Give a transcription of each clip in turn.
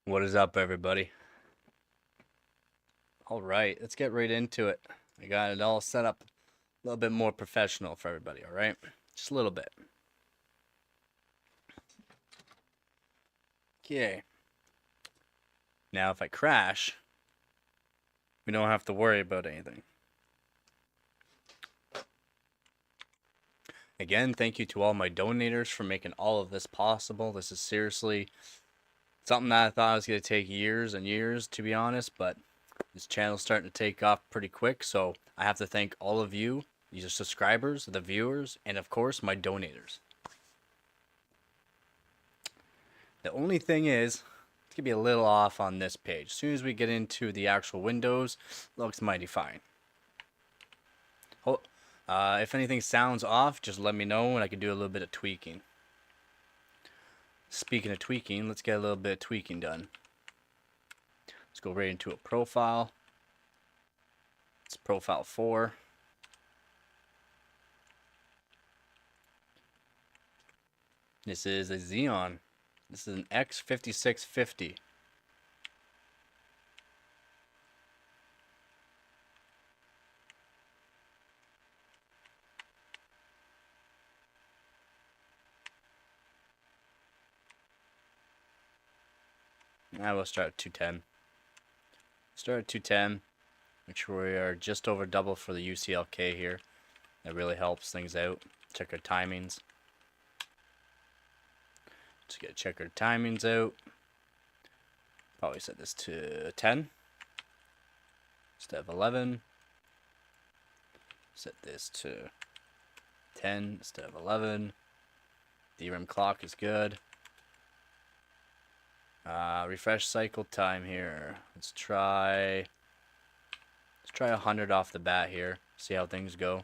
What is up, everybody? All right, let's get right into it. I got it all set up a little bit more professional for everybody, all right? Just a little bit. Okay. Now, if I crash, we don't have to worry about anything. Again, thank you to all my donators for making all of this possible. This is seriously something that I thought was going to take years and years, to be honest, but this channel's starting to take off pretty quick, so I have to thank all of you, these subscribers, the viewers, and of course, my donators. The only thing is, it's going to be a little off on this page. As soon as we get into the actual windows, looks mighty fine. If anything sounds off, just let me know and I can do a little bit of tweaking. Speaking of tweaking, let's get a little bit of tweaking done. Let's go right into a profile. It's profile 4. This is a Xeon. This is an X5650. I will start at 210. Start at 210. Make sure we are just over double for the UCLK here. That really helps things out. Check our timings. Just gotta check our timings out. Probably set this to 10 instead of 11. Set this to 10 instead of 11. DRAM clock is good. Refresh cycle time here. Let's try 100 off the bat here. See how things go.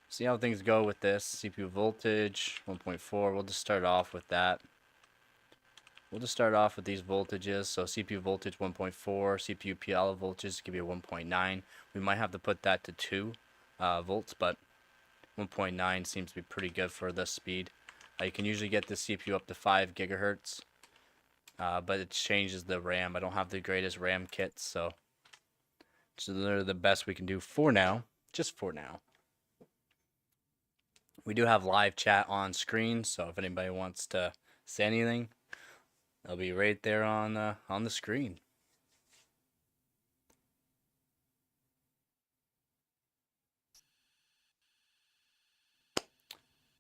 See how things go with this. CPU voltage 1.4. We'll just start off with that. We'll just start off with these voltages. So CPU voltage 1.4, CPU PL voltage could be 1.9. We might have to put that to 2 volts, but 1.9 seems to be pretty good for this speed. You can usually get the CPU up to 5 gigahertz, but it changes the RAM. I don't have the greatest RAM kits, so they're the best we can do for now. Just for now. We do have live chat on screen, so if anybody wants to say anything, it'll be right there on the screen.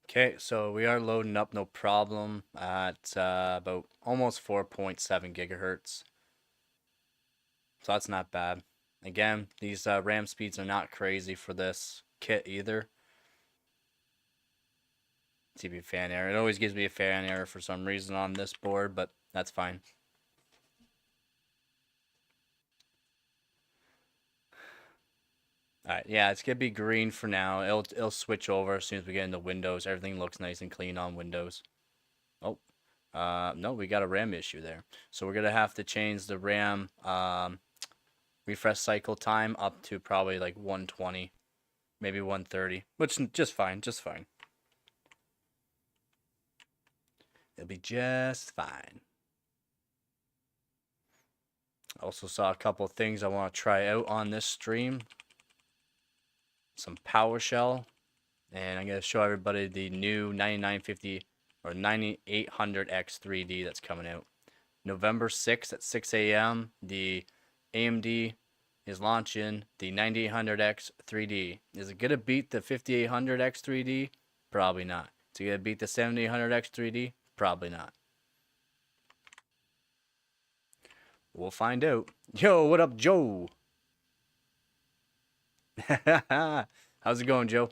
Okay, so we are loading up, no problem, at about almost 4.7 gigahertz. So that's not bad. Again, these RAM speeds are not crazy for this kit either. CPU fan error. It always gives me a fan error for some reason on this board, but that's fine. Alright, yeah, it's gonna be green for now. It'll switch over as soon as we get into Windows. Everything looks nice and clean on Windows. Oh, no, we got a RAM issue there. So we're gonna have to change the RAM refresh cycle time up to probably like 120, maybe 130, which is just fine, just fine. It'll be just fine. I also saw a couple things I want to try out on this stream. Some PowerShell, and I'm going to show everybody the new 9950 or 9800X 3D that's coming out. November 6th at 6 a.m. The AMD is launching the 9800X 3D. Is it going to beat the 5800X 3D? Probably not. Is it going to beat the 7800X 3D? Probably not. We'll find out. Yo, what up, Joe? How's it going, Joe?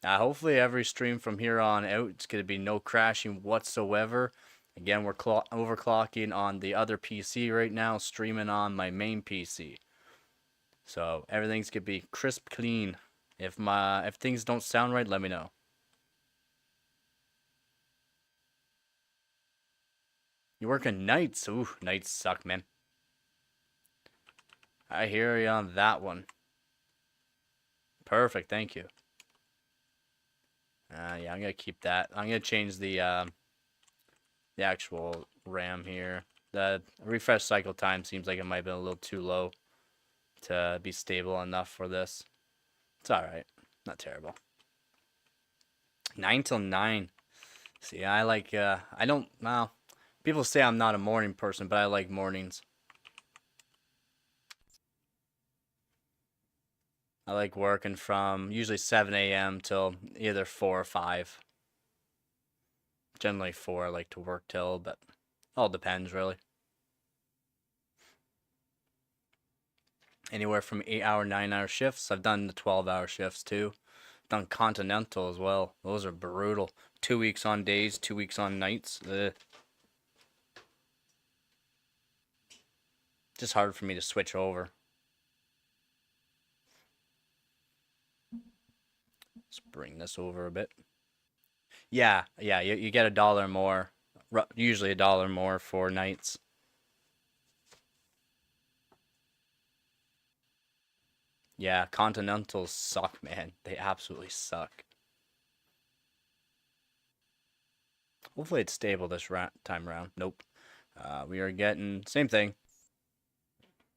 Hopefully every stream from here on out, it's going to be no crashing whatsoever. Again, we're overclocking on the other PC right now, streaming on my main PC. So everything's going to be crisp, clean. If things don't sound right, let me know. You working nights? Ooh, nights suck, man. I hear you on that one. Perfect, thank you. Yeah, I'm gonna keep that. I'm gonna change the the actual RAM here. The refresh cycle time seems like it might have been a little too low to be stable enough for this. It's alright. Not terrible. 9 till 9. See, I like, I don't, well, people say I'm not a morning person, but I like mornings. I like working from usually 7 a.m. till either 4 or 5. Generally 4 I like to work till, but all depends really. Anywhere from 8-hour, 9-hour shifts. I've done the 12-hour shifts too. Done continental as well. Those are brutal. 2 weeks on days, 2 weeks on nights. Ugh. Just hard for me to switch over. Let's bring this over a bit. Yeah, you get $1 more. Usually $1 more for nights. Yeah, continentals suck, man. They absolutely suck. Hopefully it's stable this time around. Nope. We are getting same thing.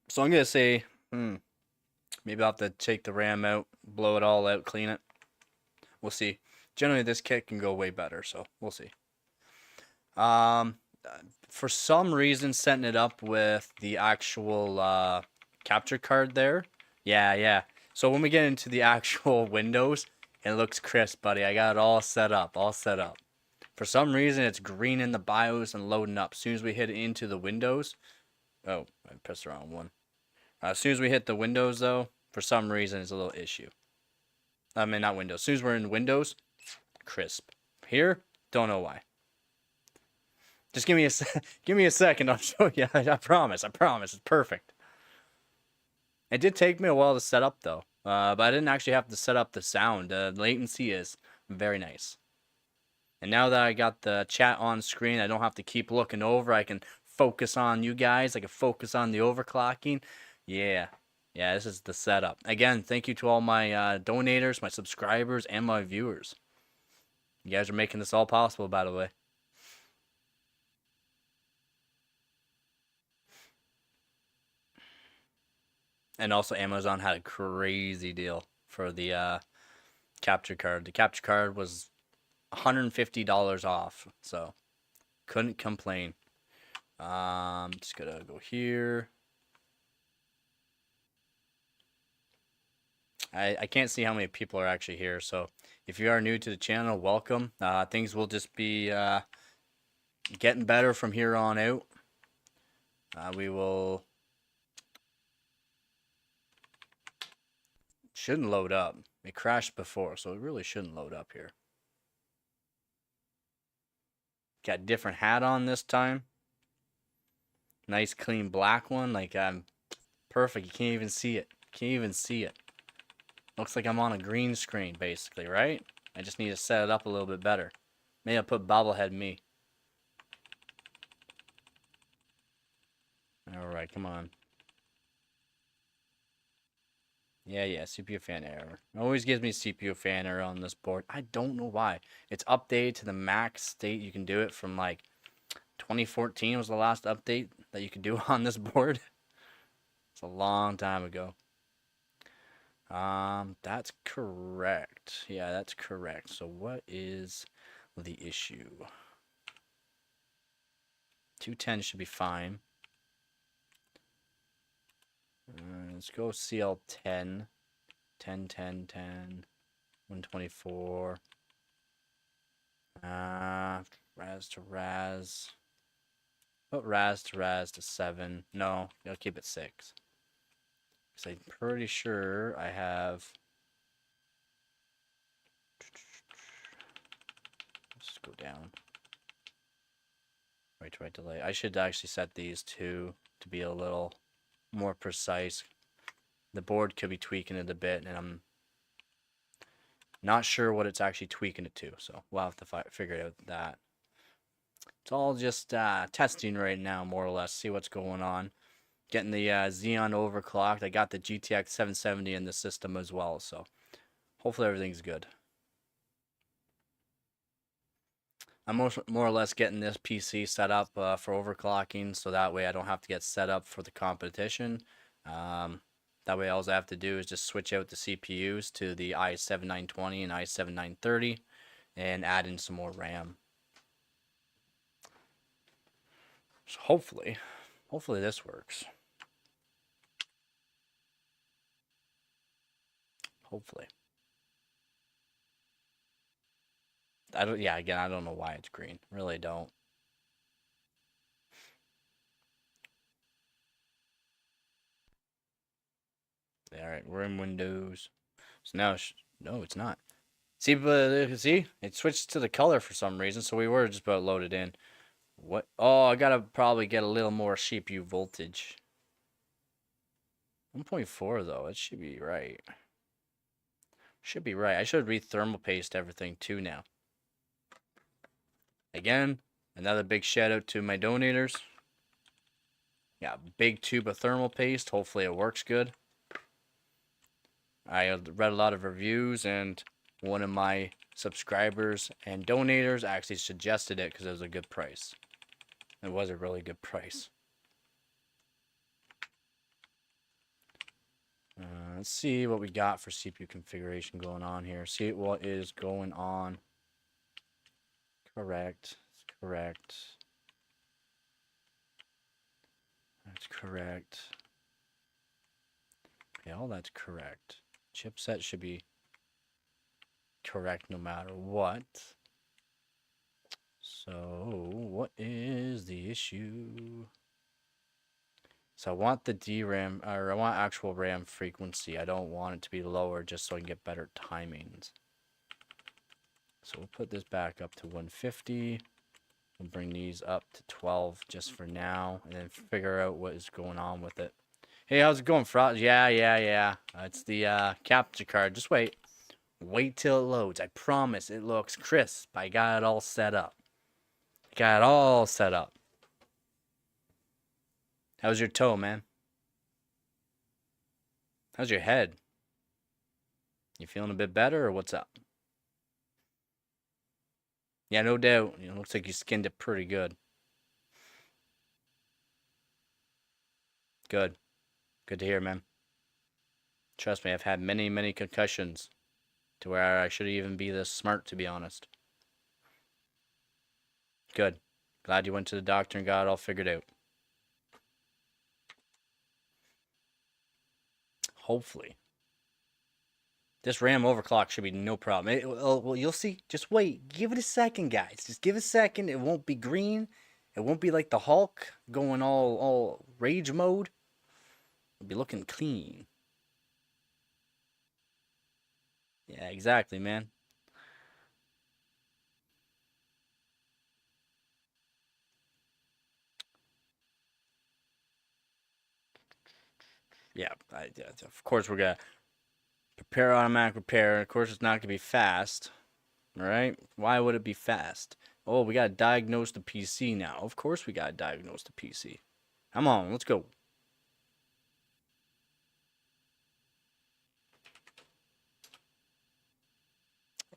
So I'm gonna say, maybe I'll have to take the RAM out, blow it all out, clean it. We'll see. Generally, this kit can go way better, so we'll see. For some reason, setting it up with the actual capture card there. Yeah. So when we get into the actual Windows, it looks crisp, buddy. I got it all set up, For some reason, it's green in the BIOS and loading up. As soon as we hit into the Windows, oh, I pressed the wrong one. As soon as we hit the Windows, though, for some reason, it's a little issue. I mean, not Windows. As soon as we're in Windows, crisp. Here, don't know why. Just give me a second. I'll show you. I promise. It's perfect. It did take me a while to set up though, but I didn't actually have to set up the sound. The latency is very nice. And now that I got the chat on screen, I don't have to keep looking over. I can focus on you guys. I can focus on the overclocking. Yeah, this is the setup. Again, thank you to all my donators, my subscribers, and my viewers. You guys are making this all possible, by the way. And also, Amazon had a crazy deal for the capture card. The capture card was $150 off, so couldn't complain. Just gonna go here. I can't see how many people are actually here, so if you are new to the channel, welcome. Things will just be getting better from here on out. We will... Shouldn't load up. It crashed before, so it really shouldn't load up here. Got a different hat on this time. Nice clean black one. Like, perfect. You can't even see it. Looks like I'm on a green screen, basically, right? I just need to set it up a little bit better. Maybe I'll put bobblehead me. Alright, come on. Yeah, CPU fan error. It always gives me CPU fan error on this board. I don't know why. It's updated to the max state. You can do it from like 2014 was the last update that you could do on this board. It's a long time ago. That's correct. Yeah, that's correct. So what is the issue? 210 should be fine. Let's go CL10. 10, 10, 10. 124. Raz to Raz. Put Raz to Raz to 7. No, I'll keep it 6. Because I'm pretty sure I have... Let's go down. Right delay. I should actually set these two to be a little more precise. The board could be tweaking it a bit, and I'm not sure what it's actually tweaking it to, so we'll have to figure out that. It's all just testing right now, more or less, see what's going on. Getting the Xeon overclocked. I got the GTX 770 in the system as well, so hopefully everything's good. I'm more or less getting this PC set up for overclocking, so that way I don't have to get set up for the competition. Um, that way all I have to do is just switch out the CPUs to the i7 920 and i7 930 and add in some more RAM. So hopefully this works. Hopefully. Again, I don't know why it's green. Really don't. Alright, we're in Windows. So now, no, it's not. See, but see, it switched to the color for some reason, so we were just about loaded in. What? Oh, I gotta probably get a little more CPU voltage. 1.4 though, it should be right. Should be right. I should re-thermal paste everything too now. Again, another big shout out to my donators. Yeah, big tube of thermal paste. Hopefully it works good. I read a lot of reviews, and one of my subscribers and donators actually suggested it because it was a good price. It was a really good price. Let's see what we got for CPU configuration going on here. See what is going on. Correct. Correct. That's correct. Okay, all that's correct. Chipset should be correct no matter what. So, what is the issue? So I want the DRAM, or I want actual RAM frequency. I don't want it to be lower just so I can get better timings. So we'll put this back up to 150. We'll bring these up to 12 just for now, and then figure out what is going on with it. Hey, how's it going, Frost? Yeah. It's the capture card. Just wait. Wait till it loads. I promise it looks crisp. I got it all set up. Got it all set up. How's your toe, man? How's your head? You feeling a bit better, or what's up? Yeah, no doubt. It looks like you skinned it pretty good. Good. Good to hear, man. Trust me, I've had many concussions to where I shouldn't even be this smart, to be honest. Good. Glad you went to the doctor and got it all figured out. Hopefully. This RAM overclock should be no problem. Well, you'll see. Just wait. Give it a second, guys. Just give it a second. It won't be green. It won't be like the Hulk going all rage mode. It'll be looking clean. Yeah, exactly, man. Yeah, of course we're gonna prepare automatic repair. Of course it's not gonna be fast. Alright? Why would it be fast? Oh, we gotta diagnose the PC now. Of course we gotta diagnose the PC. Come on, let's go.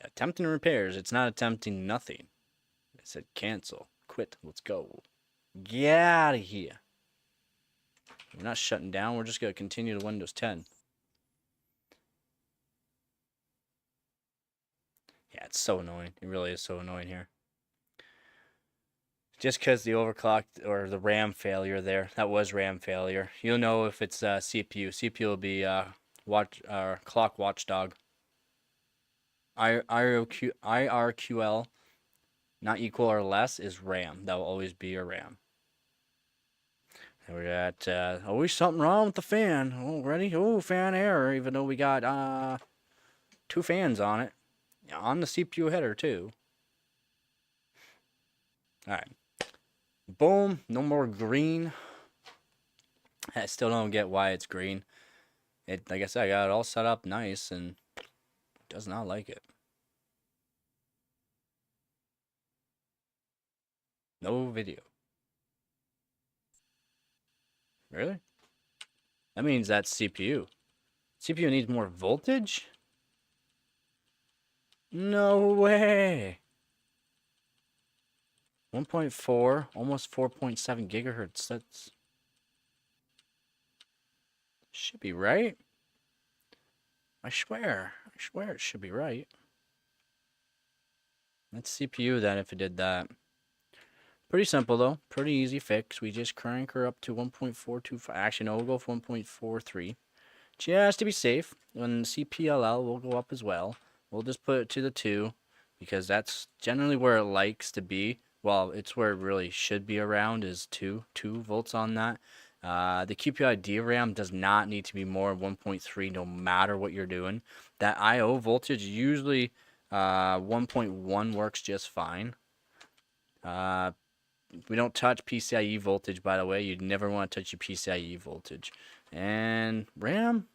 Attempting repairs. It's not attempting nothing. I said cancel. Quit. Let's go. Get out of here. We're not shutting down. We're just going to continue to Windows 10. Yeah, it's so annoying. It really is so annoying here. Just because the overclocked or the RAM failure there, that was RAM failure. You'll know if it's CPU. CPU will be clock watchdog. IRQL, not equal or less, is RAM. That will always be your RAM. And we're at, always something wrong with the fan. Oh, ready? Oh, fan error, even though we got 2 fans on it. On the CPU header, too. Alright. Boom. No more green. I still don't get why it's green. Like I said, I got it all set up nice, and it does not like it. No video. Really? That means that's CPU. CPU needs more voltage? No way. 1.4, almost 4.7 gigahertz. That's should be right. I swear it should be right. That's CPU then if it did that. Pretty simple though. Pretty easy fix. We just crank her up to 1.425. Actually, no, we'll go for 1.43. Just to be safe. And CPLL will go up as well. We'll just put it to the 2 because that's generally where it likes to be. Well, it's where it really should be around is 2 volts on that. The QPI DRAM does not need to be more than 1.3 no matter what you're doing. That I/O voltage usually 1.1 works just fine. We don't touch PCIe voltage, by the way. You'd never want to touch your PCIe voltage. And RAM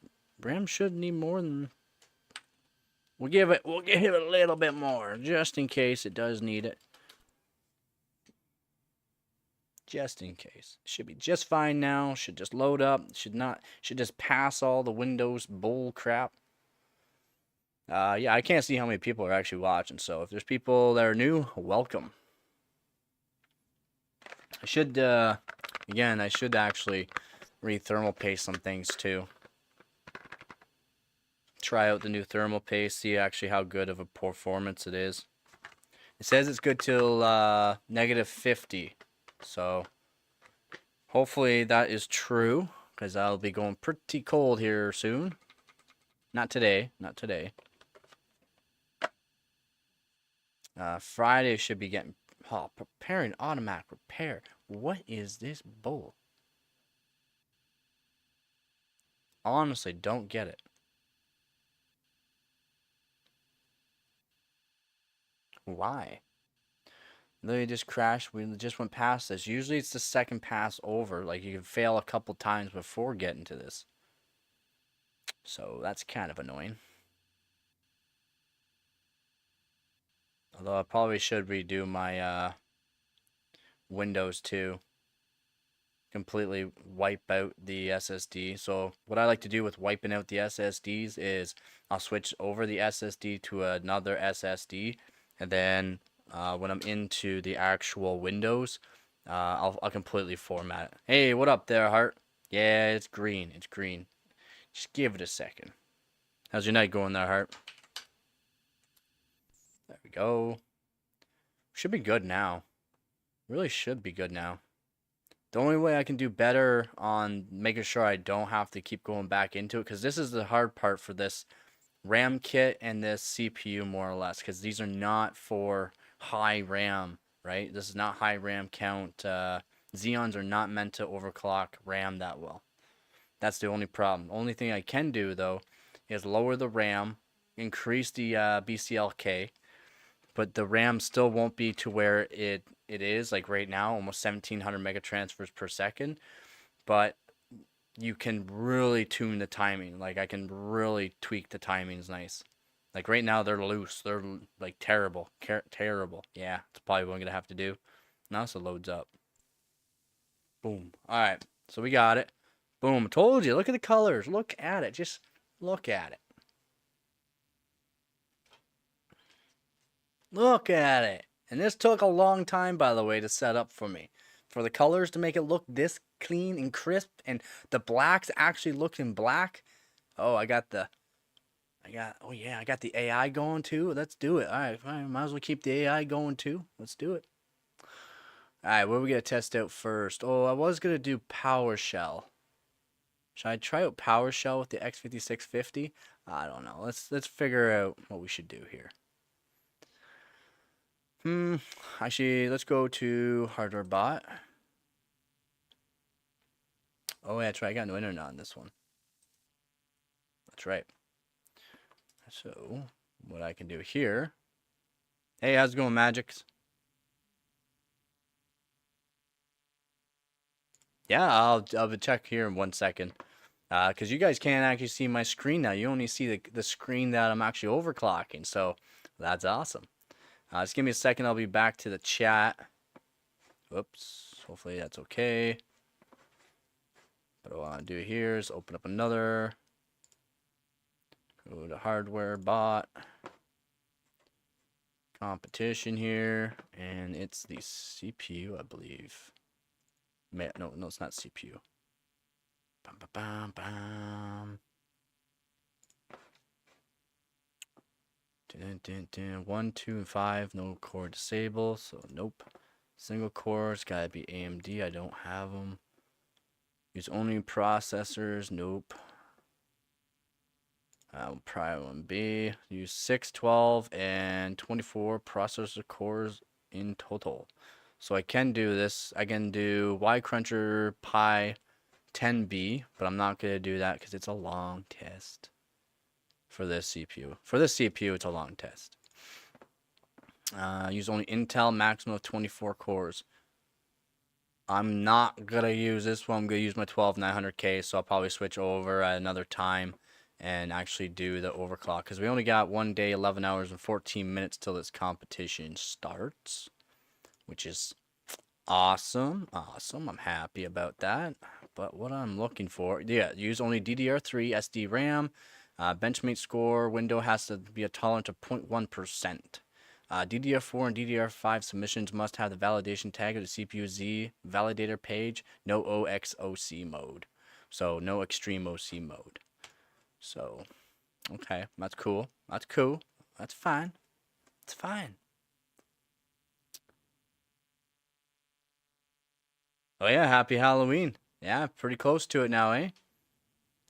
should need more than. We'll give it a little bit more, just in case it does need it. Just in case. Should be just fine now. Should just load up. Should just pass all the Windows bull crap. Yeah, I can't see how many people are actually watching. So if there's people that are new, welcome. I should actually re-thermal paste some things too. Try out the new thermal paste, see actually how good of a performance it is. It says it's good till -50, so hopefully that is true, because I'll be going pretty cold here soon. Not today. Friday should be getting preparing automatic repair. What is this bull? Honestly, don't get it. Why? Literally just crashed. We just went past this. Usually it's the second pass over. Like you can fail a couple times before getting to this. So that's kind of annoying. Although I probably should redo my Windows too. Completely wipe out the SSD. So what I like to do with wiping out the SSDs is I'll switch over the SSD to another SSD, and then when I'm into the actual Windows, I'll completely format it. Hey, what up there, Hart? Yeah, it's green. It's green. Just give it a second. How's your night going there, Hart? There we go. Should be good now. Really should be good now. The only way I can do better on making sure I don't have to keep going back into it, because this is the hard part for this RAM kit and this CPU more or less, because these are not for high RAM, right? This is not high RAM count. Xeons are not meant to overclock RAM that well. That's the only problem. Only thing I can do though is lower the RAM, increase the BCLK, but the RAM still won't be to where it is like right now, almost 1700 megatransfers per second. But you can really tune the timing. Like I can really tweak the timings nice. Like right now they're loose. They're like terrible. Terrible. Yeah, it's probably what I'm gonna have to do. Now so it loads up. Boom. Alright. So we got it. Boom. Told you. Look at the colors. Look at it. Just look at it. Look at it. And this took a long time, by the way, to set up for me. For the colors to make it look this clean and crisp, and the blacks actually looking black. Oh, I got the AI going too. Let's do it. All right, fine. Might as well keep the AI going too. Let's do it. All right, what are we gonna test out first? Oh, I was gonna do PowerShell. Should I try out PowerShell with the X5650? I don't know. Let's figure out what we should do here. Actually, let's go to hardware bot. Oh, yeah, that's right. I got no internet on this one. That's right. So, what I can do here. Hey, how's it going, Magix? Yeah, I'll check here in 1 second. Because you guys can't actually see my screen now. You only see the screen that I'm actually overclocking. So, that's awesome. Just give me a second. I'll be back to the chat. Whoops. Hopefully that's okay. What I want to do here is open up another. Go to hardware bot. competition here, and it's the CPU, I believe. No, it's not CPU. Bam, bam, bam, bam. Dun, dun, dun. 1, 2, and 5, no core disable, so nope. Single core, it's gotta be AMD, I don't have them. Use only processors, nope. Probably 1B. Use 6, 12, and 24 processor cores in total. So I can do this. I can do Y Cruncher Pi 10B, but I'm not going to do that because it's a long test for this CPU. For this CPU, it's a long test. Use only Intel, maximum of 24 cores. I'm not going to use this one. I'm going to use my 12900K, so I'll probably switch over at another time and actually do the overclock because we only got 1 day, 11 hours, and 14 minutes till this competition starts, which is awesome. I'm happy about that. But what I'm looking for, yeah, use only DDR3 SD RAM. Benchmate score window has to be a tolerance of 0.1%. DDR4 and DDR5 submissions must have the validation tag of the CPU Z validator page. No OXOC mode. So no extreme OC mode. So, okay, that's cool. That's cool. That's fine. It's fine. Oh yeah, happy Halloween. Yeah, pretty close to it now, eh?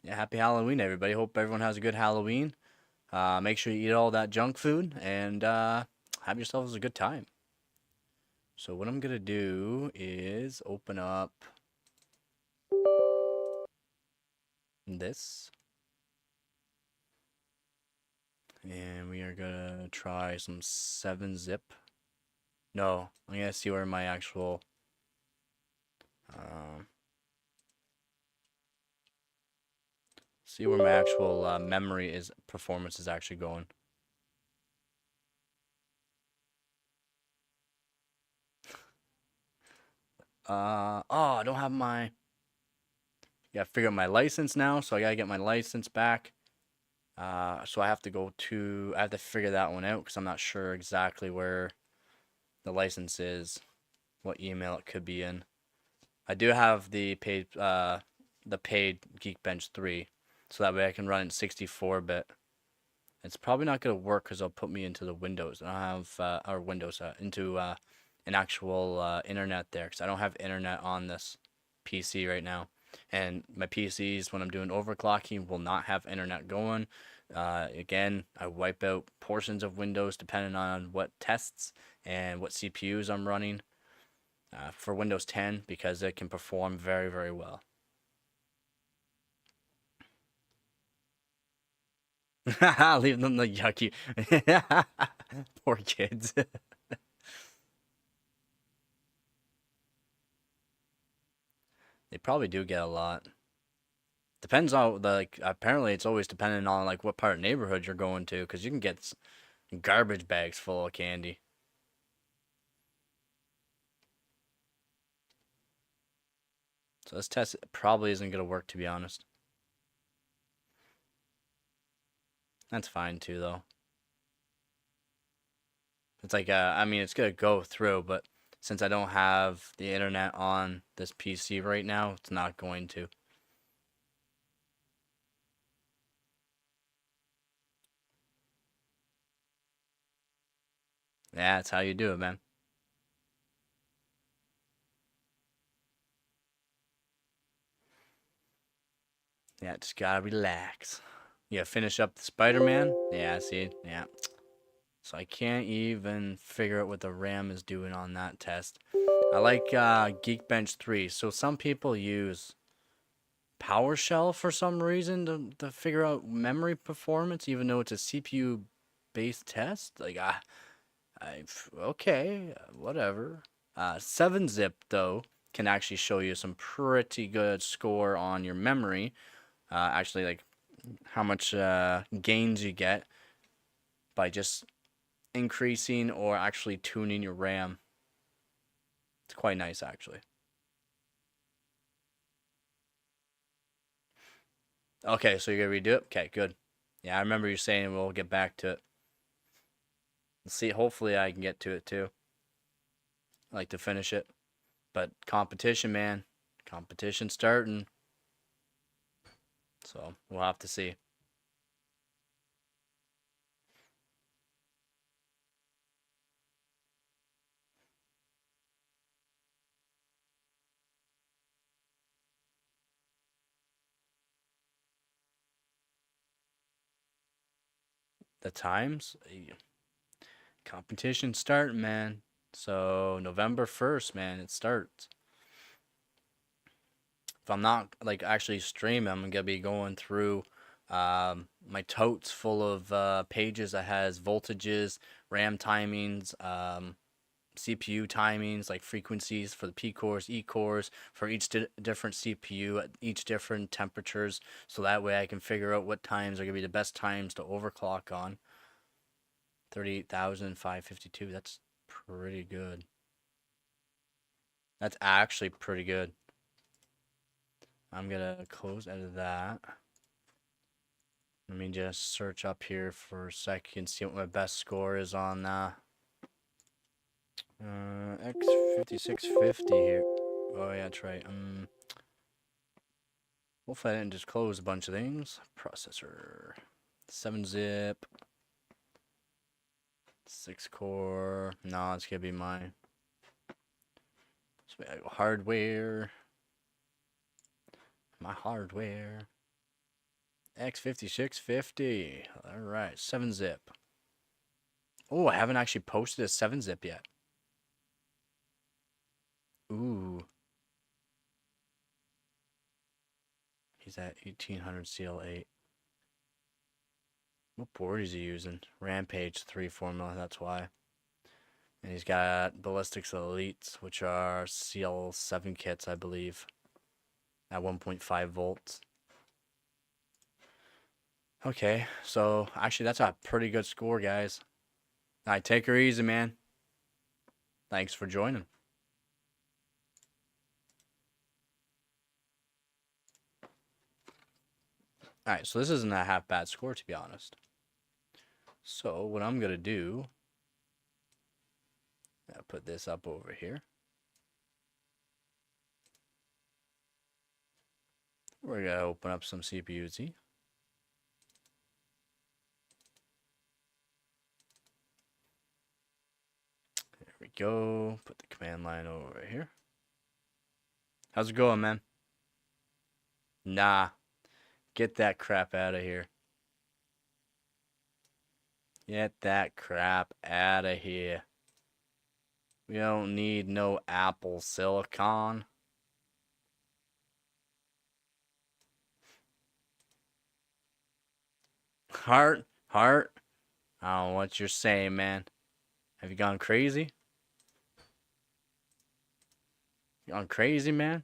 Yeah, happy Halloween, everybody. Hope everyone has a good Halloween. Make sure you eat all that junk food and have yourselves a good time. So what I'm gonna do is open up this, and we are gonna try some 7-zip. No, I'm gonna see where my actual memory is performance is actually going. Oh, I don't have my. Yeah, figure out my license now, so I gotta get my license back. So I have to figure that one out because I'm not sure exactly where the license is, what email it could be in. I do have the paid Geekbench 3, so that way I can run it 64-bit. It's probably not gonna work because it'll put me into the Windows. I don't have into an actual internet there because I don't have internet on this PC right now. And my PCs, when I'm doing overclocking, will not have internet going. Again, I wipe out portions of Windows depending on what tests and what CPUs I'm running for Windows 10 because it can perform very, very well. Leave them the yucky. Poor kids. They probably do get a lot. Depends on apparently it's always dependent on like what part of neighborhood you're going to because you can get garbage bags full of candy. So this test probably isn't going to work, to be honest. That's fine too though. It's like I mean it's going to go through, but since I don't have the internet on this PC right now, it's not going to. Yeah, that's how you do it, man. Yeah, just gotta relax. Yeah, finish up the Spider-Man. Yeah, see? Yeah. So I can't even figure out what the RAM is doing on that test. I like Geekbench 3. So some people use PowerShell for some reason to figure out memory performance, even though it's a CPU-based test. Like, okay, whatever. 7-zip, though, can actually show you some pretty good score on your memory. Actually, like how much gains you get by just increasing or actually tuning your RAM. It's quite nice, actually. Okay, so you're gonna redo it? Okay, good. Yeah, I remember you saying we'll get back to it. Let's see, hopefully I can get to it too. I like to finish it. But competition, man. Competition starting. So we'll have to see. The times? Competition starting, man. So November 1st, man, it starts. If I'm not like actually streaming, I'm gonna be going through my totes full of pages that has voltages, RAM timings, CPU timings, like frequencies for the P cores, E cores for each different CPU at each different temperatures, so that way I can figure out what times are gonna be the best times to overclock on. 38,552. That's pretty good. That's actually pretty good. I'm gonna close out of that. Let me just search up here for a second, see what my best score is on X5650 here. Oh yeah, that's right. Hopefully I didn't just close a bunch of things. Processor, 7-zip, 6-core. No, it's gonna be my hardware. My hardware. X5650. All right, 7-zip. Oh, I haven't actually posted a 7-zip yet. Ooh. He's at 1800 CL8. What board is he using? Rampage 3 formula, that's why. And he's got Ballistics Elites, which are CL7 kits, I believe. At 1.5 volts. Okay, so actually that's a pretty good score, guys. Alright, take her easy, man. Thanks for joining. Alright, so this isn't a half bad score, to be honest. So what I'm going to do, I'll put this up over here. We're going to open up some CPUs. There we go. Put the command line over here. How's it going, man? Nah. Get that crap out of here. Get that crap out of here. We don't need no Apple Silicon. Heart? I don't know what you're saying, man. Have you gone crazy? You gone crazy, man?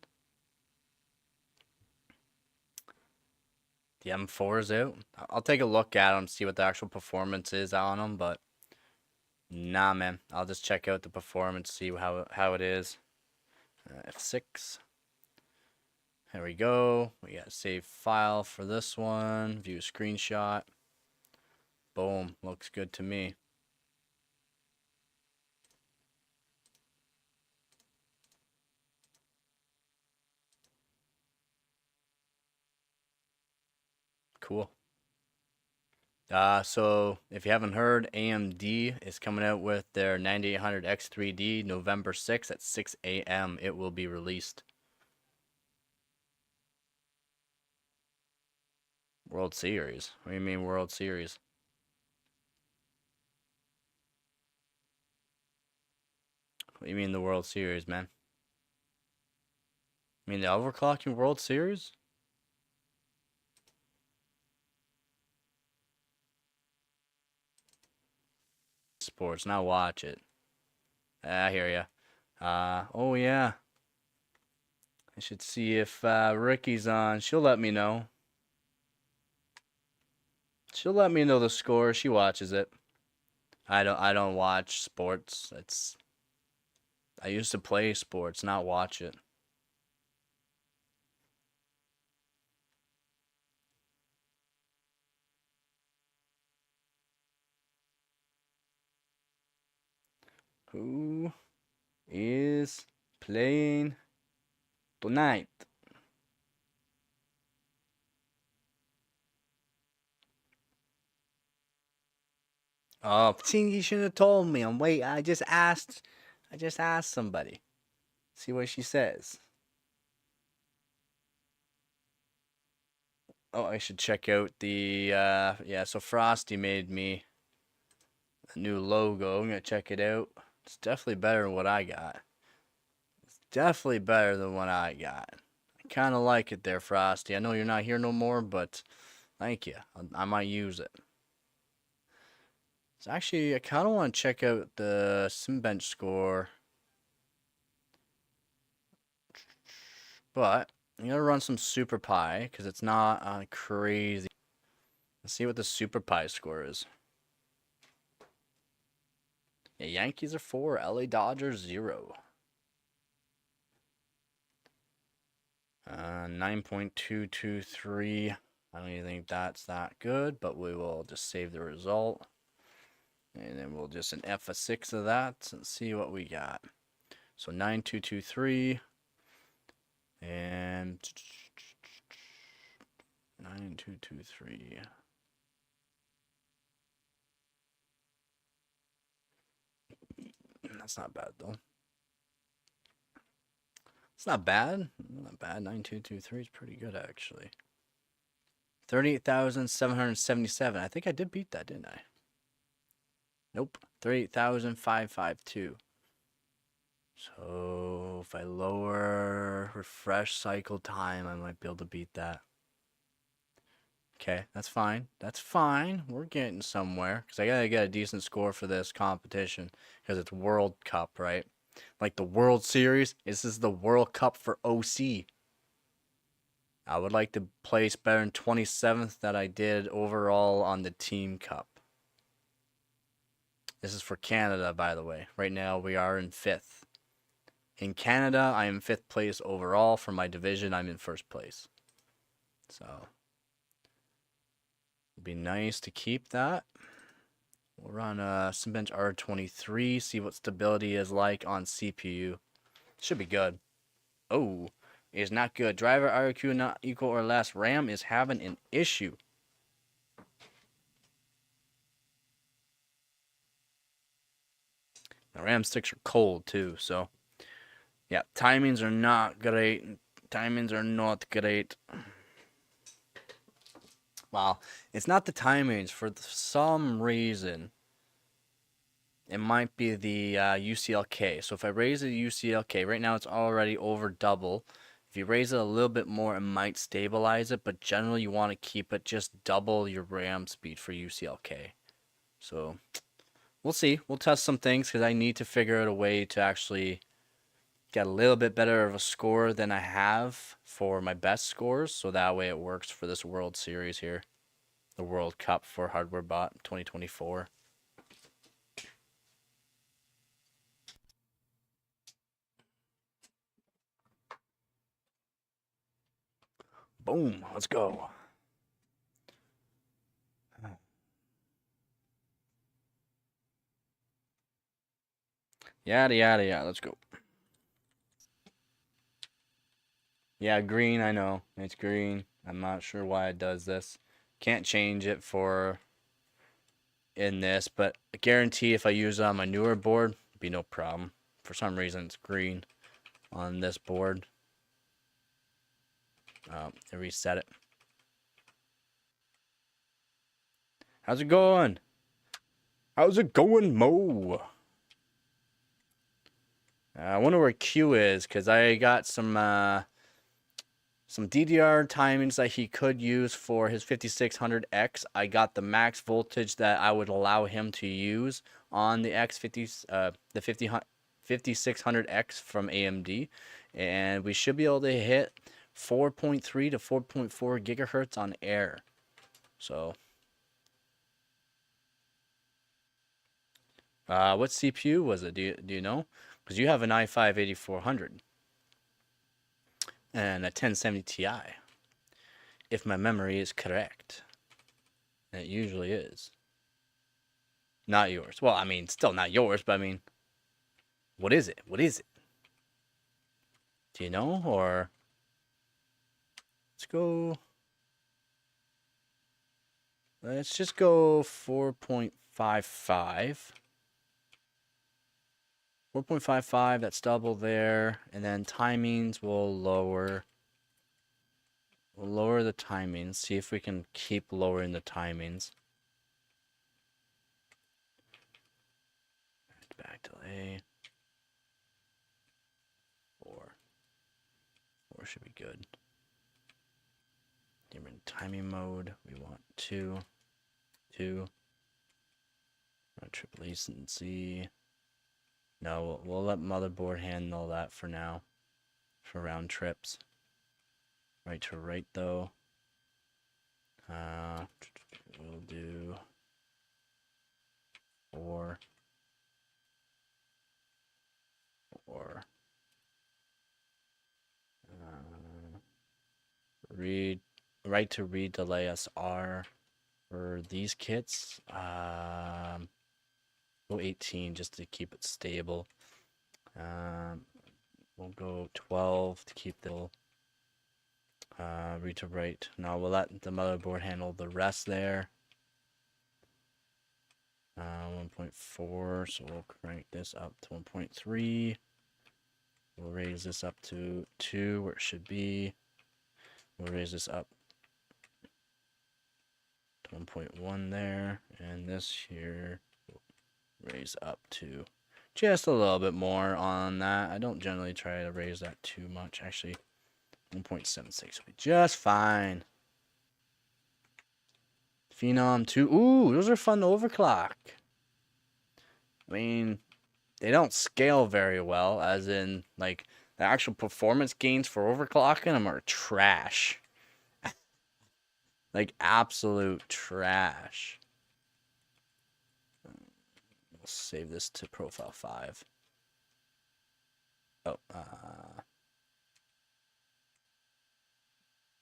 The M4 is out. I'll take a look at them, see what the actual performance is on them, but nah, man. I'll just check out the performance, see how it is. F6. There we go. We got a save file for this one. View screenshot. Boom. Looks good to me. Cool. So if you haven't heard, AMD is coming out with their 9800 X3D November 6th at 6 a.m. It will be released. World Series? What do you mean World Series? What do you mean the World Series, man? You mean the overclocking World Series? Sports, now watch it. I hear ya. Oh yeah. I should see if Ricky's on. She'll let me know. She'll let me know the score. She watches it. I don't watch sports. I used to play sports, not watch it. Who is playing tonight? Oh, see, you should have told me. I'm wait. I just asked somebody. See what she says. Oh, I should check out the yeah, so Frosty made me a new logo. I'm gonna check it out. It's definitely better than what I got. It's definitely better than what I got. I kinda like it there, Frosty. I know you're not here no more, but thank you. I might use it. So actually I kinda wanna check out the Simbench score. But I'm gonna run some Super Pi because it's not crazy. Let's see what the Super Pi score is. Yeah, Yankees are 4, LA Dodgers 0. 9.223. I don't even think that's that good, but we will just save the result. And then we'll just an F a 6 of that and see what we got. So 9223 and 9223. That's not bad though. It's not bad. Not bad. 9223 is pretty good actually. 38,777. I think I did beat that, didn't I? Nope. 38,552. So if I lower refresh cycle time, I might be able to beat that. Okay, that's fine. That's fine. We're getting somewhere. Because I gotta get a decent score for this competition. Because it's World Cup, right? Like the World Series. This is the World Cup for OC. I would like to place better than 27th that I did overall on the Team Cup. This is for Canada, by the way. Right now, we are in 5th. In Canada, I am 5th place overall. For my division, I'm in 1st place. So, it'd be nice to keep that. We'll run Simbench R23, see what stability is like on CPU. Should be good. Oh, is not good. Driver RQ not equal or less. RAM is having an issue. The RAM sticks are cold too, so yeah, timings are not great. Timings are not great. Well, it's not the timings. For some reason, it might be the UCLK. So if I raise the UCLK, right now it's already over double. If you raise it a little bit more, it might stabilize it, but generally you want to keep it just double your RAM speed for UCLK. So we'll see. We'll test some things because I need to figure out a way to actually get a little bit better of a score than I have for my best scores, so that way it works for this World Series here. The World Cup for Hardware Bot 2024. Boom, let's go. Yada, yada, yada, let's go. Yeah, green, I know. It's green. I'm not sure why it does this. Can't change it for in this, but I guarantee if I use it on my newer board, it'd be no problem. For some reason, it's green on this board. I reset it. How's it going? How's it going, Mo? I wonder where Q is, because I got some DDR timings that he could use for his 5600X. I got the max voltage that I would allow him to use on the the 5600X from AMD, and we should be able to hit 4.3 to 4.4 gigahertz on air. So, what CPU was it? Do you know? Because you have an i5 8400 and a 1070 Ti, if my memory is correct. And it usually is. Not yours. Well, I mean, still not yours, but I mean, What is it? What is it? Do you know? Or let's go. Let's just go 4.55. 4.55, that's double there. And then timings will lower. We'll lower the timings. See if we can keep lowering the timings. Back to A. 4. 4 should be good. In timing mode, we want 2. 2. Triple latency. No, we'll let motherboard handle that for now. For round trips. Right to right though. We'll do 4. 4. Read. Right to read delay SR for these kits. Go 18 just to keep it stable. We'll go 12 to keep the read to write. Now we'll let the motherboard handle the rest there. 1.4, so we'll crank this up to 1.3. We'll raise this up to 2 where it should be. We'll raise this up to 1.1 there, and this here raise up to just a little bit more on that. I don't generally try to raise that too much. Actually, 1.76 will be just fine. Phenom 2. Ooh, those are fun to overclock. I mean, they don't scale very well, as in, like, the actual performance gains for overclocking them are trash. Like, absolute trash. We'll save this to profile 5. Oh,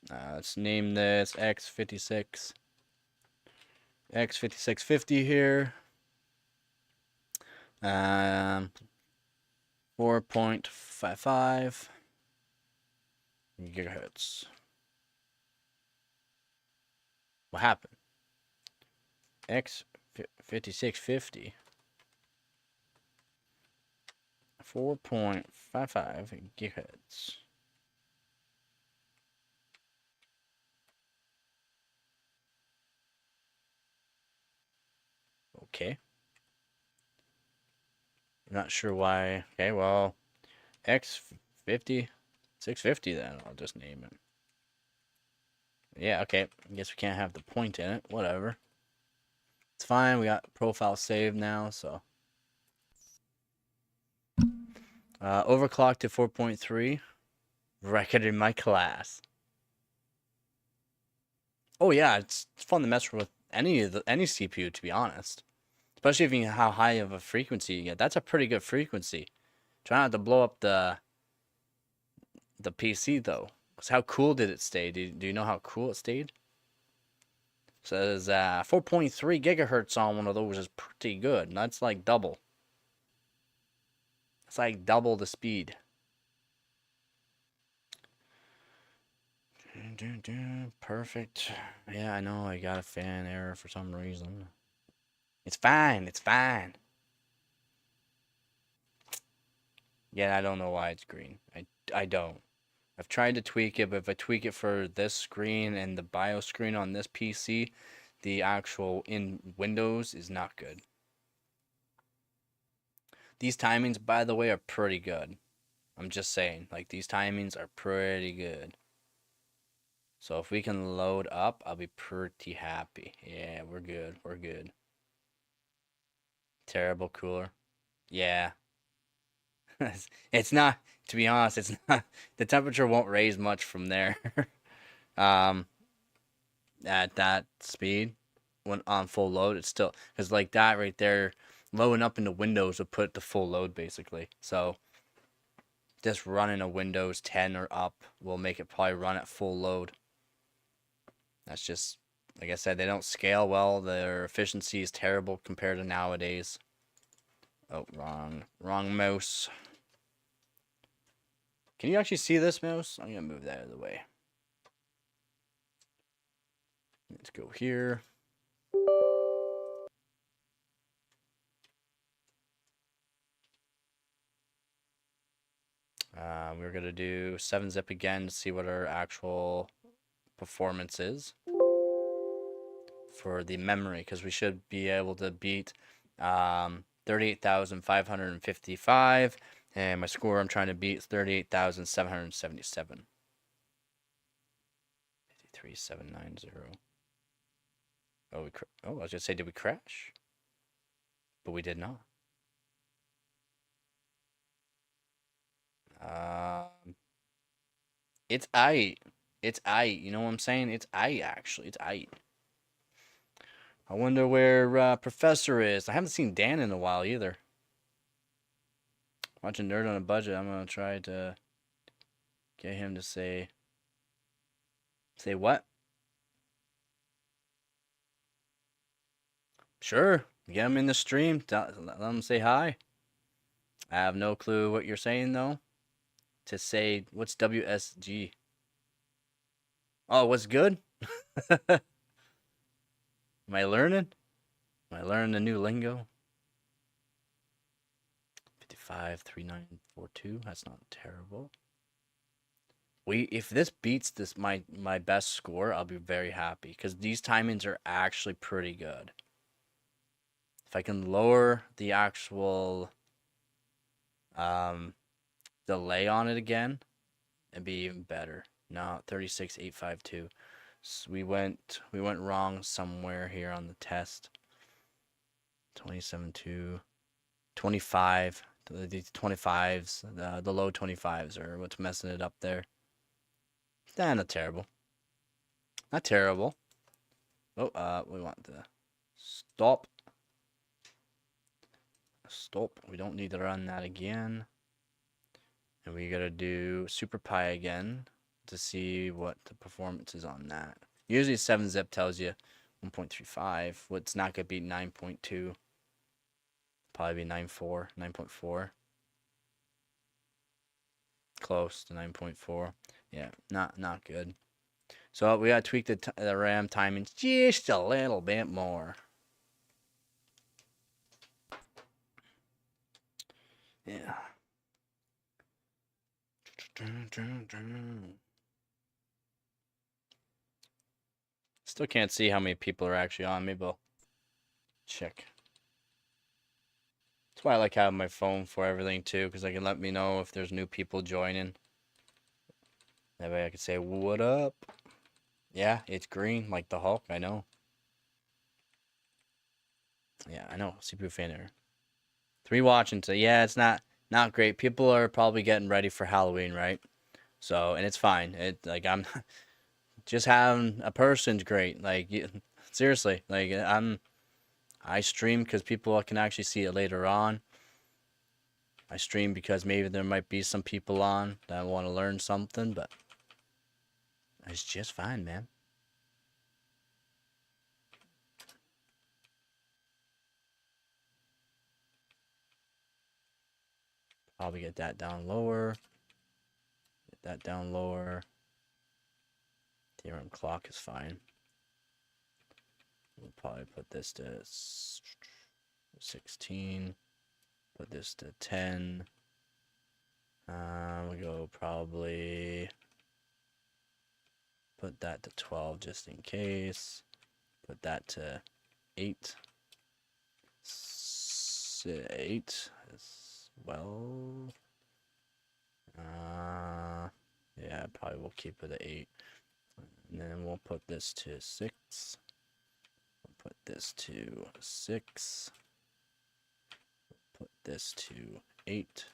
let's name this X56. X5650 here. 4.55 gigahertz. What happened? X5650. 4.55 gigahertz. Okay. I'm not sure why. Okay, well, X50, 650 then. I'll just name it. Yeah, okay. I guess we can't have the point in it. Whatever. It's fine. We got profile saved now, so. Overclocked to 4.3. Record in my class. Oh yeah, it's fun to mess with any CPU, to be honest. Especially if you know how high of a frequency you get. That's a pretty good frequency. Try not to blow up the PC though. Cause how cool did it stay? Do you know how cool it stayed? It says 4.3 gigahertz on one of those is pretty good. And that's like double. It's like double the speed. Perfect. Yeah, I know I got a fan error for some reason. It's fine. It's fine. Yeah, I don't know why it's green. I don't. I've tried to tweak it, but if I tweak it for this screen and the BIOS screen on this PC, the actual in Windows is not good. These timings, by the way, are pretty good. I'm just saying, like, these timings are pretty good. So if we can load up, I'll be pretty happy. Yeah, we're good. We're good. Terrible cooler. Yeah. It's not, to be honest, it's not, the temperature won't raise much from there. At that speed, when on full load, it's still, because like that right there, loading up into Windows will put the full load basically. So just running a Windows 10 or up will make it probably run at full load. That's just, like I said, they don't scale well. Their efficiency is terrible compared to nowadays. Oh, wrong mouse. Can you actually see this mouse? I'm gonna move that out of the way. Let's go here. We're gonna do 7-zip again to see what our actual performance is for the memory, because we should be able to beat 38,555, and my score I'm trying to beat is 38,777. 53790. Oh, I was gonna say, did we crash? But we did not. It's aight. It's aight. You know what I'm saying? It's aight, actually. It's aight. I wonder where Professor is. I haven't seen Dan in a while either. Watching Nerd on a Budget. I'm gonna try to get him to say what? Sure. Get him in the stream. Let him say hi. I have no clue what you're saying though. To say what's WSG? Oh, what's good? Am I learning? Am I learning a new lingo? 553942. That's not terrible. If this beats my best score, I'll be very happy, because these timings are actually pretty good. If I can lower the actual delay on it again, it'd be even better. No, 36852. So we went wrong somewhere here on the test. 27.2, 25. These 25s, the low 25s are what's messing it up there. Not terrible. Not terrible. Oh, we want the stop. Stop. We don't need to run that again. And we gotta do Super Pi again to see what the performance is on that. Usually 7-zip tells you 1.35. What's not gonna beat 9.2? Probably be 9.4, 9.4. Close to 9.4. Yeah, not good. So we gotta tweak the RAM timing just a little bit more. Yeah. Still can't see how many people are actually on. Maybe I'll check. That's why I like having my phone for everything too, because I can let me know if there's new people joining. That way I can say, what up? Yeah, it's green like the Hulk, I know. Yeah, I know. CPU fan error. 3 watching, so yeah, it's not great. People are probably getting ready for Halloween, right? So, and it's fine. I'm just having a person's great. Like, seriously, like I stream because people can actually see it later on. I stream because maybe there might be some people on that want to learn something, but it's just fine, man. Probably get that down lower. Get that down lower. DRAM clock is fine. We'll probably put this to 16. Put this to 10. We'll go probably put that to 12 just in case. Put that to 8. 8 as well. Yeah, probably we'll keep it at 8. And then we'll put this to 6. We'll put this to 6. Put this to 8.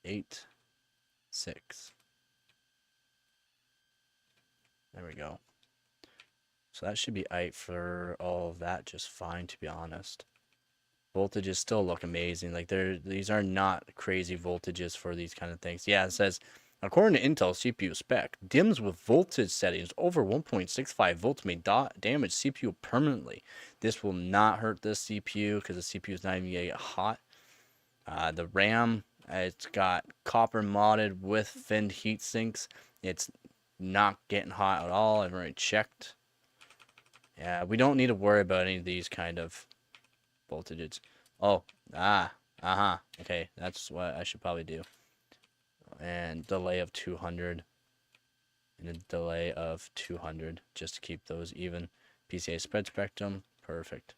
8. 6. There we go. So that should be 8 for all of that, just fine, to be honest. Voltages still look amazing. Like, these are not crazy voltages for these kind of things. Yeah, it says, according to Intel CPU spec, DIMMs with voltage settings over 1.65 volts may damage CPU permanently. This will not hurt this CPU because the CPU is not even going to get hot. The RAM, it's got copper modded with finned heat sinks. It's not getting hot at all. I've already checked. Yeah, we don't need to worry about any of these kind of voltages. Oh, okay, that's what I should probably do. And delay of 200 and a delay of 200 just to keep those even. PCA spread spectrum, perfect.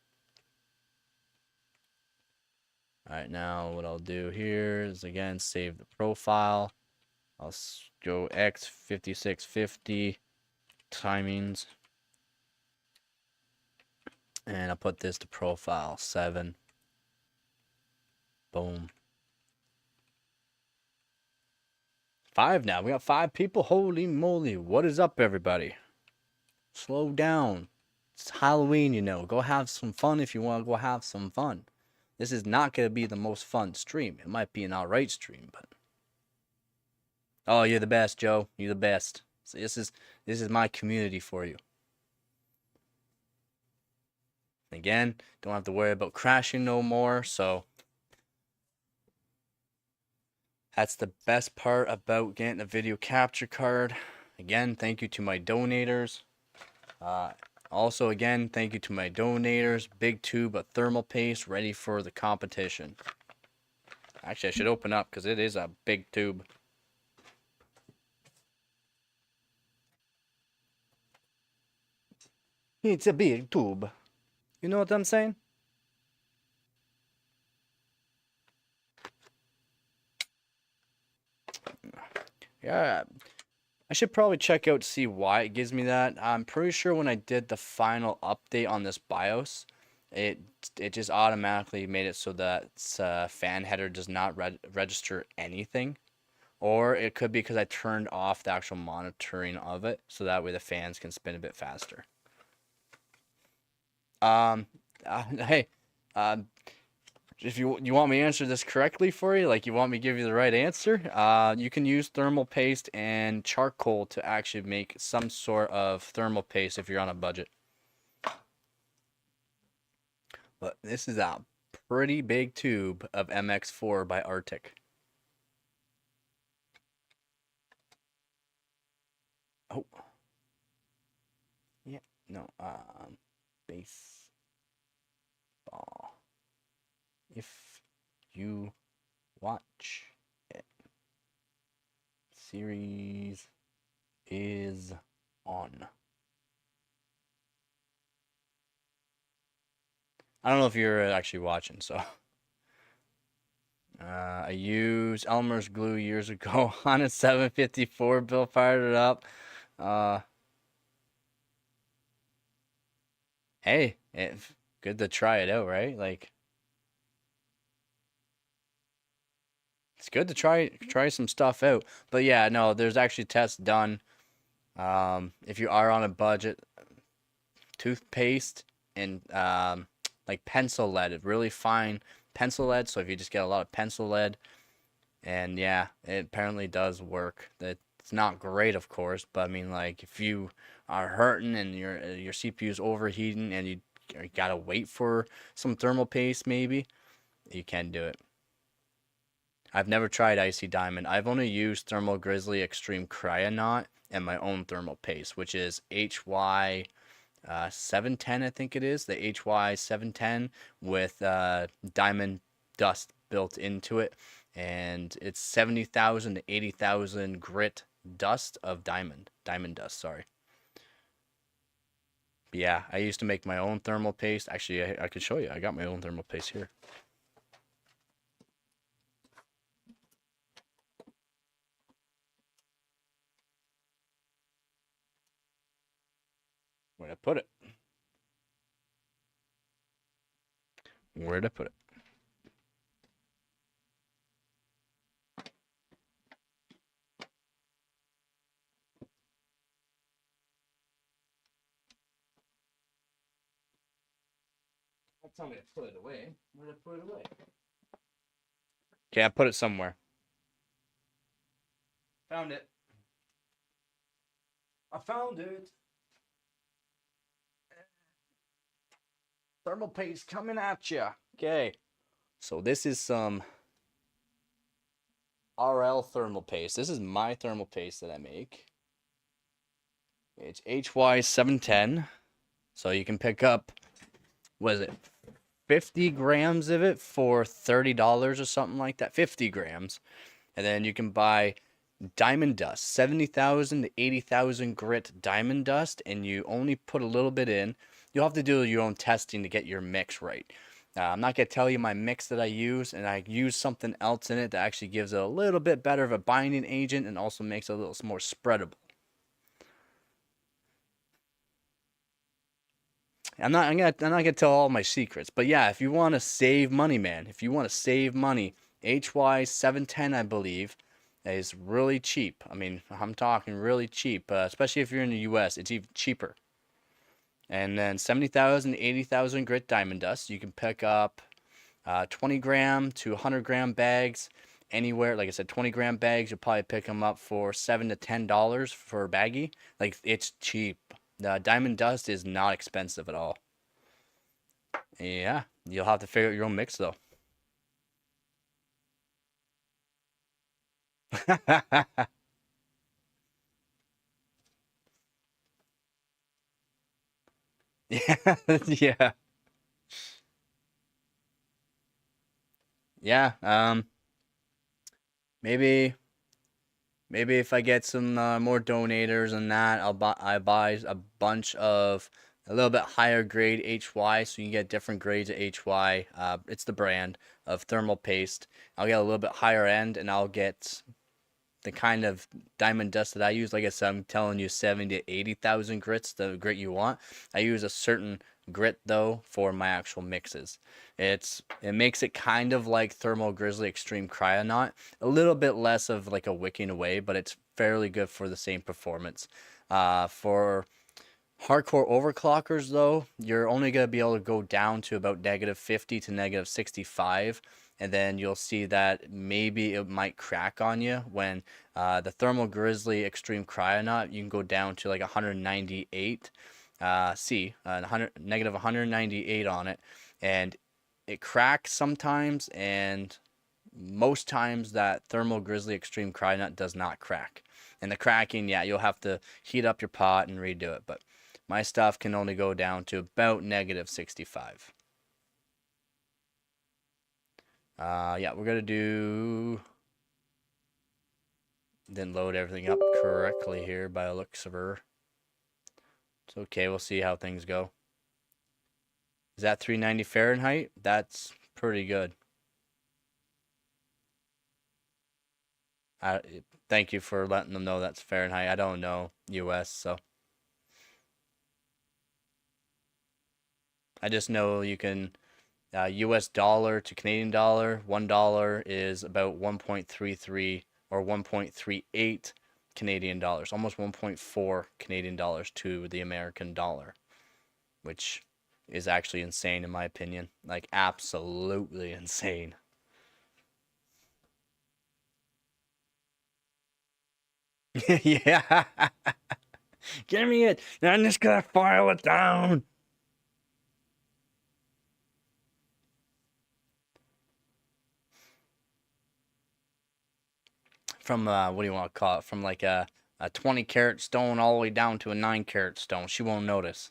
Alright, now what I'll do here is again save the profile. I'll go X5650 timings. And I'll put this to profile 7. Boom. 5 now. We got 5 people. Holy moly. What is up, everybody? Slow down. It's Halloween, you know. Go have some fun if you want to go have some fun. This is not going to be the most fun stream. It might be an alright stream, but... Oh, you're the best, Joe. You're the best. So this is my community for you. Again, don't have to worry about crashing no more, so... That's the best part about getting a video capture card. Again, thank you to my donators. Also, again, thank you to my donators. Big tube of thermal paste ready for the competition. Actually, I should open up because it is a big tube. It's a big tube. You know what I'm saying? Yeah. I should probably check out to see why it gives me that. I'm pretty sure when I did the final update on this BIOS, it just automatically made it so that fan header does not register anything. Or it could be because I turned off the actual monitoring of it, so that way the fans can spin a bit faster. Hey, if you want me to answer this correctly for you, like you want me to give you the right answer, you can use thermal paste and charcoal to actually make some sort of thermal paste if you're on a budget. But this is a pretty big tube of MX4 by Arctic. Oh. Yeah, no, baseball. If you watch it, series is on. I don't know if you're actually watching, so. I used Elmer's glue years ago on a 754. Bill fired it up. Hey, good to try it out, right? Like, it's good to try some stuff out. But yeah, no, there's actually tests done. If you are on a budget, toothpaste and like pencil lead, really fine pencil lead. So if you just get a lot of pencil lead, and yeah, it apparently does work. It's not great, of course, but I mean, like if you are hurting and your CPU's overheating and you gotta wait for some thermal paste, maybe you can do it. I've never tried Icy Diamond. I've only used Thermal Grizzly Extreme Cryonaut and my own thermal paste, which is HY 710, I think it is, the HY 710 with diamond dust built into it, and it's 70,000 to 80,000 grit dust of diamond dust, sorry. But yeah, I used to make my own thermal paste. Actually, I could show you. I got my own thermal paste here. Where'd I put it? Where'd I put it? Don't tell me to put it away. Where did I put it away? Okay, I put it somewhere. Found it. I found it. Thermal paste coming at you. Okay. So this is some RL thermal paste. This is my thermal paste that I make. It's HY710. So you can pick up, what is it, 50 grams of it for $30 or something like that. 50 grams. And then you can buy diamond dust, 70,000 to 80,000 grit diamond dust, and you only put a little bit in. You'll have to do your own testing to get your mix right. I'm not going to tell you my mix that I use, and I use something else in it that actually gives it a little bit better of a binding agent and also makes it a little more spreadable. I'm not gonna tell all my secrets, but yeah, if you want to save money, man, if you want to save money, HY710, I believe, is really cheap. I mean, I'm talking really cheap, especially if you're in the US, it's even cheaper. And then 70,000, 80,000 grit diamond dust, you can pick up 20 gram to 100 gram bags anywhere. Like I said, 20-gram bags, you'll probably pick them up for $7 to $10 for a baggie. Like, it's cheap. The diamond dust is not expensive at all. Yeah, you'll have to figure out your own mix though. Yeah, yeah, yeah. Maybe maybe if I get some more donators and that, I buy a bunch of a little bit higher grade HY, so you can get different grades of HY. It's the brand of thermal paste. I'll get a little bit higher end, and I'll get the kind of diamond dust that I use. Like I said, I'm telling you 70 to 80,000 grits, the grit you want. I use a certain grit though for my actual mixes. It makes it kind of like Thermal Grizzly Extreme Cryonaut, a little bit less of like a wicking away, but it's fairly good for the same performance. For hardcore overclockers, though, you're only going to be able to go down to about -50 to -65, and then you'll see that maybe it might crack on you when the Thermal Grizzly Extreme Cryonaut, you can go down to like 198 -198 on it, and it cracks sometimes, and most times that Thermal Grizzly Extreme Cryonaut does not crack. And the cracking, yeah, you'll have to heat up your pot and redo it, but my stuff can only go down to about -65. Yeah, we're gonna do. Didn't load everything up correctly here by the looks of her. It's okay. We'll see how things go. Is that 390 Fahrenheit? That's pretty good. I thank you for letting them know that's Fahrenheit. I don't know US, so I just know you can US dollar to Canadian dollar, $1 is about 1.33 or 1.38 Canadian dollars, almost 1.4 Canadian dollars to the American dollar, which is actually insane in my opinion. Like, absolutely insane. Yeah. Give me it. I'm just gonna file it down. From what do you want to call it? From like a 20 carat stone all the way down to a 9 carat stone. She won't notice.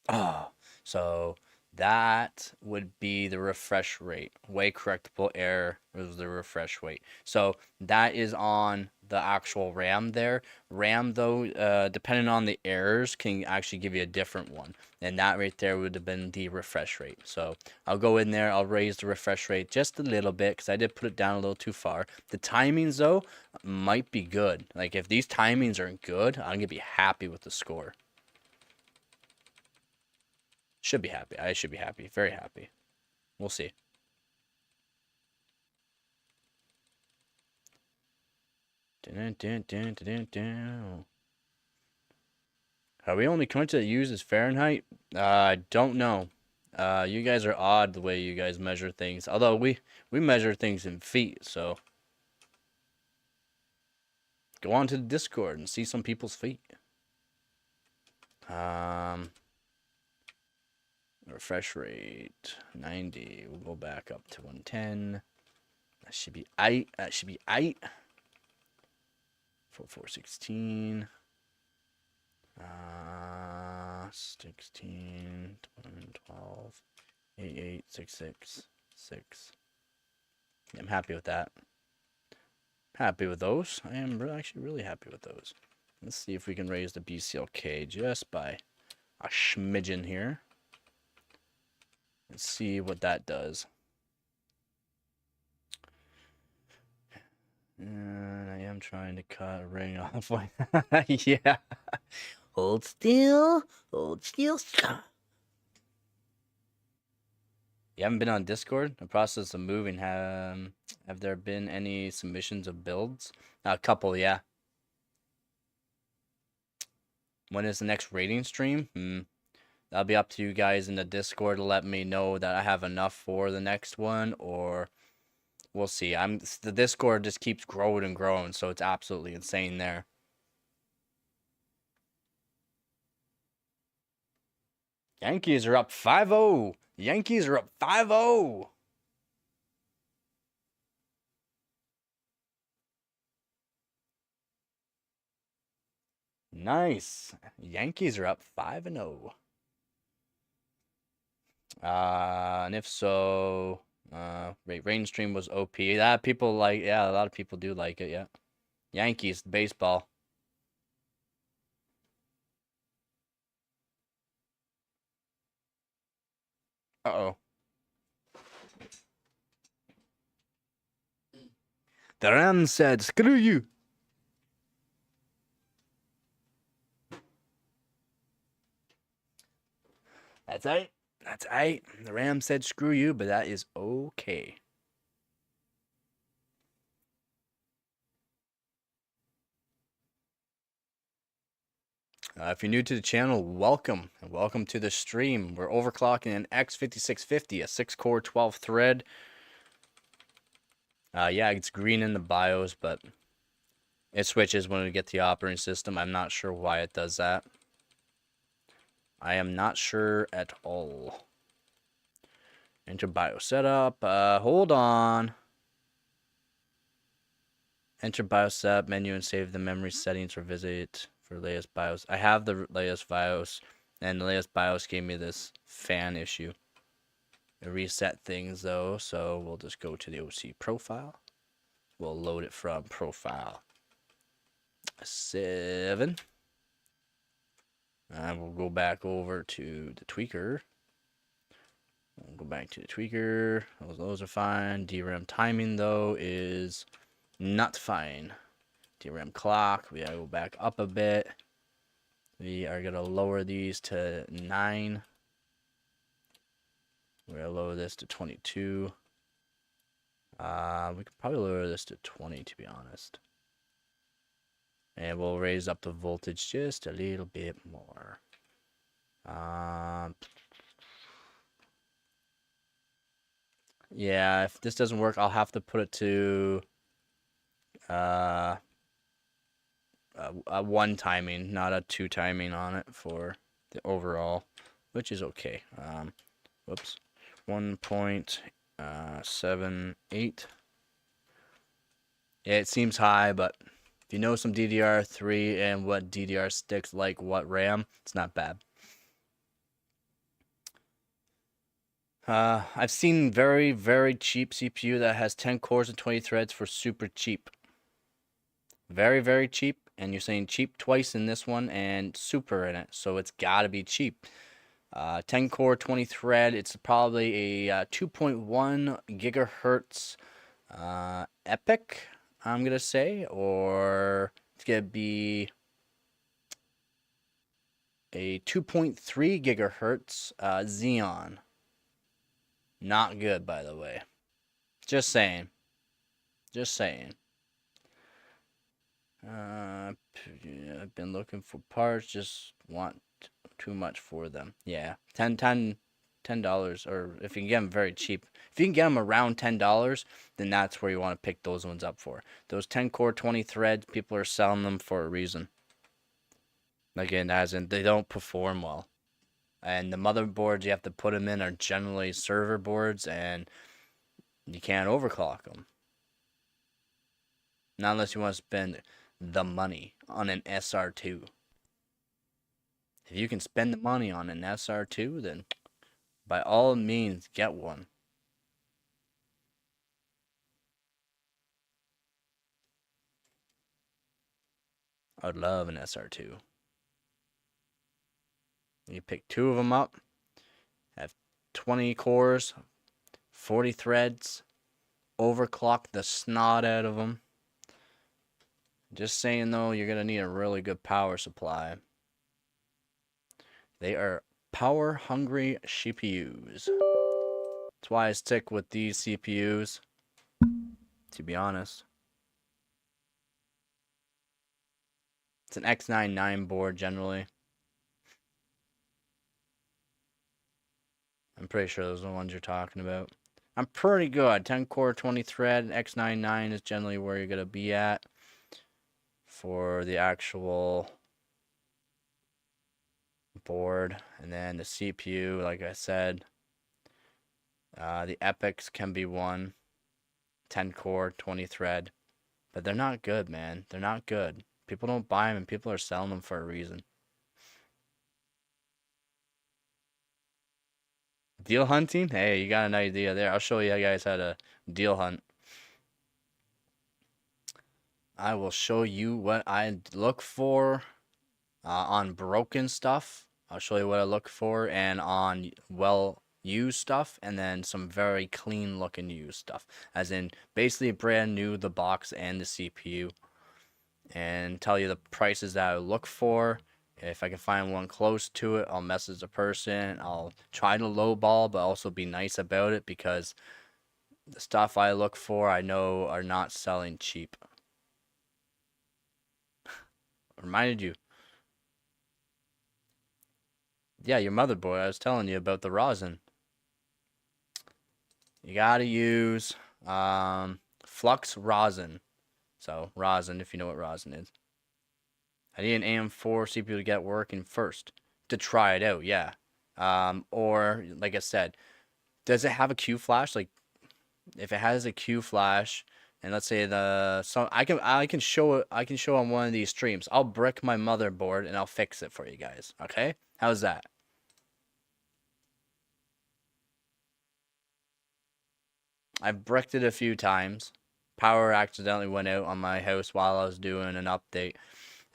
Oh, so that would be the refresh rate. Way correctable error was the refresh rate. So that is on the actual RAM there. RAM though, depending on the errors, can actually give you a different one. And that right there would have been the refresh rate. So I'll go in there, I'll raise the refresh rate just a little bit because I did put it down a little too far. The timings though might be good. Like, if these timings are good, I'm gonna be happy with the score. Should be happy. I should be happy. Very happy. We'll see. Dun, dun, dun, dun, dun. Are we only country that uses Fahrenheit? I don't know. You guys are odd the way you guys measure things. Although we measure things in feet, so go on to the Discord and see some people's feet. Um, Refresh rate 90. We'll go back up to 110. That should be 8. That should be 8. 4416. 16, 12, 88, 66, 6. I'm happy with that. Happy with those. I am actually really happy with those. Let's see if we can raise the BCLK just by a smidgen here. Let's see what that does. And I am trying to cut a ring off. Yeah. Hold still. Hold still. You haven't been on Discord? The process of moving. Have there been any submissions of builds? A couple, yeah. When is the next rating stream? That'll be up to you guys in the Discord to let me know that I have enough for the next one, or we'll see. The Discord just keeps growing and growing, so it's absolutely insane there. Yankees are up 5-0. Yankees are up 5-0. Nice. Yankees are up 5-0. And if so, rain stream was OP. That people like, yeah, a lot of people do like it, yeah. Yankees, baseball. Uh-oh. The Rams said, screw you. That's right. That's right. The Rams said, screw you, but that is okay. If you're new to the channel, welcome. And welcome to the stream. We're overclocking an X5650, a 6-core, 12-thread. Yeah, it's green in the BIOS, but it switches when we get the operating system. I'm not sure why it does that. I am not sure at all. Enter BIOS setup. Hold on. Enter BIOS setup menu and save the memory settings or visit for latest BIOS. I have the latest BIOS, and the latest BIOS gave me this fan issue. It reset things though, so we'll just go to the OC profile. We'll load it from profile 7. And we'll go back over to the tweaker. We'll go back to the tweaker. Those are fine. DRAM timing though is not fine. DRAM clock, we gotta go back up a bit. We are gonna lower these to 9. We're gonna lower this to 22. We could probably lower this to 20 to be honest. And we'll raise up the voltage just a little bit more. Yeah, if this doesn't work, I'll have to put it to a 1 timing, not a 2 timing on it for the overall, which is okay. Whoops, 1.78. Yeah, it seems high, but if you know some DDR3 and what DDR sticks like what RAM, it's not bad. I've seen very, very cheap CPU that has 10 cores and 20 threads for super cheap. Very, very cheap. And you're saying cheap twice in this one and super in it. So it's got to be cheap. 10 core, 20 thread. It's probably a 2.1 gigahertz Epic, I'm going to say. Or it's going to be a 2.3 gigahertz Xeon. Not good, by the way. Just saying. Just saying. I've been looking for parts, just want too much for them. Yeah, $10, or if you can get them very cheap. If you can get them around $10, then that's where you want to pick those ones up for. Those 10 core, 20 threads, people are selling them for a reason. Again, as in they don't perform well. And the motherboards you have to put them in are generally server boards, and you can't overclock them. Not unless you want to spend the money on an SR2. If you can spend the money on an SR2, then by all means get one. I'd love an SR2. You pick 2 of them up, have 20 cores, 40 threads, overclock the snot out of them. Just saying though, you're going to need a really good power supply. They are power hungry CPUs. That's why I stick with these CPUs, to be honest. It's an X99 board generally. I'm pretty sure those are the ones you're talking about. I'm pretty good. 10 core, 20 thread. X99 is generally where you're going to be at for the actual board. And then the CPU, like I said, the Epics can be one. 10 core, 20 thread. But they're not good, man. They're not good. People don't buy them, and people are selling them for a reason. Deal hunting? Hey, you got an idea there. I'll show you guys how to deal hunt. I will show you what I look for on broken stuff. I'll show you what I look for, and on well-used stuff, and then some very clean-looking used stuff. As in, basically brand new, the box and the CPU. And tell you the prices that I look for. If I can find one close to it, I'll message the person. I'll try to lowball, but also be nice about it, because the stuff I look for, I know are not selling cheap. Reminded you. Yeah, your motherboard. I was telling you about the rosin. You gotta use flux rosin. So, rosin, if you know what rosin is. I need an AM4 CPU to get working first. To try it out, yeah. Or, like I said, does it have a Q flash? Like, if it has a Q flash, and let's say I can show it. I can show on one of these streams. I'll brick my motherboard and I'll fix it for you guys. Okay? How's that? I've bricked it a few times. Power accidentally went out on my house while I was doing an update.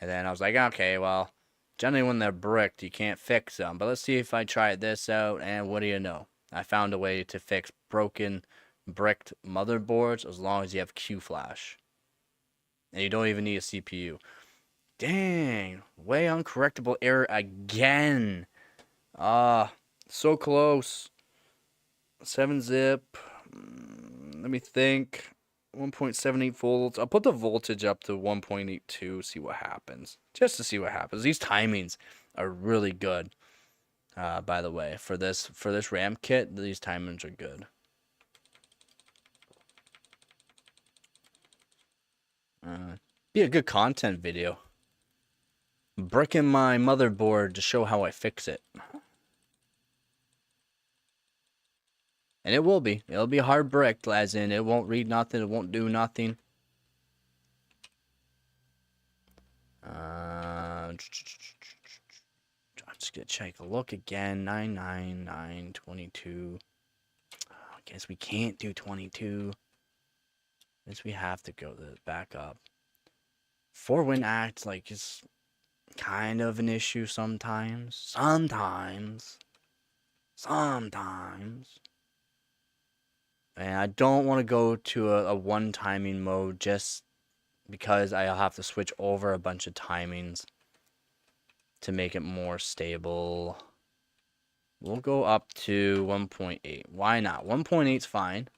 And then I was like, okay, well, generally when they're bricked, you can't fix them. But let's see if I try this out, and what do you know? I found a way to fix broken bricked motherboards as long as you have Q flash. And you don't even need a CPU. Dang, way uncorrectable error again. So close. 7-zip. Let me think. 1.78 volts. I'll put the voltage up to 1.82, see what happens. Just to see what happens. These timings are really good. By the way, for this RAM kit, these timings are good. Be a good content video. Bricking my motherboard to show how I fix it. And it will be. It'll be hard bricked, as in it won't read nothing, it won't do nothing. I'm just gonna take a look again. 99922. I guess we can't do 22. I guess we have to go the back up. 4-win act, like, is kind of an issue sometimes. Sometimes. And I don't want to go to a one-timing mode just because I'll have to switch over a bunch of timings to make it more stable. We'll go up to 1.8. Why not? 1.8 is fine.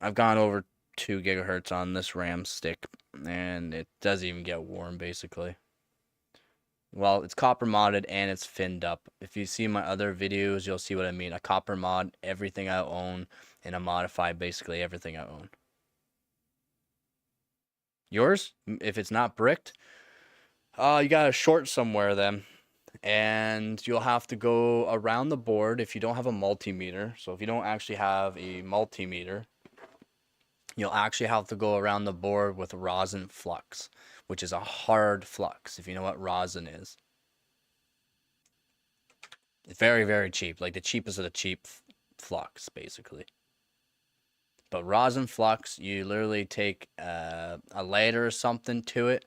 I've gone over 2 gigahertz on this RAM stick, and it doesn't even get warm, basically. Well, it's copper modded and it's finned up. If you see my other videos, you'll see what I mean. I copper mod everything I own, and I modify basically everything I own. Yours, if it's not bricked, you got a short somewhere then. and you'll have to go around the board if you don't have a multimeter. So if you don't actually have a multimeter, you'll actually have to go around the board with rosin flux, which is a hard flux, if you know what rosin is. It's very, very cheap, like the cheapest of the cheap flux, basically. But rosin flux, you literally take a lighter or something to it.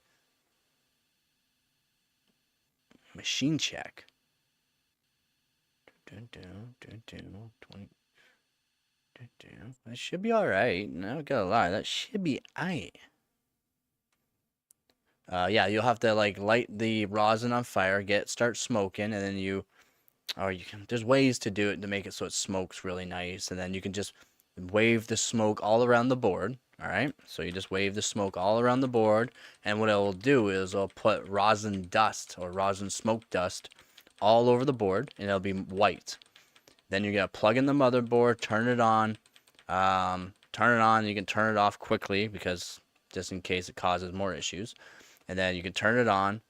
Machine check. 20. That should be alright. Not gonna lie, that should be alright. Yeah, you'll have to like light the rosin on fire, start smoking, and then or you can. There's ways to do it to make it so it smokes really nice, and then you can just wave the smoke all around the board. All right, so you just wave the smoke all around the board, and what it will do is it'll put rosin dust or rosin smoke dust all over the board, and it'll be white. Then you're gonna plug in the motherboard, turn it on. Turn it on. You can turn it off quickly because just in case it causes more issues. And then you can turn it on.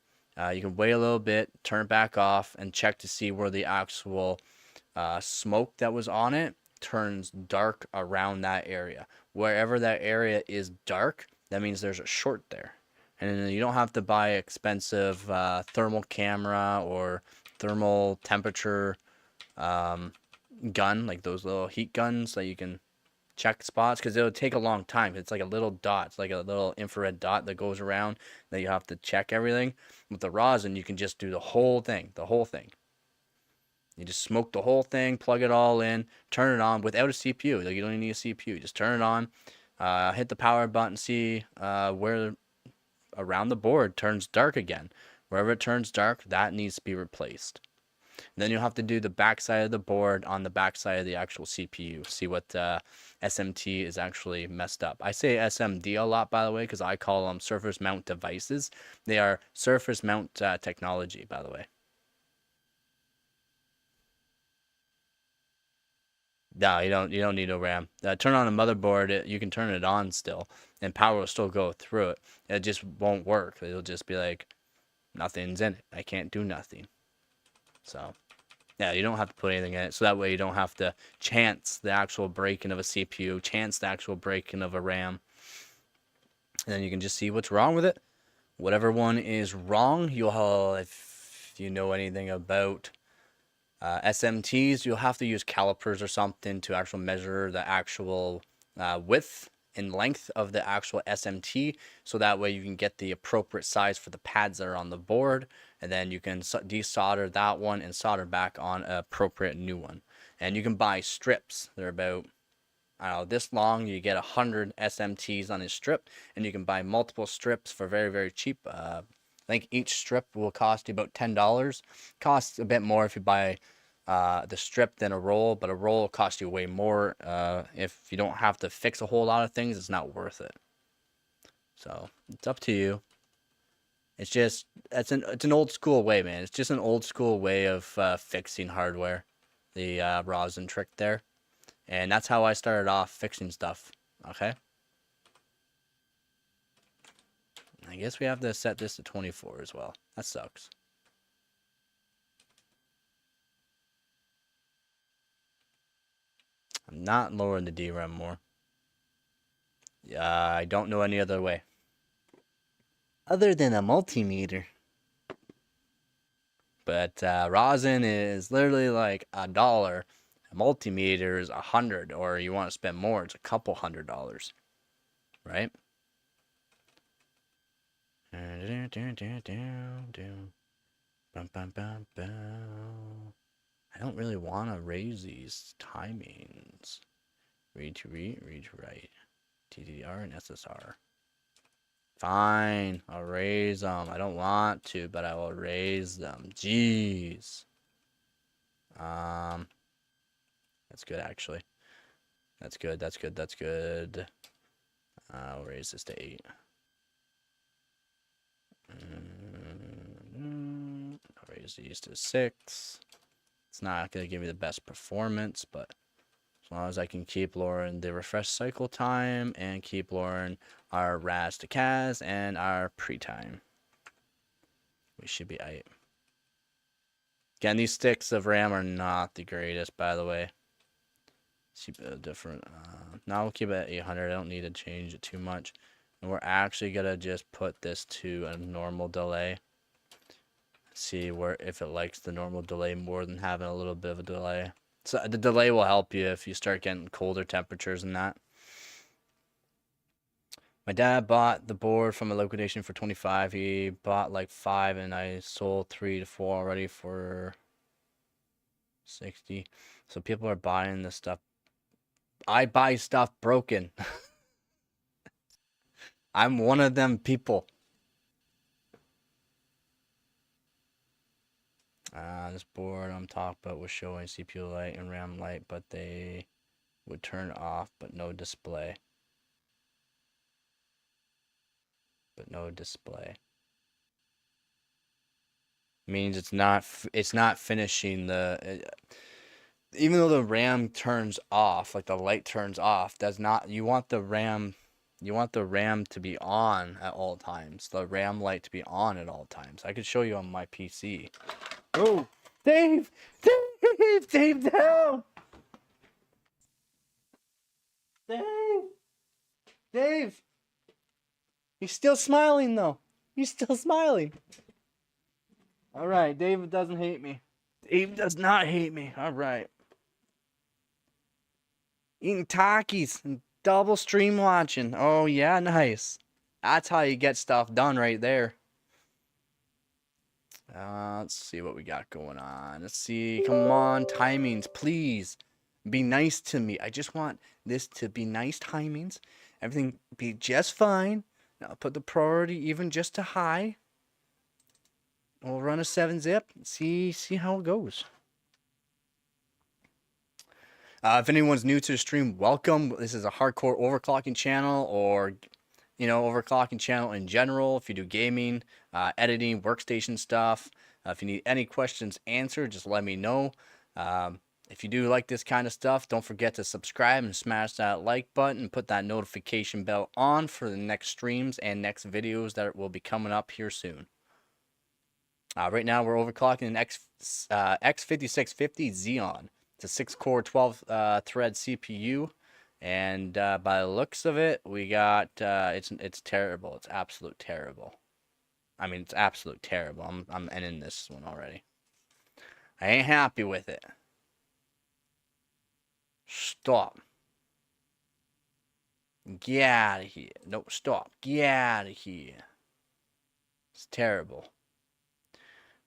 You can wait a little bit, turn it back off, and check to see where the actual smoke that was on it turns dark around that area. Wherever that area is dark, that means there's a short there. And you don't have to buy expensive thermal camera or thermal temperature gun, like those little heat guns that you can check spots, because it'll take a long time. It's like a little dot. It's like a little infrared dot that goes around that you have to check everything. With the rosin, you can just do the whole thing. You just smoke the whole thing, plug it all in, turn it on without a CPU. Like you don't even need a CPU. Just turn it on, hit the power button, see where around the board turns dark again. Wherever it turns dark, that needs to be replaced. And then you'll have to do the backside of the board on the backside of the actual CPU. See what SMT is actually messed up. I say SMD a lot, by the way, because I call them surface mount devices. They are surface mount technology, by the way. No, you don't need no RAM. Turn on a motherboard. You can turn it on still, and power will still go through it. It just won't work. It'll just be like nothing's in it. I can't do nothing. So. Yeah, you don't have to put anything in it, so that way you don't have to chance the actual breaking of a CPU, chance the actual breaking of a RAM. And then you can just see what's wrong with it. Whatever one is wrong, if you know anything about SMTs, you'll have to use calipers or something to actually measure the actual width and length of the actual SMT, so that way you can get the appropriate size for the pads that are on the board, and then you can desolder that one and solder back on an appropriate new one. And you can buy strips. They're about, I don't know, this long. You get 100 SMTs on a strip, and you can buy multiple strips for very, very cheap. I think each strip will cost you about $10. Costs a bit more if you buy the strip than a roll, but a roll will cost you way more. If you don't have to fix a whole lot of things, it's not worth it. So it's up to you. It's just it's an old school way, man. It's just an old school way of fixing hardware, the rosin trick there, and that's how I started off fixing stuff. Okay. I guess we have to set this to 24 as well. That sucks. I'm not lowering the DRAM more. I don't know any other way. Other than a multimeter. But rosin is literally like $1. A multimeter is 100, or you want to spend more, it's a couple $100, right? I don't really want to raise these timings. Read to write. TDR and SSR. Fine, I'll raise them. I don't want to, but I will raise them. Jeez. That's good, actually. That's good. I'll raise this to 8. I'll raise these to 6. It's not going to give me the best performance, but as long as I can keep lowering the refresh cycle time and keep lowering our RAS to CAS and our pre-time, we should be aight. Again, these sticks of RAM are not the greatest, by the way. Keep it different. Now we'll keep it at 800. I don't need to change it too much. And we're actually gonna just put this to a normal delay. See where if it likes the normal delay more than having a little bit of a delay. So the delay will help you if you start getting colder temperatures and that. My dad bought the board from a liquidation for 25. He bought like 5 and I sold 3 to 4 already for 60. So people are buying this stuff. I buy stuff broken. I'm one of them people. This board I'm talking about was showing CPU light and RAM light, but they would turn off, but no display. Means it's not finishing the even though the RAM turns off, like the light turns off, does not you want the RAM to be on at all times. The RAM light to be on at all times. I could show you on my PC. Oh, Dave, down. Dave. He's still smiling though. He's still smiling. All right, Dave doesn't hate me. Dave does not hate me. All right. Eating Takis and double stream watching. Oh yeah, nice. That's how you get stuff done right there. Let's see what we got going on. Let's see. Come on, timings, please. Be nice to me. I just want this to be nice timings. Everything be just fine. Now put the priority even just to high. We'll run a 7-zip. See how it goes. If anyone's new to the stream, welcome. This is a hardcore overclocking channel, or overclocking channel in general. If you do gaming, editing, workstation stuff, if you need any questions answered, just let me know. If you do like this kind of stuff, don't forget to subscribe and smash that like button and put that notification bell on for the next streams and next videos that will be coming up here soon. Right now we're overclocking an X5650 Xeon. It's a 6-core, 12-thread CPU, and by the looks of it, we got it's terrible. It's absolute terrible. I mean, it's absolute terrible. I'm ending this one already. I ain't happy with it. Stop. Get out of here. No, stop. Get out of here. It's terrible.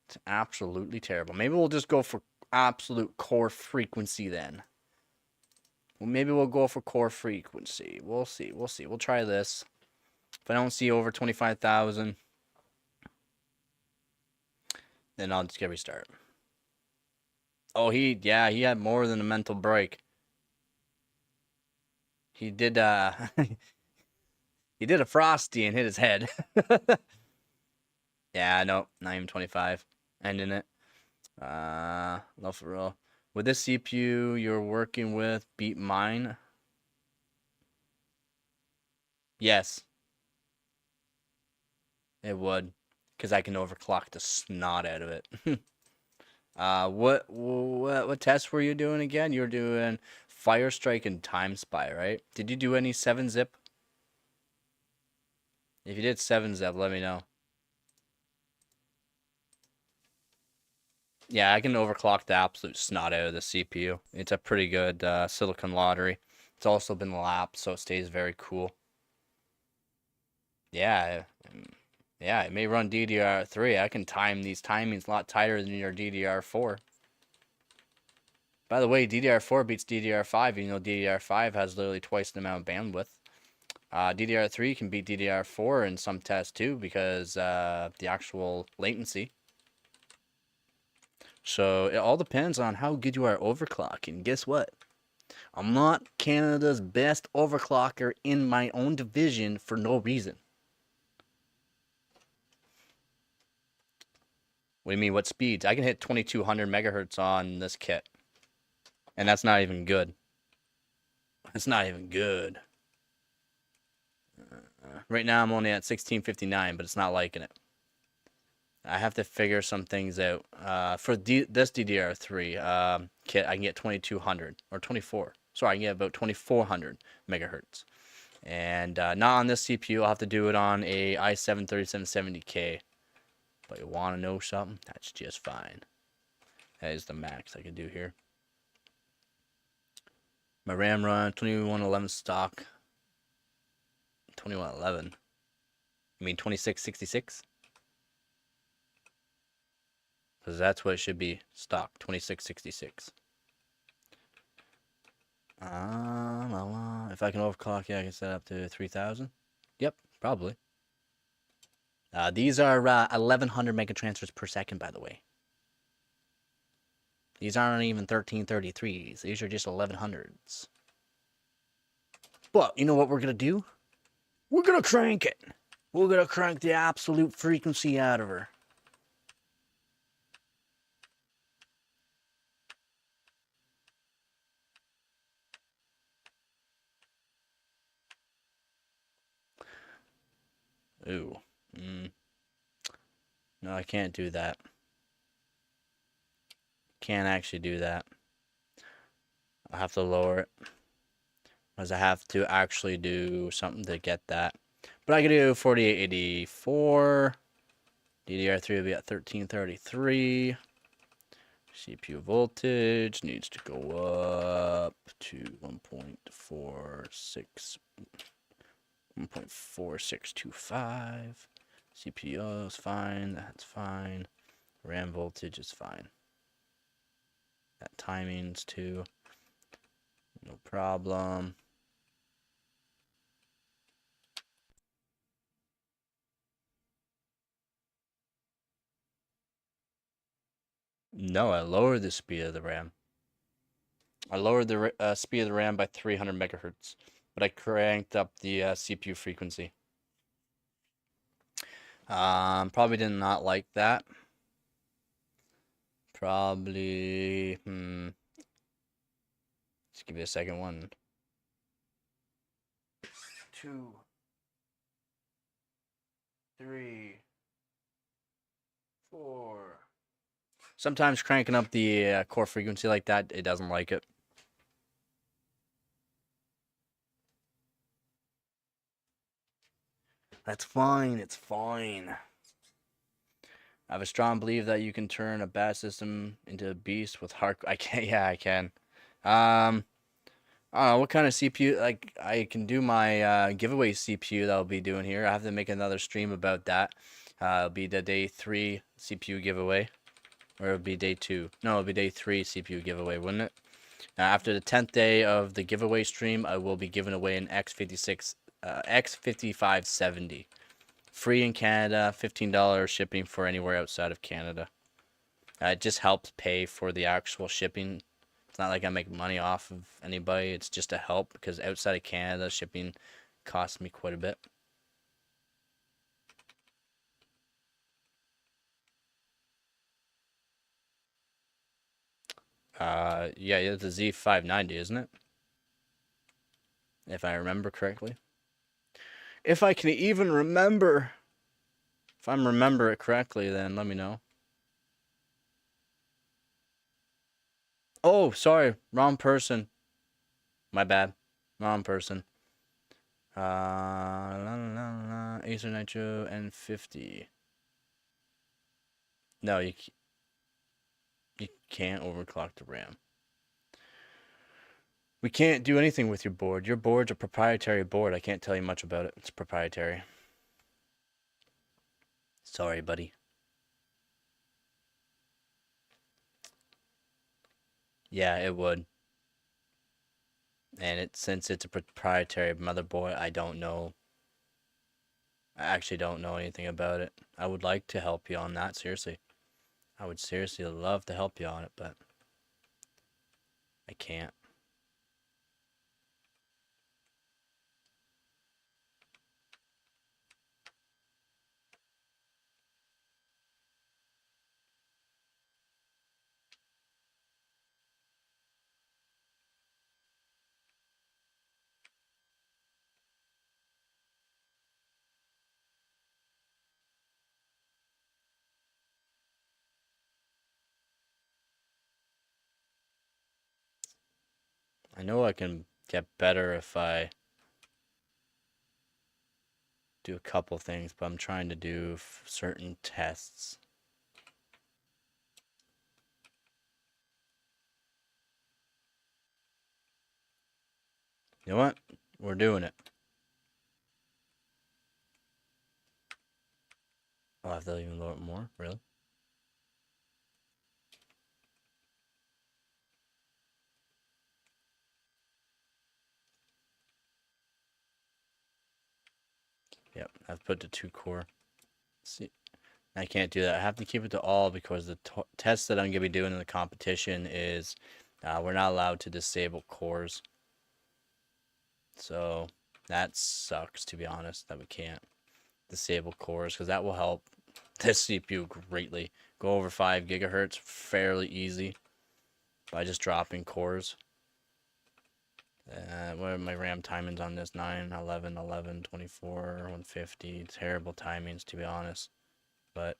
It's absolutely terrible. Maybe we'll just go for absolute core frequency then. Well, maybe we'll go for core frequency. We'll see. We'll try this. If I don't see over 25,000, then I'll just get restart. Oh, he had more than a mental break. He did he did a frosty and hit his head. Yeah, no, not even 25. Ending it. No, for real. Would this CPU you're working with beat mine? Yes. It would. Because I can overclock the snot out of it. What tests were you doing again? You were doing Fire Strike and Time Spy, right? Did you do any 7-zip? If you did 7-zip, let me know. Yeah, I can overclock the absolute snot out of the CPU. It's a pretty good silicon lottery. It's also been lapped, so it stays very cool. Yeah, it may run DDR3. I can time these timings a lot tighter than your DDR4. By the way, DDR4 beats DDR5, even though DDR5 has literally twice the amount of bandwidth. DDR3 can beat DDR4 in some tests too, because the actual latency. So it all depends on how good you are overclocking. Guess what? I'm not Canada's best overclocker in my own division for no reason. What do you mean, what speeds? I can hit 2200 megahertz on this kit. And that's not even good. It's not even good. Right now I'm only at 1659, but it's not liking it. I have to figure some things out. For this DDR3 kit, I can get 2200 or 24. Sorry, I can get about 2400 megahertz. And not on this CPU. I'll have to do it on a i7-3770K. But you want to know something? That's just fine. That is the max I can do here. My RAM run 2111 stock. 2111. I mean 2666? Because that's what it should be. Stock 2666. If I can overclock, yeah, I can set up to 3000. Yep, probably. These are 1100 megatransfers per second, by the way. These aren't even 1333s. These are just 1100s. But you know what we're going to do? We're going to crank it. We're going to crank the absolute frequency out of her. Ooh. No, I can't do that. Can't actually do that. I'll have to lower it. Because I have to actually do something to get that. But I can do 4884. DDR3 will be at 1333. CPU voltage needs to go up to 1.4625. CPU is fine. That's fine. RAM voltage is fine. That timings too. No problem. No, I lowered the speed of the RAM. I lowered the speed of the RAM by 300 megahertz, but I cranked up the CPU frequency. Probably did not like that. Probably, Let's give you a second one. 2, 3, 4. Sometimes cranking up the core frequency like that, it doesn't like it. That's fine. It's fine. I have a strong belief that you can turn a bad system into a beast with hard. I can. Yeah, I can. I don't know what kind of CPU. Like I can do my giveaway CPU that I'll be doing here. I have to make another stream about that. It'll be the day 3 CPU giveaway, or it'll be day 2. No, it'll be day 3 CPU giveaway, wouldn't it? After the 10th day of the giveaway stream, I will be giving away an X5570. Free in Canada, $15 shipping for anywhere outside of Canada. It just helps pay for the actual shipping. It's not like I make money off of anybody. It's just a help because outside of Canada, shipping costs me quite a bit. Yeah, it's a Z590, isn't it? If I remember correctly. If I can even remember. If I remember it correctly, then let me know. Oh, sorry. Wrong person. My bad. Wrong person. Acer Nitro N50. No, you can't overclock the RAM. We can't do anything with your board. Your board's a proprietary board. I can't tell you much about it. It's proprietary. Sorry, buddy. Yeah, it would. And since it's a proprietary motherboard, I don't know. I actually don't know anything about it. I would like to help you on that, seriously. I would seriously love to help you on it, but I can't. I know I can get better if I do a couple things, but I'm trying to do certain tests. You know what? We're doing it. I'll have to even lower it more, really? Yep, I've put to 2 core. See, I can't do that. I have to keep it to all because the test that I'm going to be doing in the competition is we're not allowed to disable cores. So that sucks, to be honest, that we can't disable cores because that will help this CPU greatly. Go over 5 gigahertz fairly easy by just dropping cores. What are my RAM timings on this? 9, 11, 11, 24, 150. Terrible timings, to be honest. But,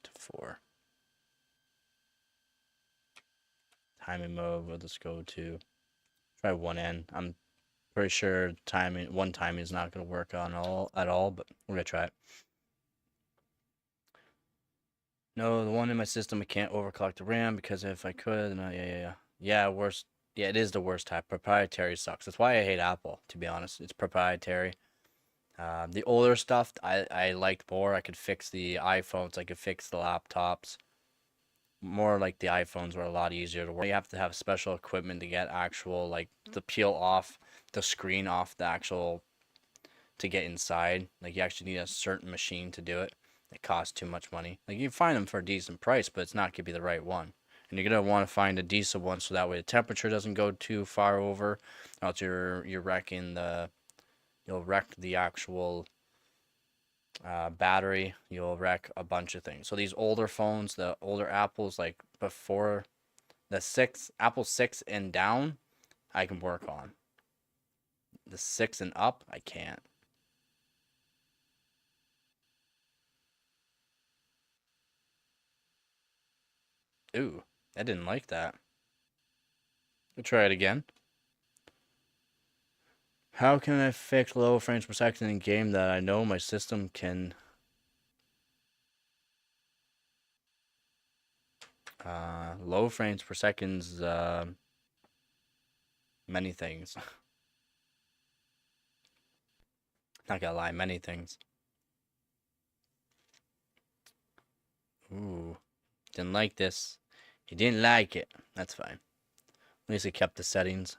to 4. Timing mode, we'll just go to, try 1N. I'm pretty sure timing, one timing is not going to work on at all, but we're going to try it. No, the one in my system, I can't overclock the RAM because if I could, yeah, worst. Yeah, it is the worst type. Proprietary sucks. That's why I hate Apple, to be honest. It's proprietary. The older stuff I liked more. I could fix the iPhones. I could fix the laptops. More like the iPhones were a lot easier to work. You have to have special equipment to get actual, like, to peel off the screen off the actual, to get inside. Like, you actually need a certain machine to do it. It costs too much money. Like, you can find them for a decent price, but it's not going to be the right one. And you're going to want to find a decent one so that way the temperature doesn't go too far over. Else you're wrecking the, you'll wreck the actual battery. You'll wreck a bunch of things. So these older phones, the older Apples, like before the 6, Apple 6 and down, I can work on. The 6 and up, I can't. Ooh, I didn't like that. We'll try it again. How can I fix low frames per second in game that I know my system can? Low frames per second's many things. Not gonna lie, many things. Ooh, didn't like this. He didn't like it. That's fine. At least he kept the settings.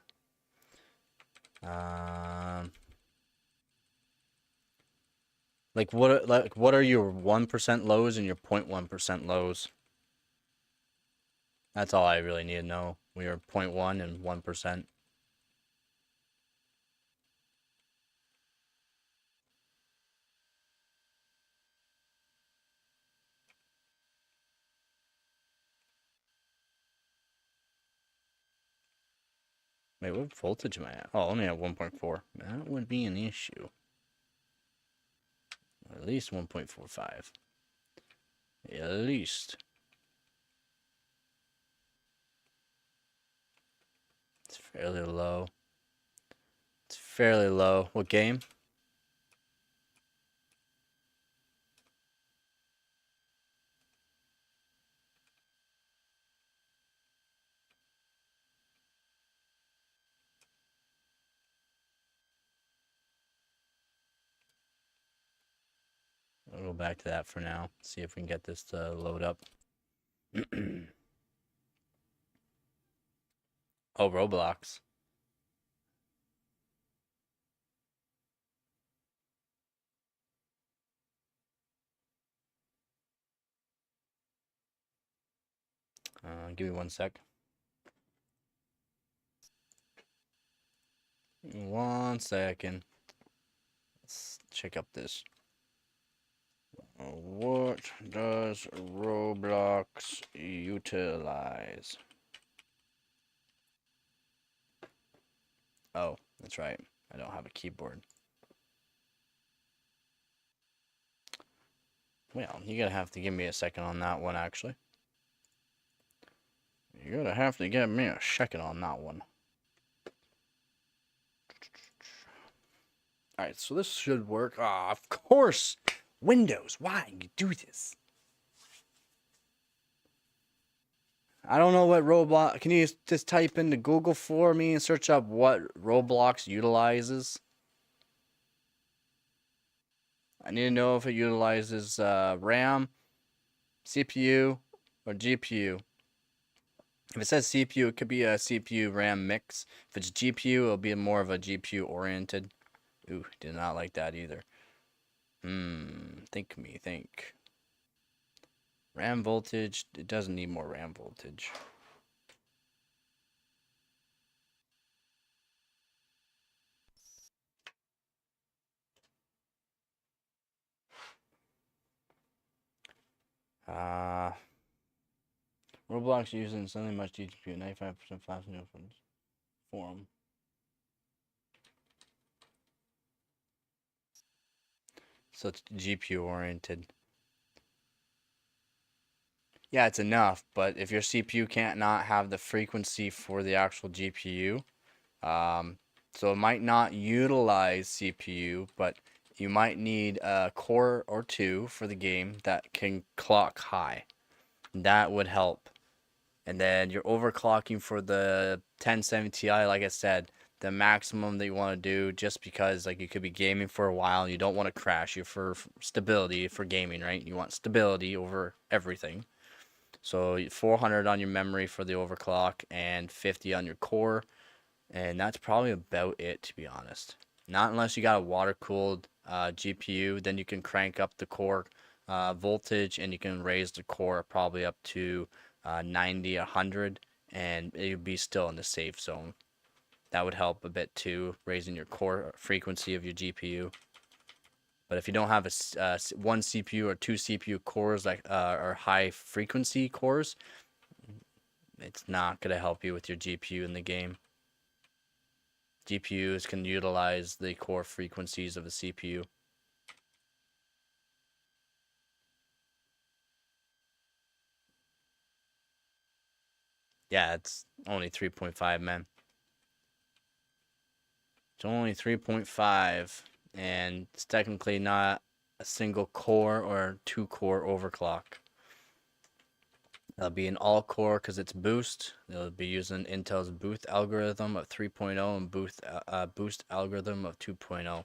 Like what are your 1% lows and your 0.1% lows? That's all I really need to know. We are 0.1 and 1%. Wait, what voltage am I at? Oh, only at 1.4. That would be an issue. At least 1.45. At least. It's fairly low. It's fairly low. What game? I'll go back to that for now. See if we can get this to load up. Oh, Roblox. Give me 1 sec. 1 second. Let's check up this. What does Roblox utilize? Oh, that's right. I don't have a keyboard. Well, you're gonna have to give me a second on that one, actually. You're gonna have to give me a second on that one. Alright, so this should work. Ah, of course! Windows, why you do this? I don't know what Roblox. Can you just type into Google for me and search up what Roblox utilizes? I need to know if it utilizes RAM, CPU, or GPU. If it says CPU, it could be a CPU RAM mix. If it's GPU, it'll be more of a GPU oriented. Ooh, did not like that either. Think. RAM voltage, it doesn't need more RAM voltage. Roblox using something much GPU, 95% faster difference. Forum. So it's GPU oriented. Yeah, it's enough, but if your CPU can't not have the frequency for the actual GPU, so it might not utilize CPU, but you might need a core or two for the game that can clock high. That would help. And then you're overclocking for the 1070 Ti, like I said, the maximum that you want to do, just because like you could be gaming for a while and you don't want to crash. You for stability for gaming, right? You want stability over everything. So 400 on your memory for the overclock and 50 on your core, and that's probably about it, to be honest. Not unless you got a water cooled GPU, then you can crank up the core voltage and you can raise the core probably up to 90, 100, and it would be still in the safe zone. That would help a bit too, raising your core frequency of your GPU. But if you don't have a one CPU or two CPU cores like are high frequency cores, it's not gonna help you with your GPU in the game. GPUs can utilize the core frequencies of a CPU. Yeah, it's only 3.5, man. It's only 3.5, and it's technically not a single core or two core overclock. It'll be an all core because it's boost. They'll be using Intel's boost algorithm of 3.0 and boost algorithm of 2.0,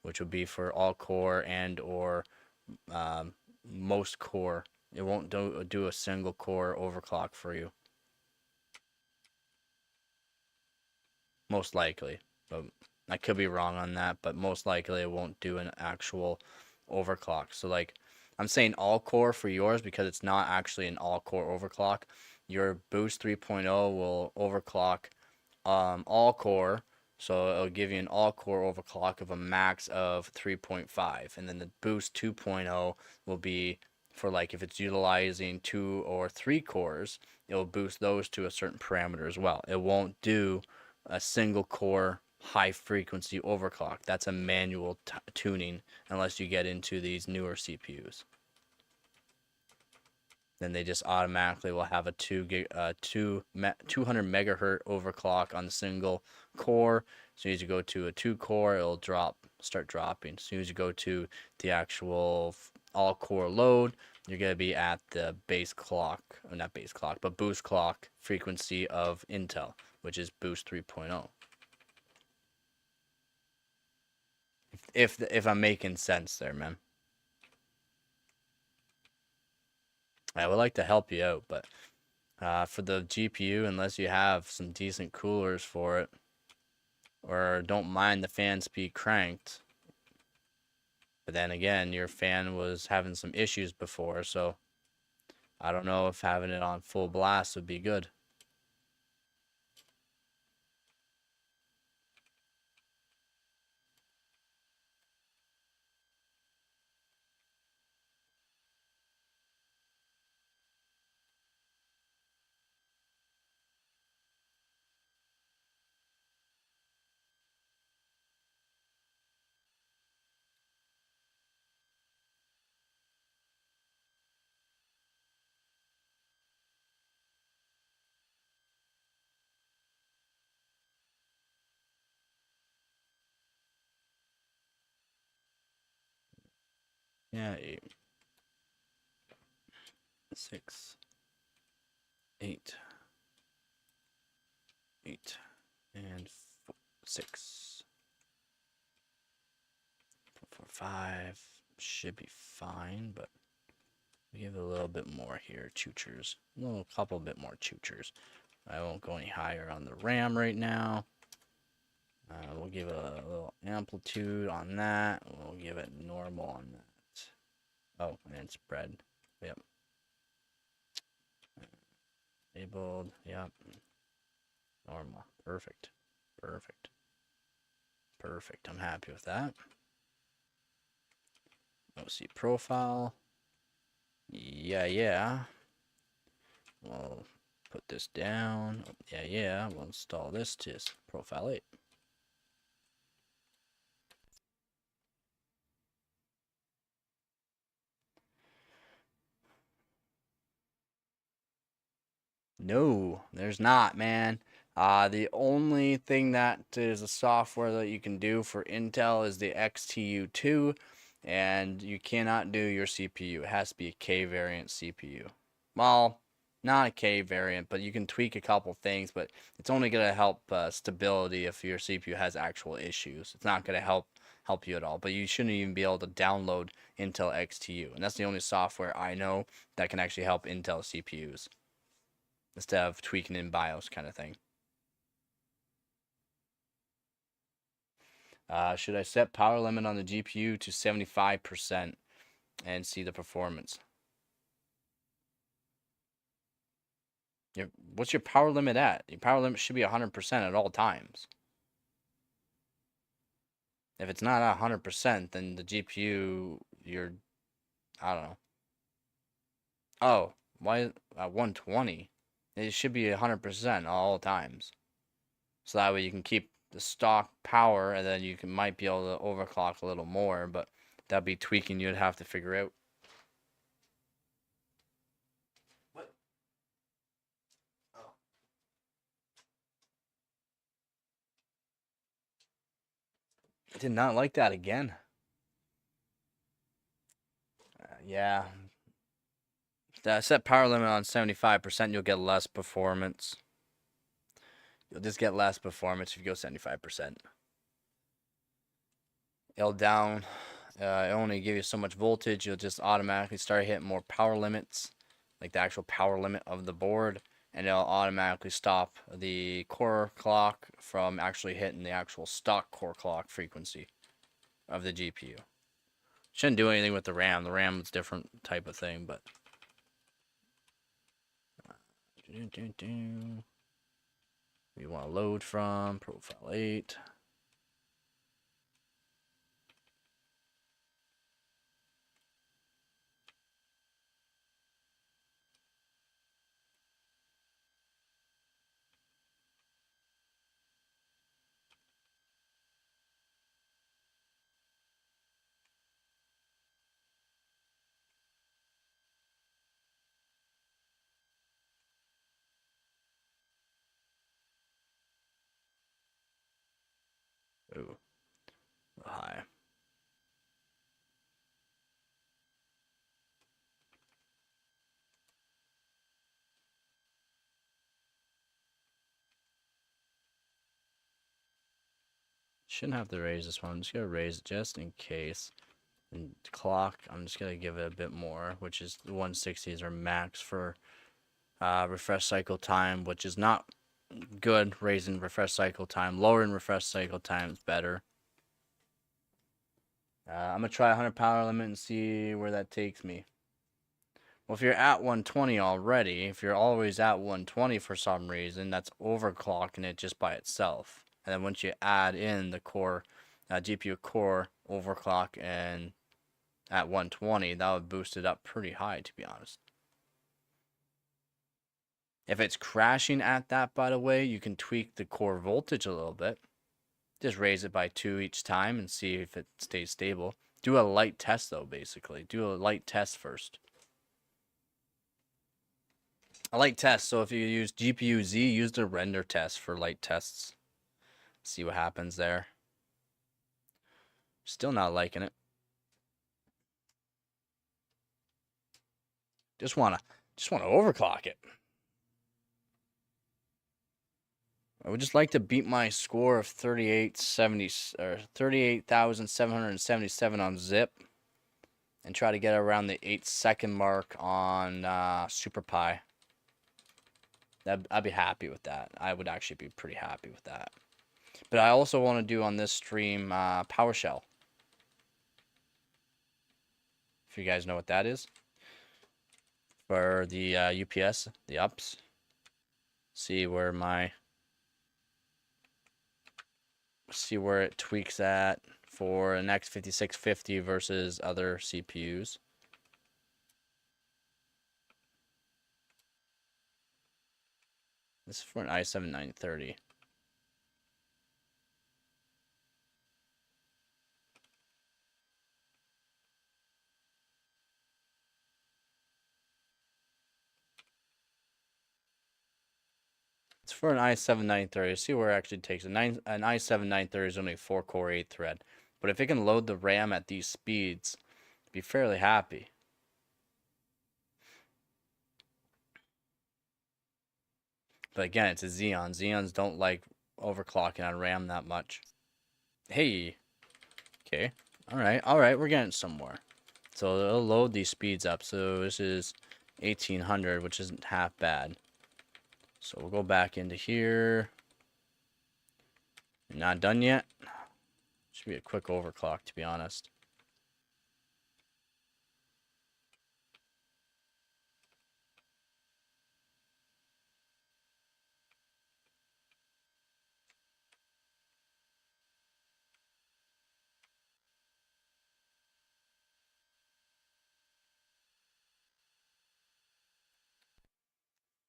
which would be for all core and or most core. It won't do a single core overclock for you. Most likely, but I could be wrong on that, but most likely it won't do an actual overclock. So like I'm saying all core for yours because it's not actually an all core overclock. Your Boost 3.0 will overclock all core, so it'll give you an all core overclock of a max of 3.5, and then the Boost 2.0 will be for like if it's utilizing two or three cores, it'll boost those to a certain parameter as well. It won't do a single core high frequency overclock. That's a manual tuning unless you get into these newer CPUs. Then they just automatically will have a 200 megahertz overclock on the single core. As soon as you go to a two core, it'll start dropping. As soon as you go to the actual all core load, you're gonna be at the base clock, or not base clock, but boost clock frequency of Intel, which is Boost 3.0. If I'm making sense there, man. I would like to help you out, but for the GPU, unless you have some decent coolers for it, or don't mind the fan speed cranked. But then again, your fan was having some issues before, so I don't know if having it on full blast would be good. Yeah, 8. 6. 8. 8. And 6. 4, 5. Should be fine, but we give it a little bit more here. Choochers. A couple bit more choochers. I won't go any higher on the RAM right now. We'll give it a little amplitude on that. We'll give it normal on that. Oh, and spread. Yep. Enabled. Yep. Normal. Perfect. Perfect. Perfect. I'm happy with that. OC profile. Yeah. We'll put this down. Yeah. We'll install this to profile 8. No, there's not, man. The only thing that is a software that you can do for Intel is the XTU2, and you cannot do your CPU. It has to be a K variant CPU. Well, not a K variant, but you can tweak a couple things, but it's only going to help stability if your CPU has actual issues. It's not going to help you at all, but you shouldn't even be able to download Intel XTU, and that's the only software I know that can actually help Intel CPUs instead of tweaking in BIOS kind of thing. Should I set power limit on the GPU to 75% and see the performance? What's your power limit at? Your power limit should be 100% at all times. If it's not 100%, then the GPU, I don't know. Oh, why at 120? It should be 100% all times. So that way you can keep the stock power, and then you might be able to overclock a little more, but that'd be tweaking you'd have to figure out. What? Oh. I did not like that again. Yeah. Set power limit on 75%, you'll get less performance. You'll just get less performance if you go 75%. It'll down. It only give you so much voltage. You'll just automatically start hitting more power limits, like the actual power limit of the board, and it'll automatically stop the core clock from actually hitting the actual stock core clock frequency of the GPU. Shouldn't do anything with the RAM. The RAM is a different type of thing, but we want to load from profile 8. Ooh, high. Shouldn't have to raise this one. I'm just gonna raise it just in case. And clock, I'm just gonna give it a bit more, which is 160 is our max for refresh cycle time, which is not good. Raising refresh cycle time, lowering refresh cycle time is better. I'm gonna try 100 power limit and see where that takes me. Well, if you're at 120 already, if you're always at 120 for some reason, that's overclocking it just by itself. And then once you add in the core, GPU core overclock and at 120, that would boost it up pretty high, to be honest. If it's crashing at that, by the way, you can tweak the core voltage a little bit. Just raise it by 2 each time and see if it stays stable. Do a light test, though, basically. Do a light test first. A light test. So if you use GPU Z, use the render test for light tests. See what happens there. Still not liking it. Just wanna overclock it. I would just like to beat my score of 3870 or 38,777 on Zip, and try to get around the 8-second mark on Super Pi. I'd be happy with that. I would actually be pretty happy with that. But I also want to do on this stream PowerShell. If you guys know what that is. For the UPS, the ups. See where it tweaks at for an X5650 versus other CPUs. This is for an i7 930. It's for an i7 930. See where it actually takes an i7 930 is only 4-core 8-thread. But if it can load the RAM at these speeds, be fairly happy. But again, it's a Xeon. Xeons don't like overclocking on RAM that much. Hey. Okay. Alright, we're getting somewhere. So it'll load these speeds up. So this is 1800, which isn't half bad. So we'll go back into here. Not done yet. Should be a quick overclock, to be honest.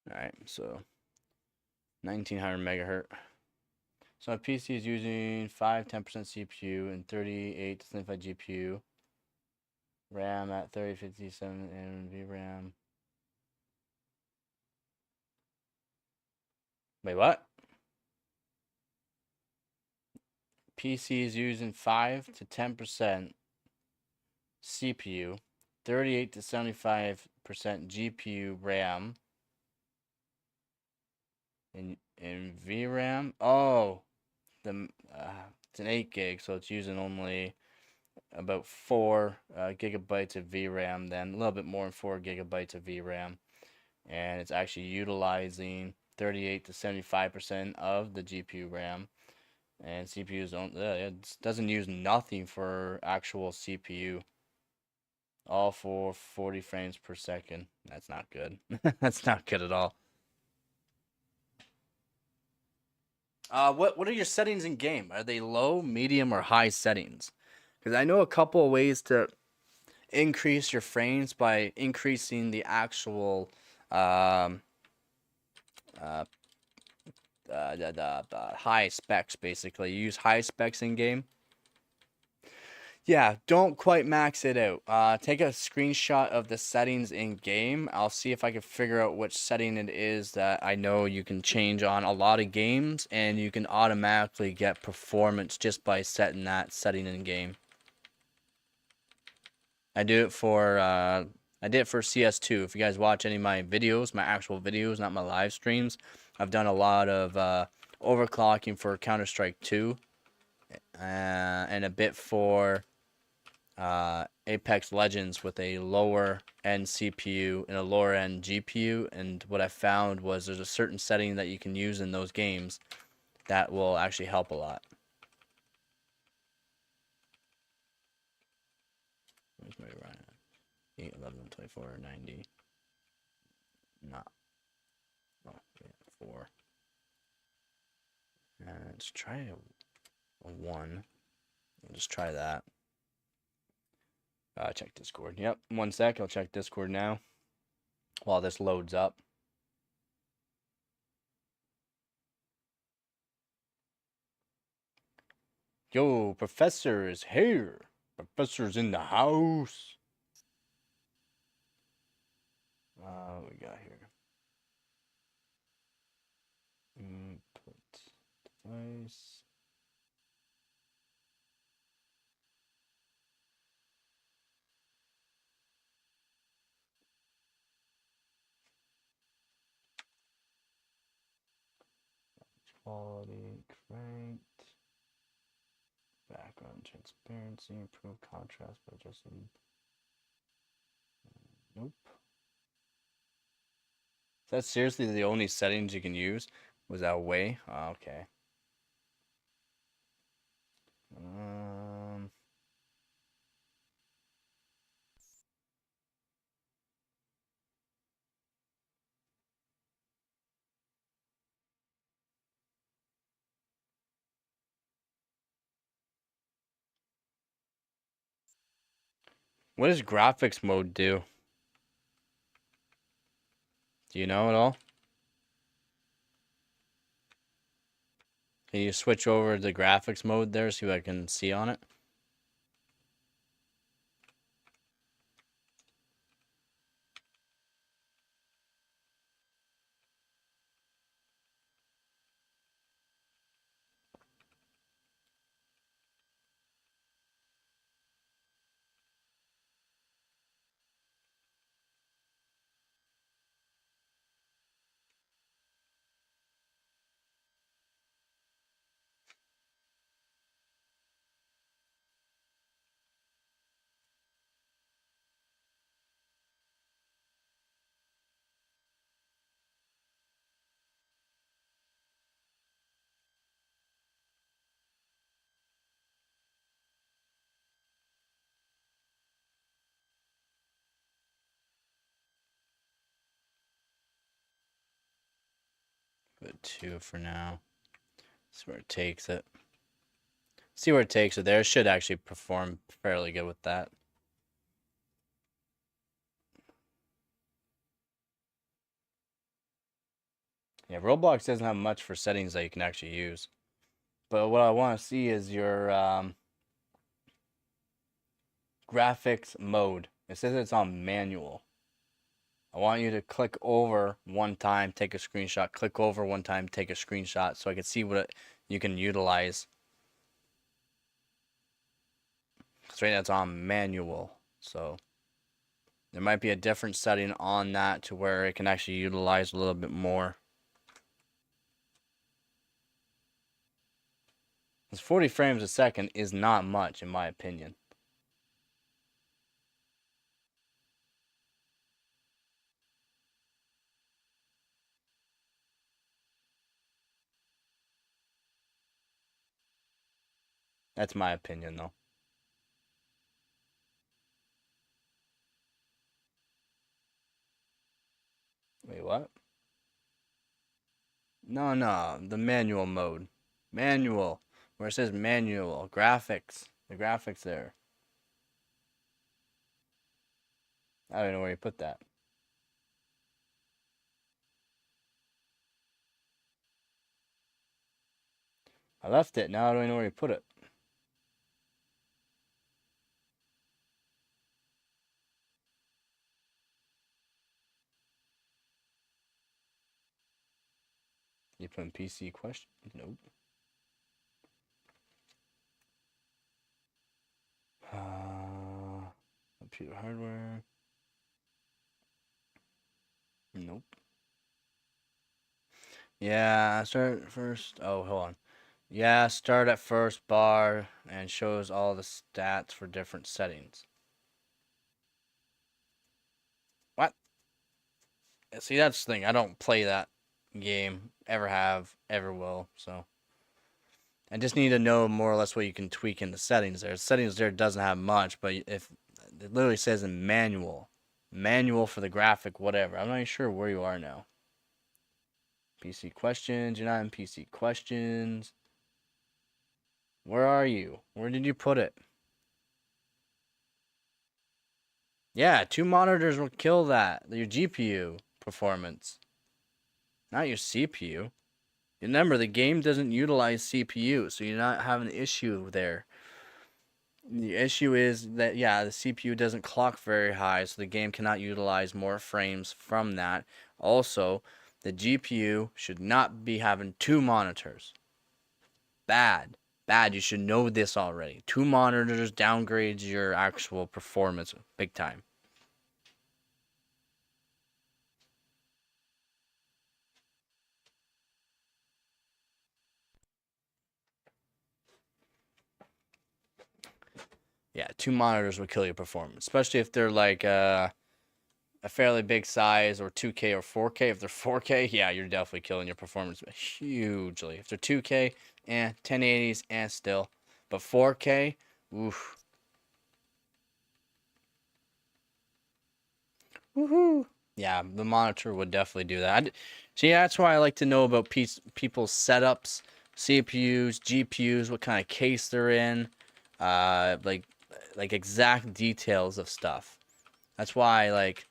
Alright, so 1900 megahertz. So my PC is using 10% CPU and 38 to 75 GPU. RAM at 3057 and VRAM. Wait, what? PC is using 5 to 10% CPU, 38 to 75% GPU RAM, and VRAM. Oh, it's an 8 gig, so it's using only about 4 gigabytes of VRAM, then a little bit more than 4 gigabytes of VRAM, and it's actually utilizing 38 to 75% of the GPU RAM. And CPUs don't, it doesn't use nothing for actual CPU. All for 40 frames per second. That's not good. That's not good at all. What are your settings in game? Are they low, medium, or high settings? Because I know a couple of ways to increase your frames by increasing the actual the high specs. Basically, you use high specs in game. Yeah, don't quite max it out. Take a screenshot of the settings in game. I'll see if I can figure out which setting it is that I know you can change on a lot of games, and you can automatically get performance just by setting that setting in game. I did it for CS2. If you guys watch any of my videos, my actual videos, not my live streams, I've done a lot of overclocking for Counter-Strike 2, and a bit for Apex Legends with a lower end CPU and a lower end GPU. And what I found was there's a certain setting that you can use in those games that will actually help a lot. Where's my run? 8, 11, 24, 90. Not. Oh, yeah, 4. Let's try a 1. We'll just try that. Check Discord. Yep, 1 sec. I'll check Discord now while this loads up. Yo, Professor is here. Professor's in the house. What we got here? Input device. quality cranked. Background transparency, improve contrast by adjusting. Nope. Is that seriously the only settings you can use? Was that way? Oh, okay. Um, what does graphics mode do? Do you know at all? Can you switch over to the graphics mode there, see what I can see on it? Put 2 for now. See where it takes it. See where it takes it there. It should actually perform fairly good with that. Yeah, Roblox doesn't have much for settings that you can actually use. But what I want to see is your graphics mode. It says it's on manual. I want you to click over one time, take a screenshot. Click over one time, take a screenshot, so I can see what you can utilize. Because right now it's on manual, so there might be a different setting on that to where it can actually utilize a little bit more. Because 40 frames a second is not much, in my opinion. That's my opinion, though. Wait, what? No, no, the manual mode. Manual. Where it says manual. Graphics. The graphics there. I don't know where you put that. I left it. Now I don't know where you put it. You put in PC question? Nope. Computer hardware. Nope. Yeah, start first. Oh, hold on. Yeah, start at first bar and shows all the stats for different settings. What? See, that's the thing. I don't play that game. Ever have, ever will. So I just need to know more or less what you can tweak in the settings there. The settings there doesn't have much, but if it literally says in manual for the graphic, whatever. I'm not even sure where you are now. PC questions. You're not in PC questions. Where are you? Where did you put it? Yeah, 2 monitors will kill that. Your GPU performance, not your CPU. Remember, the game doesn't utilize CPU, so you're not having an issue there. The issue is that, yeah, the CPU doesn't clock very high, so the game cannot utilize more frames from that. Also, the GPU should not be having 2 monitors. Bad. Bad. You should know this already. 2 monitors downgrades your actual performance big time. Yeah, 2 monitors will kill your performance, especially if they're like a fairly big size or 2K or 4K. If they're 4K, yeah, you're definitely killing your performance hugely. If they're 2K, 1080s, and still. But 4K, oof. Woohoo. Yeah, the monitor would definitely do that. See, that's why I like to know about people's setups, CPUs, GPUs, what kind of case they're in, like exact details of stuff. That's why like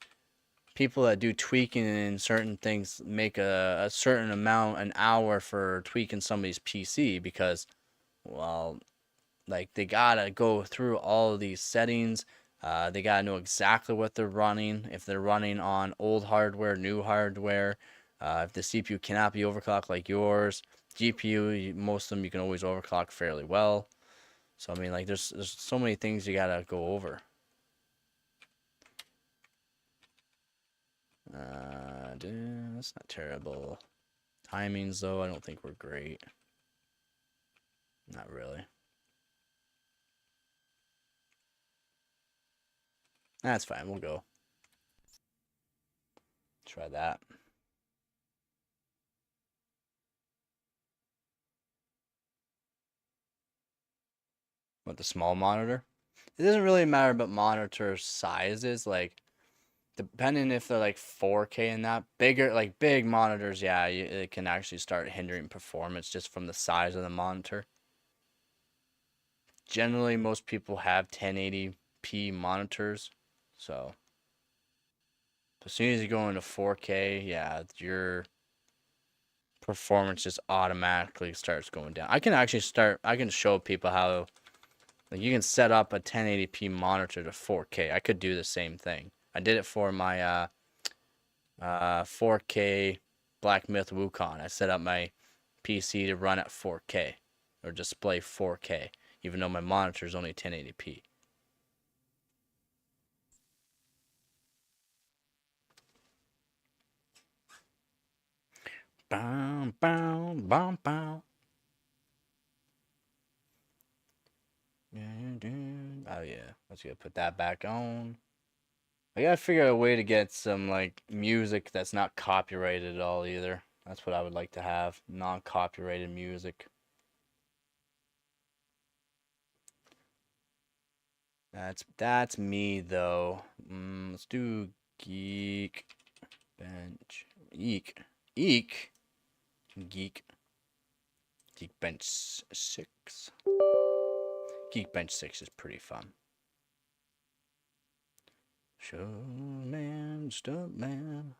people that do tweaking in certain things make a certain amount an hour for tweaking somebody's PC because, well, like they gotta go through all of these settings. They gotta know exactly what they're running. If they're running on old hardware, new hardware. If the CPU cannot be overclocked like yours, GPU, most of them you can always overclock fairly well. So I mean, like there's so many things you gotta go over. Dude, that's not terrible. Timings though, I don't think we're great. Not really. That's fine. We'll go. Try that. With the small monitor? It doesn't really matter about monitor sizes. Like, depending if they're like 4K and that bigger, like big monitors, yeah, it can actually start hindering performance just from the size of the monitor. Generally, most people have 1080p monitors, so as soon as you go into 4K, yeah, your performance just automatically starts going down. I can show people how like you can set up a 1080p monitor to 4K. I could do the same thing. I did it for my 4K Black Myth Wukong. I set up my PC to run at 4K or display 4K, even though my monitor is only 1080p. Bow, bow, bow, bow. Oh yeah, let's go put that back on. I gotta figure out a way to get some like music that's not copyrighted at all either. That's what I would like to have, non-copyrighted music. That's me though. Let's do geek bench. Eek. Geek. Geek bench 6. Geek bench 6 is pretty fun. Show man, stunt man.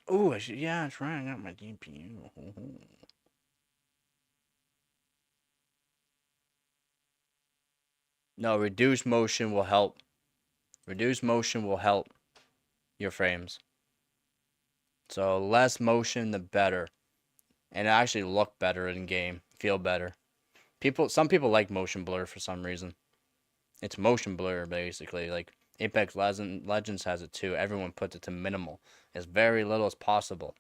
Oh, yeah, that's right. I got my GPU. No, reduced motion will help. Reduced motion will help your frames. So less motion, the better, and it actually look better in game, feel better. Some people like motion blur for some reason. It's motion blur basically. Like Apex Legends has it too. Everyone puts it to minimal, as very little as possible.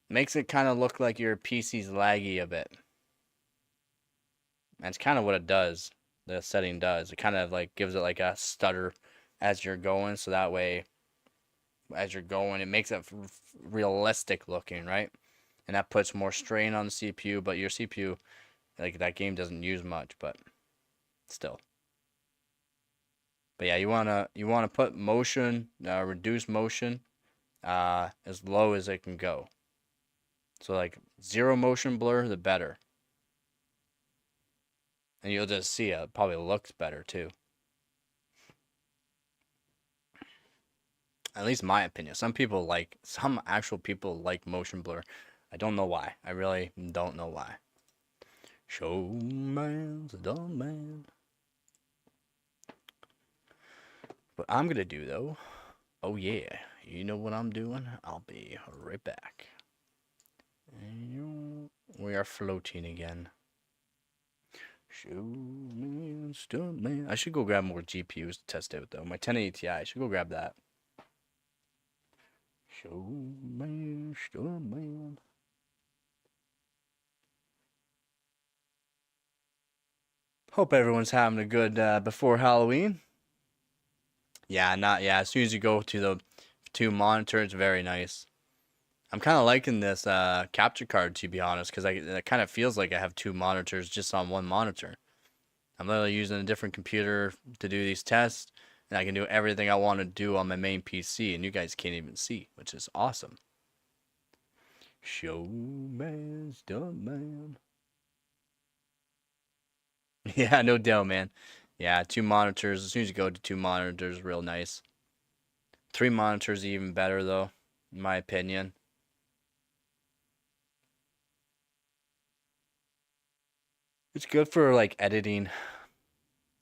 Makes it kind of look like your PC's laggy a bit. That's kind of what it does. The setting does. It kind of like gives it like a stutter as you're going, so that way, as you're going, it makes it realistic looking, right? And that puts more strain on the CPU. But your CPU, like that game doesn't use much, but still. But yeah, you wanna put motion, reduce motion, as low as it can go. So like zero motion blur, the better. And you'll just see it probably looks better too. At least my opinion. Some actual people like motion blur. I don't know why. I really don't know why. Showman's a dumb man. What I'm gonna do though, oh yeah, you know what I'm doing? I'll be right back. We are floating again. Showman, stuntman. I should go grab more GPUs to test out though. My 1080 Ti, I should go grab that. Showman, stuntman. Hope everyone's having a good before Halloween. Yeah, as soon as you go to the two monitors, very nice. I'm kind of liking this capture card, to be honest, because it kind of feels like I have two monitors just on one monitor. I'm literally using a different computer to do these tests, and I can do everything I want to do on my main PC, and you guys can't even see, which is awesome. Showman, stuntman. Yeah, no doubt, man. Yeah, two monitors. As soon as you go to two monitors, real nice. Three monitors even better, though, in my opinion. It's good for like editing.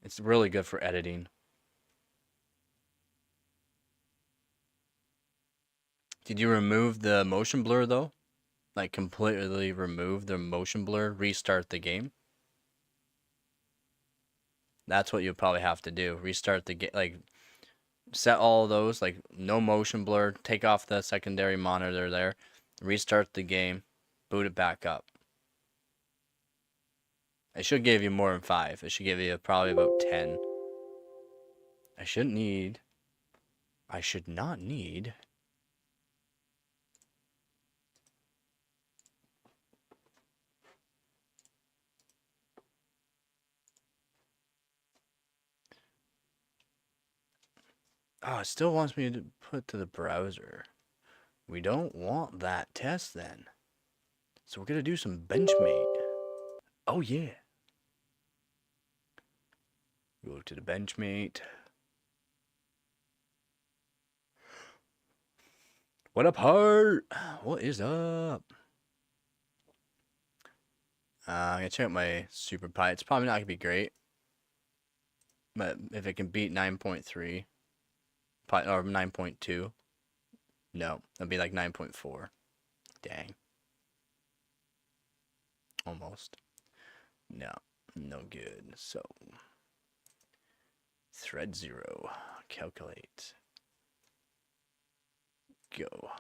It's really good for editing. Did you remove the motion blur though? Like completely remove the motion blur, restart the game? That's what you'll probably have to do. Restart the game, like set all those, like no motion blur, take off the secondary monitor there, restart the game, boot it back up. It should give you more than 5. It should give you probably about 10. I should not need. Oh, it still wants me to put to the browser. We don't want that test then. So we're going to do some Benchmate. Oh, yeah. Go to the Benchmate. What up, Heart? What is up? I'm going to check out my Super Pi. It's probably not going to be great. But if it can beat 9.3 or 9.2, no, that'd be like 9.4. Dang. Almost. No, no good. So, thread 0, calculate, go.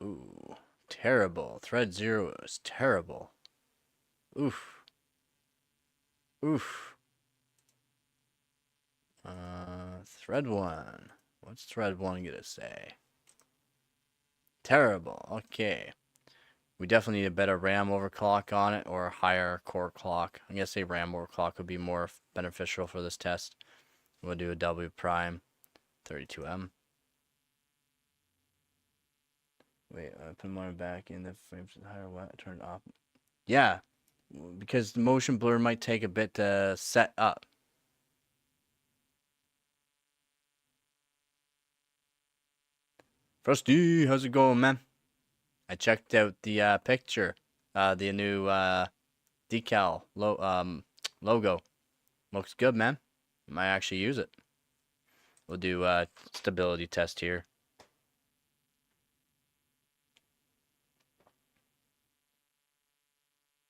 Ooh, terrible. Thread 0 is terrible. Oof. Oof. Thread 1. What's thread 1 gonna say? Terrible. Okay. We definitely need a better RAM overclock on it or a higher core clock. I'm gonna say RAM overclock would be more beneficial for this test. We'll do a W prime 32M. Wait, I put mine back in the frames higher what? Turn it off. Yeah, because the motion blur might take a bit to set up. Frosty, how's it going, man? I checked out the picture, the new decal logo. Looks good, man. Might actually use it. We'll do a stability test here.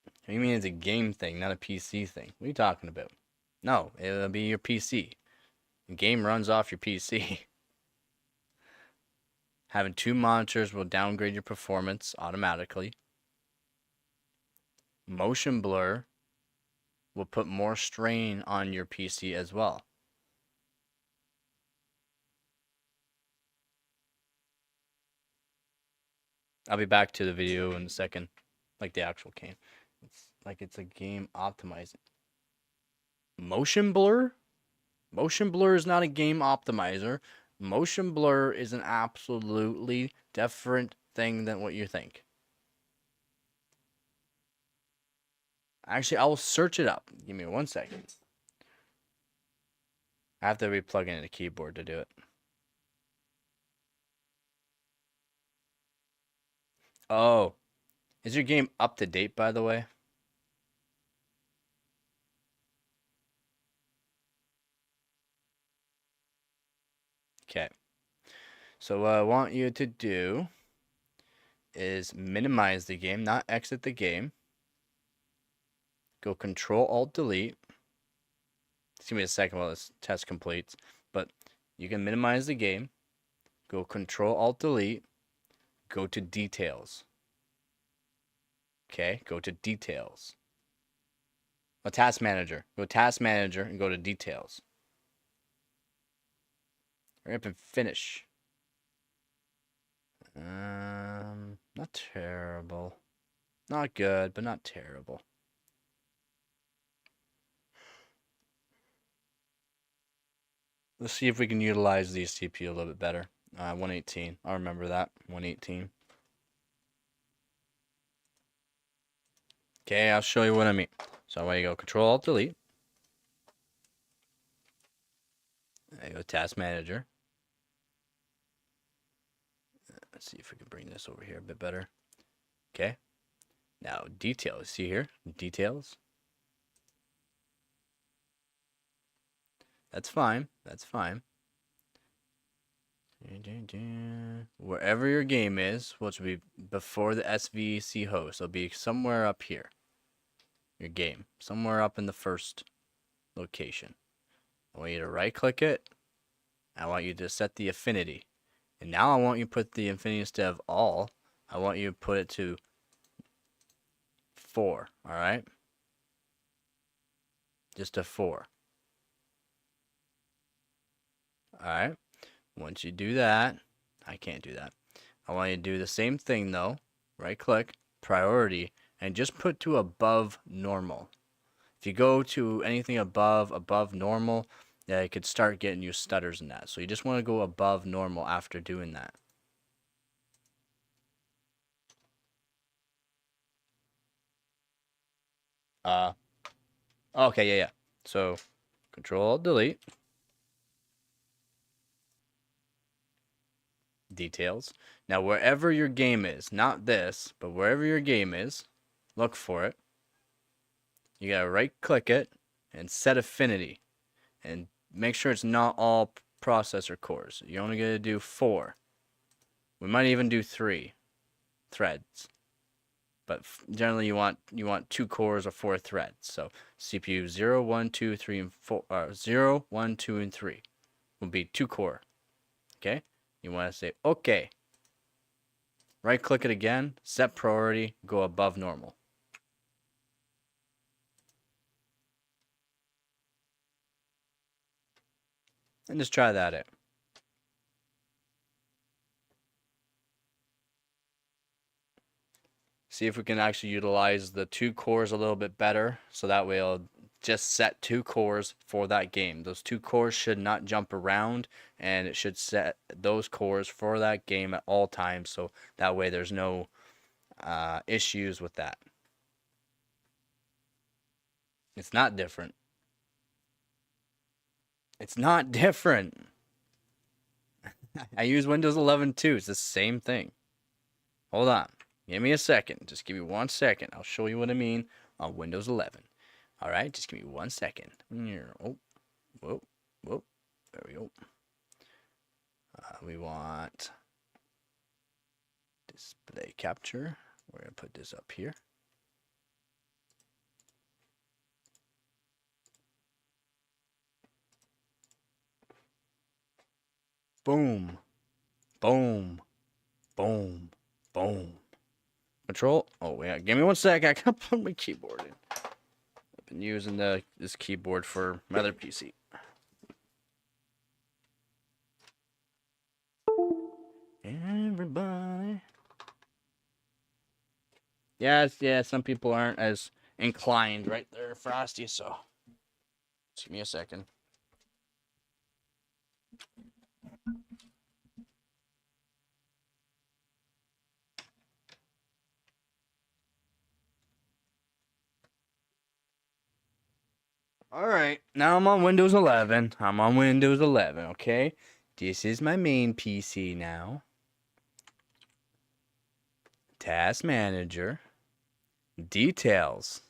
What do you mean it's a game thing, not a PC thing? What are you talking about? No, it'll be your PC. The game runs off your PC. Having two monitors will downgrade your performance automatically. Motion blur will put more strain on your PC as well. I'll be back to the video in a second, like the actual game. It's like it's a game optimizing. Motion blur? Motion blur is not a game optimizer. Motion blur is an absolutely different thing than what you think. Actually, I will search it up. Give me 1 second. I have to re-plug in the keyboard to do it. Oh, is your game up to date, by the way? Okay. So what I want you to do is minimize the game, not exit the game. Go Control Alt Delete. It's gonna be a second while this test completes, but you can minimize the game. Go Control Alt Delete. Go to Details. Okay, go to details. A task manager. Go task manager and go to details. Hurry up and finish. Not terrible. Not good, but not terrible. Let's see if we can utilize the CPU a little bit better. 118. I'll remember that. 118. Okay, I'll show you what I mean. So away you go, Control Alt Delete. There you go, Task Manager. Let's see if we can bring this over here a bit better. Okay. Now details. See here? Details. That's fine. That's fine. Wherever your game is, which will be before the SVC host, it'll be somewhere up here. Your game. Somewhere up in the first location. I want you to right click it. I want you to set the affinity. And now I want you to put the affinity instead of all. I want you to put it to 4. Alright? Just a 4. Alright? Once you do that, I can't do that. I want you to do the same thing though. Right click, priority, and just put to above normal. If you go to anything above normal, it could start getting you stutters in that. So you just want to go above normal after doing that. Okay, yeah. So Control Delete. Details. Now wherever your game is, not this, but wherever your game is, look for it. You gotta right click it and set affinity. And make sure it's not all processor cores. You're only gonna do 4. We might even do 3 threads. But generally you want 2 cores or 4 threads. So CPU 0, 1, 2, 3, and 4 0, 1, 2, and 3 will be 2 core. Okay? You want to say OK. Right click it again, set priority, go above normal. And just try that out. See if we can actually utilize the 2 cores a little bit better. So that way it'll just set 2 cores for that game. Those 2 cores should not jump around, and it should set those cores for that game at all times. So that way there's no issues with that. It's not different. It's not different. I use Windows 11 too. It's the same thing. Hold on. Give me a second. Just give me 1 second. I'll show you what I mean on Windows 11. All right, just give me 1 second. Oh, whoa. There we go. We want display capture. We're going to put this up here. Boom. Boom. Boom. Boom. Control. Oh, yeah. Give me 1 sec. I gotta put my keyboard in. I've been using this keyboard for my other PC. Everybody. Yeah, some people aren't as inclined right there, Frosty, so just give me a second. Alright, now I'm on Windows 11. Okay? This is my main PC now. Task Manager. Details.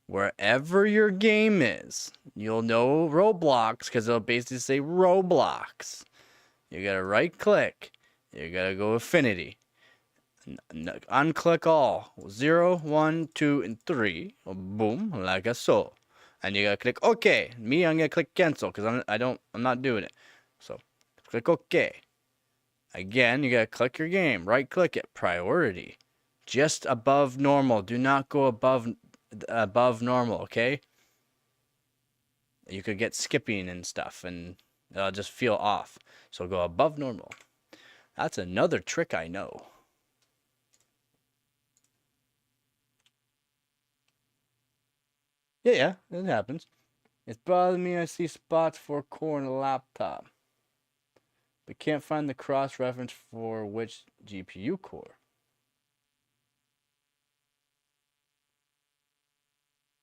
Wherever your game is, you'll know Roblox because it'll basically say Roblox. You gotta right click. You gotta go Affinity. Unclick all. 0, 1, 2, and 3. Boom, like so. And you gotta click OK. Me, I'm gonna click cancel because I'm not doing it. So click OK. Again, you gotta click your game. Right click it. Priority. Just above normal. Do not go above normal, okay? You could get skipping and stuff, and it'll just feel off. So go above normal. That's another trick I know. Yeah, it happens. It's bothering me. I see spots for core in a laptop, but can't find the cross reference for which GPU core.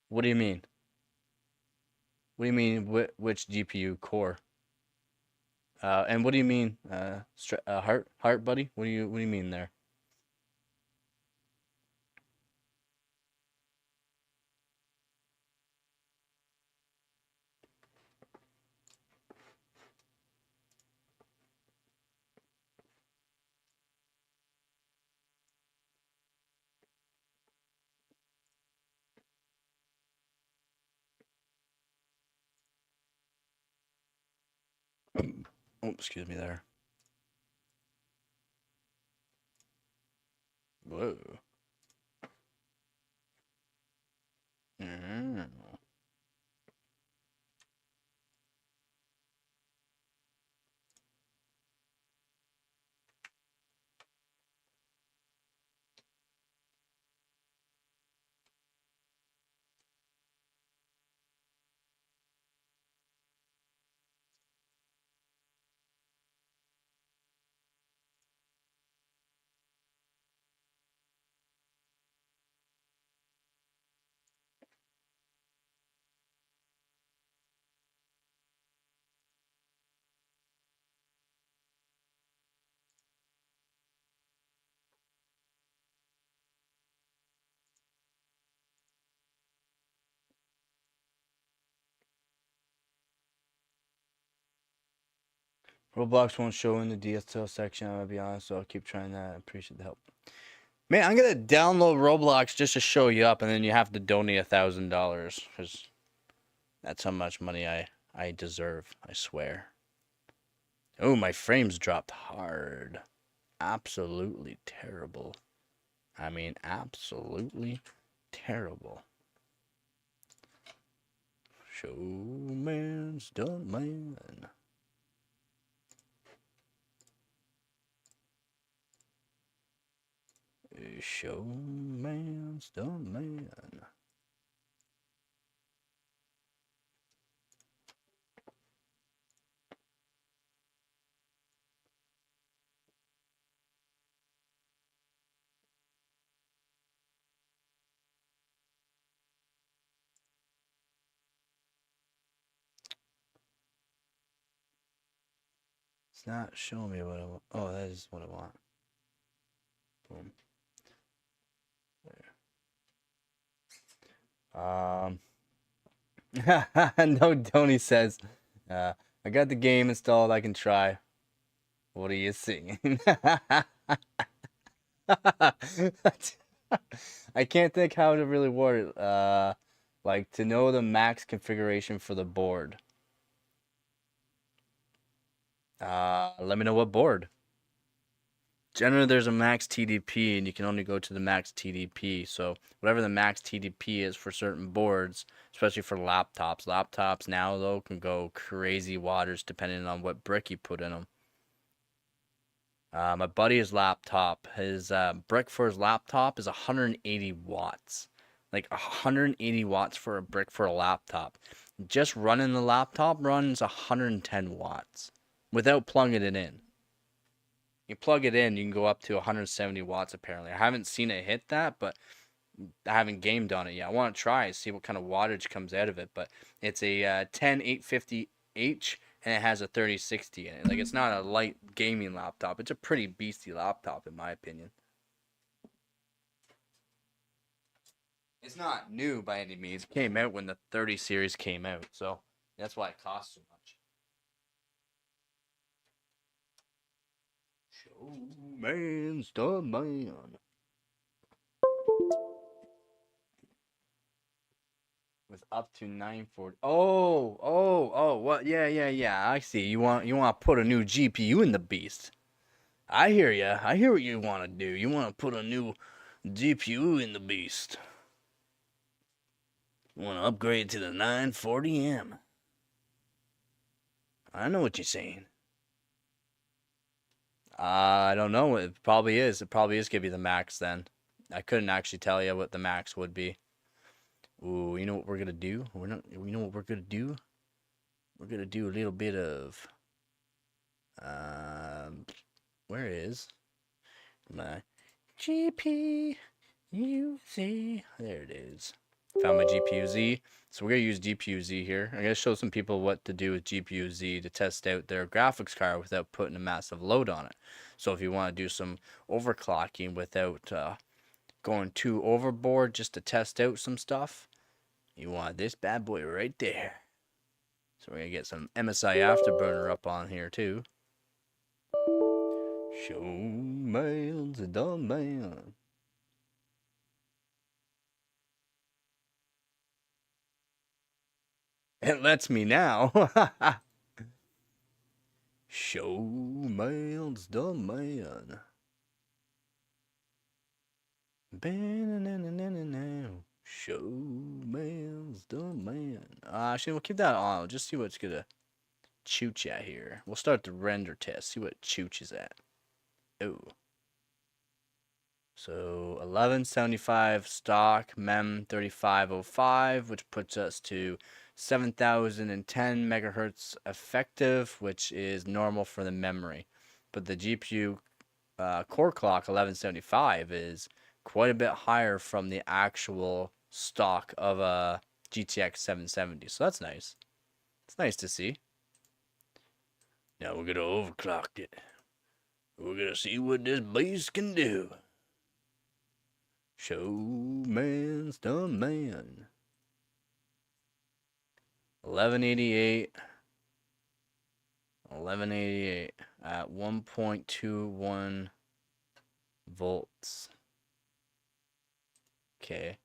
What do you mean? What do you mean? Which GPU core? And what do you mean? Heart, buddy. What do you mean there? Oh, excuse me there. Whoa. Mm. Roblox won't show in the DSL section. I'm gonna be honest, so I'll keep trying that. I appreciate the help. Man, I'm gonna download Roblox just to show you up, and then you have to donate $1,000 because that's how much money I deserve. I swear. Oh, my frames dropped hard. Absolutely terrible. I mean, absolutely terrible. Showman's done, man. Showman's done, man. It's not showing me what I want. Oh, that is what I want. Boom. There. No, Tony says, I got the game installed. I can try. What are you singing? I can't think how to really word it. Like to know the max configuration for the board. Let me know what board. Generally, there's a max TDP, and you can only go to the max TDP. So whatever the max TDP is for certain boards, especially for laptops. Laptops now, though, can go crazy waters depending on what brick you put in them. My buddy's laptop, his brick for his laptop is 180 watts. Like 180 watts for a brick for a laptop. Just running the laptop runs 110 watts without plugging it in. You plug it in, you can go up to 170 watts apparently. I haven't seen it hit that, but I haven't gamed on it yet. I want to try and see what kind of wattage comes out of it, but it's a 10850H and it has a 3060 in it. Like it's not a light gaming laptop. It's a pretty beastie laptop in my opinion. It's not new by any means. It came out when the 30 series came out, so that's why it costs so much. Showman's the man. With up to 940. Oh, what? Yeah. I see. You want to put a new GPU in the beast. I hear ya. I hear what you want to do. You want to put a new GPU in the beast. Want to upgrade to the 940M. I know what you're saying. I don't know. It probably is. It probably is going to be the max then. I couldn't actually tell you what the max would be. Ooh, you know what we're going to do? You know what we're going to do? We're going to do a little bit of... where is my GPU-Z? There it is. Found my GPU-Z. So we're going to use GPU-Z here. I'm going to show some people what to do with GPU-Z to test out their graphics card without putting a massive load on it. So if you want to do some overclocking without going too overboard just to test out some stuff, you want this bad boy right there. So we're going to get some MSI Afterburner up on here too. Show man's a dumb man. It lets me now. Show man's dumb man. Show man's dumb man. Actually, we'll keep that on. We'll just see what's gonna chooch at here. We'll start the render test. See what chooch is at. Oh. So 1175 stock mem 3505, which puts us to 7010 megahertz effective, which is normal for the memory. But the GPU core clock 1175 is quite a bit higher from the actual stock of a GTX 770. So that's nice. It's nice to see. Now we're gonna overclock it. We're gonna see what this beast can do. Show man's dumb man. 1188 at 1.21 volts. Okay.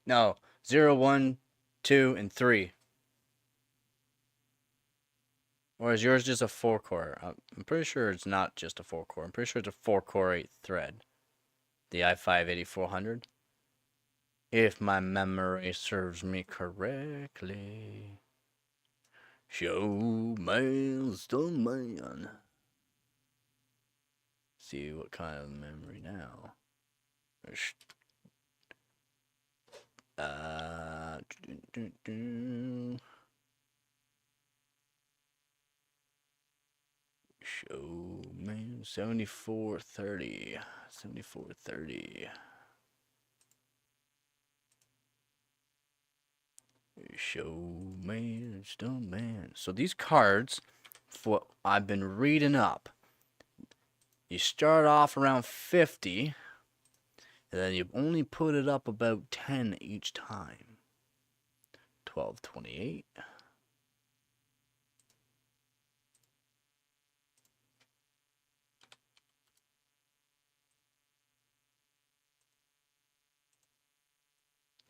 No, 0, 1, 2, and 3. Or is yours just a 4-core? I'm pretty sure it's not just a 4-core. I'm pretty sure it's a 4-core 8-thread. The i5-8400. If my memory serves me correctly. Show man's dumb man. See what kind of memory now. Show man 7430. 7430. Show man, dumb man. So these cards, for what I've been reading up, you start off around 50, and then you only put it up about 10 each time. 1228.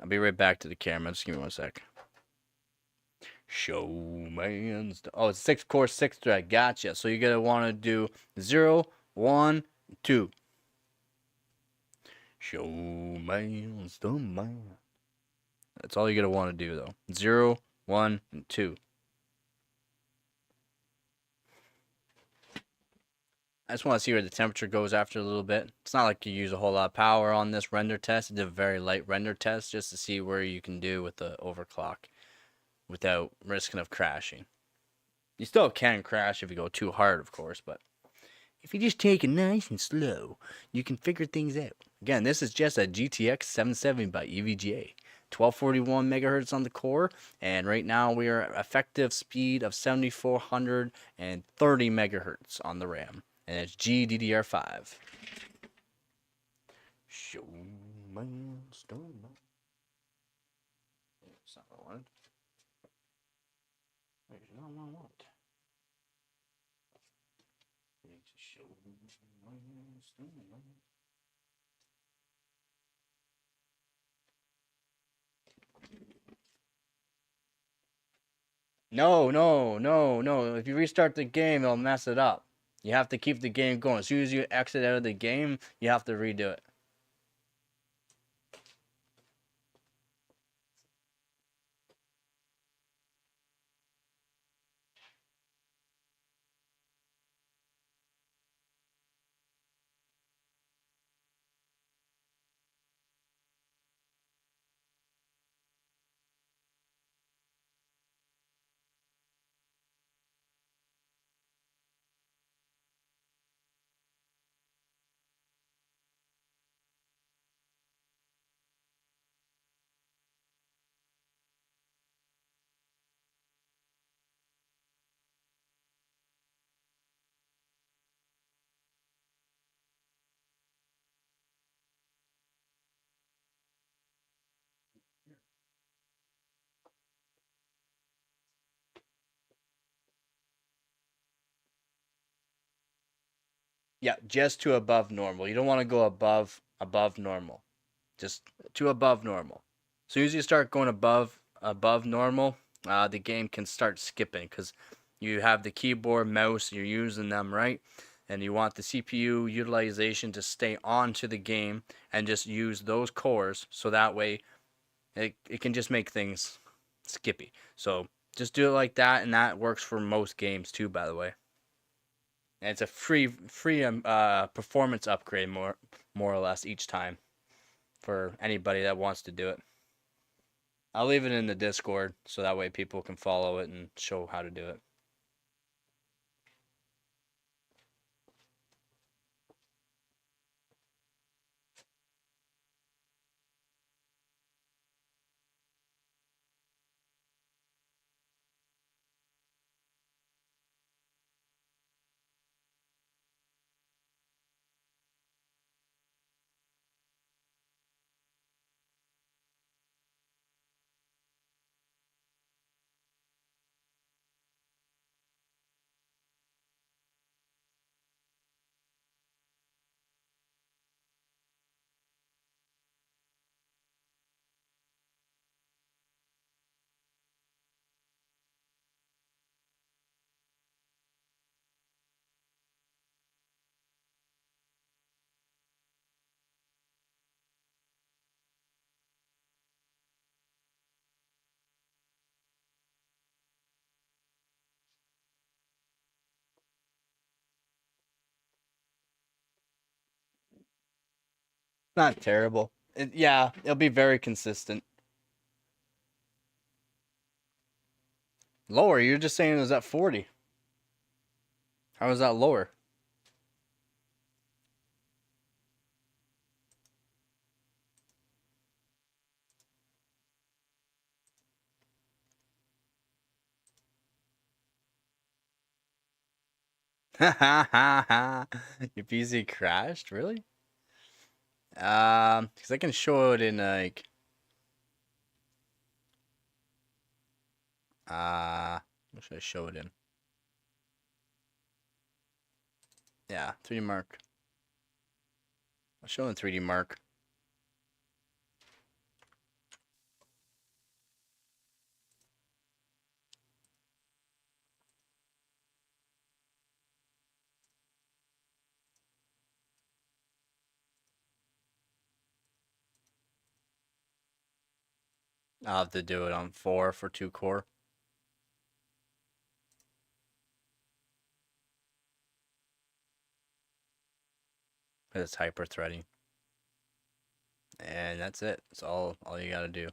I'll be right back to the camera. Just give me one sec. Show man's. Oh, it's 6-core 6-thread. Gotcha. So you're gonna want to do 0, 1, 2. Show man's dumb man. That's all you're gonna want to do though. 0, 1, and 2. I just want to see where the temperature goes after a little bit. It's not like you use a whole lot of power on this render test. It's a very light render test just to see where you can do with the overclock without risking of crashing. You still can crash if you go too hard, of course, but if you just take it nice and slow, you can figure things out. Again, this is just a GTX 770 by EVGA. 1241 megahertz on the core, and right now we are at effective speed of 7430 megahertz on the RAM. And it's GDDR5. Show man, stone man. That's not what I wanted. There's not what I want. Show man, stone man. No, no, no, no. If you restart the game, it'll mess it up. You have to keep the game going. As soon as you exit out of the game, you have to redo it. Yeah, just to above normal. You don't want to go above normal. Just to above normal. As soon as you start going above normal, the game can start skipping because you have the keyboard, mouse, you're using them right, and you want the CPU utilization to stay onto the game and just use those cores so that way it can just make things skippy. So just do it like that, and that works for most games too, by the way. And it's a free performance upgrade more or less each time for anybody that wants to do it. I'll leave it in the Discord so that way people can follow it and show how to do it. Not terrible. Yeah, it'll be very consistent. Lower, you're just saying it was at 40. How is that lower? Your PC crashed, really? Because I can show it in like what should I show it in? Yeah, 3D Mark. I'll show in 3D Mark. I'll have to do it on 4 for 2 core. It's hyper threading. And that's it. That's all you gotta do.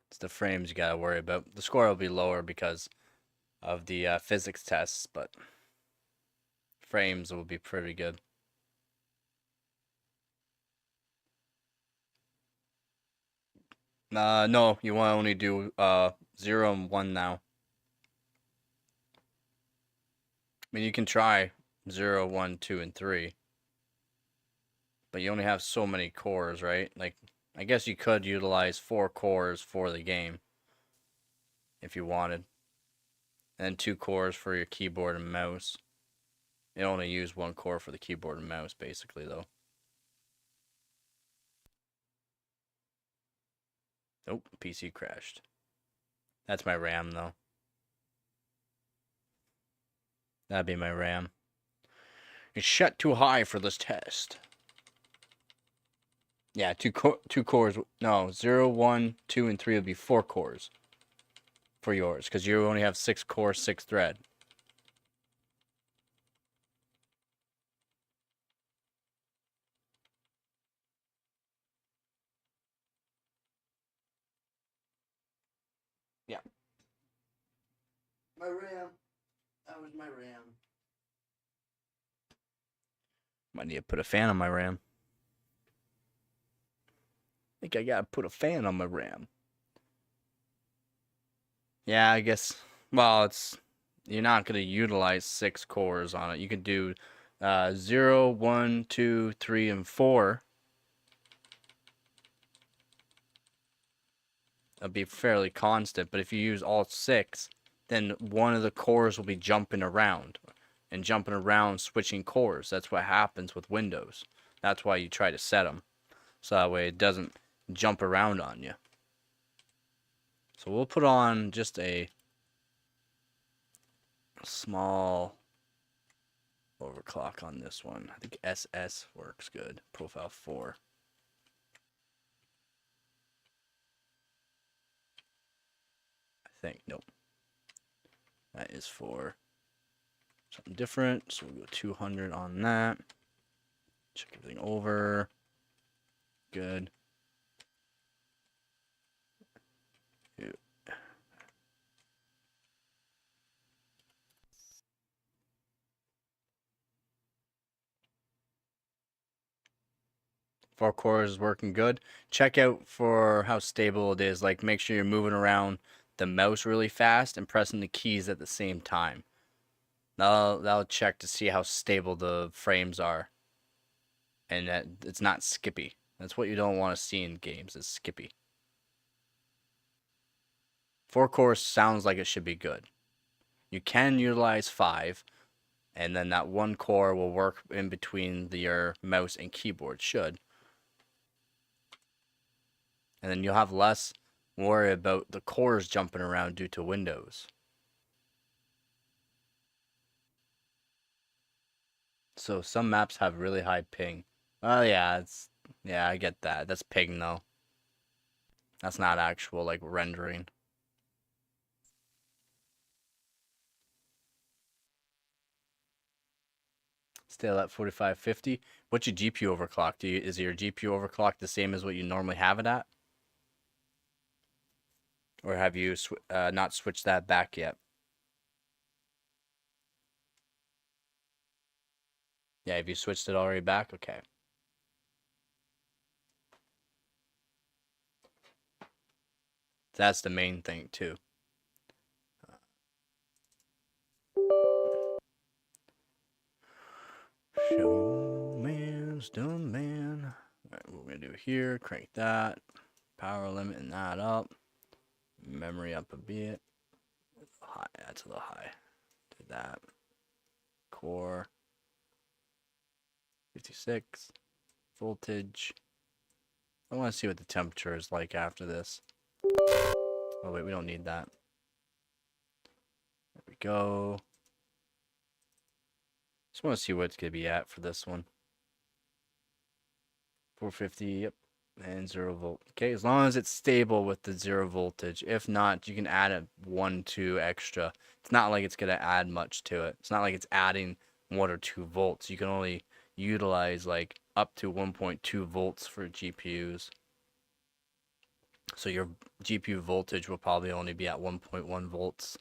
It's the frames you gotta worry about. The score will be lower because of the physics tests, but frames will be pretty good. No, you want to only do 0 and 1 now. I mean, you can try 0, 1, 2, and 3, but you only have so many cores, right? Like, I guess you could utilize 4 cores for the game if you wanted, and 2 cores for your keyboard and mouse. You only use 1 core for the keyboard and mouse, basically, though. Nope, PC crashed. That's my RAM though. That'd be my RAM. It's set too high for this test. Yeah, two cores. No, 0, 1, 2, and 3 would be 4 cores for yours, because you only have 6 core, 6 thread. Yeah. My RAM. That was my RAM. Might need to put a fan on my RAM. I think I gotta put a fan on my RAM. Yeah, I guess. Well, it's you're not gonna utilize 6 cores on it. You could do 0, 1, 2, 3, and 4. It'll be fairly constant, but if you use all 6, then one of the cores will be jumping around and jumping around, switching cores. That's what happens with Windows. That's why you try to set them, so that way it doesn't jump around on you. So we'll put on just a small overclock on this one. I think SS works good. Profile 4. I think. Nope. That is for something different. So we'll go 200 on that. Check everything over. Good. 4 cores is working good. Check out for how stable it is. Like, make sure you're moving around the mouse really fast and pressing the keys at the same time. That'll check to see how stable the frames are, and that it's not skippy. That's what you don't want to see in games, is skippy. 4 cores sounds like it should be good. You can utilize 5, and then that 1 core will work in between your mouse and keyboard. Should. And then you'll have less worry about the cores jumping around due to Windows. So some maps have really high ping. Oh yeah, I get that. That's ping though. That's not actual like rendering. Still at 4550. What's your GPU overclock? Is your GPU overclock the same as what you normally have it at? Or have you not switched that back yet? Yeah, have you switched it already back? Okay. That's the main thing too. Show man's done man. Alright, what we're gonna do here, crank that. Power limiting that up. Memory up a bit. High, that's a little high. Do that. Core. 56. Voltage. I want to see what the temperature is like after this. Oh wait, we don't need that. There we go. Just want to see what it's going to be at for this one. 450, yep. And 0 volt. Okay, as long as it's stable with the 0 voltage. If not, you can add a 1, 2 extra. It's not like it's going to add much to it. It's not like it's adding 1 or 2 volts. You can only utilize like up to 1.2 volts for GPUs. So your GPU voltage will probably only be at 1.1 volts.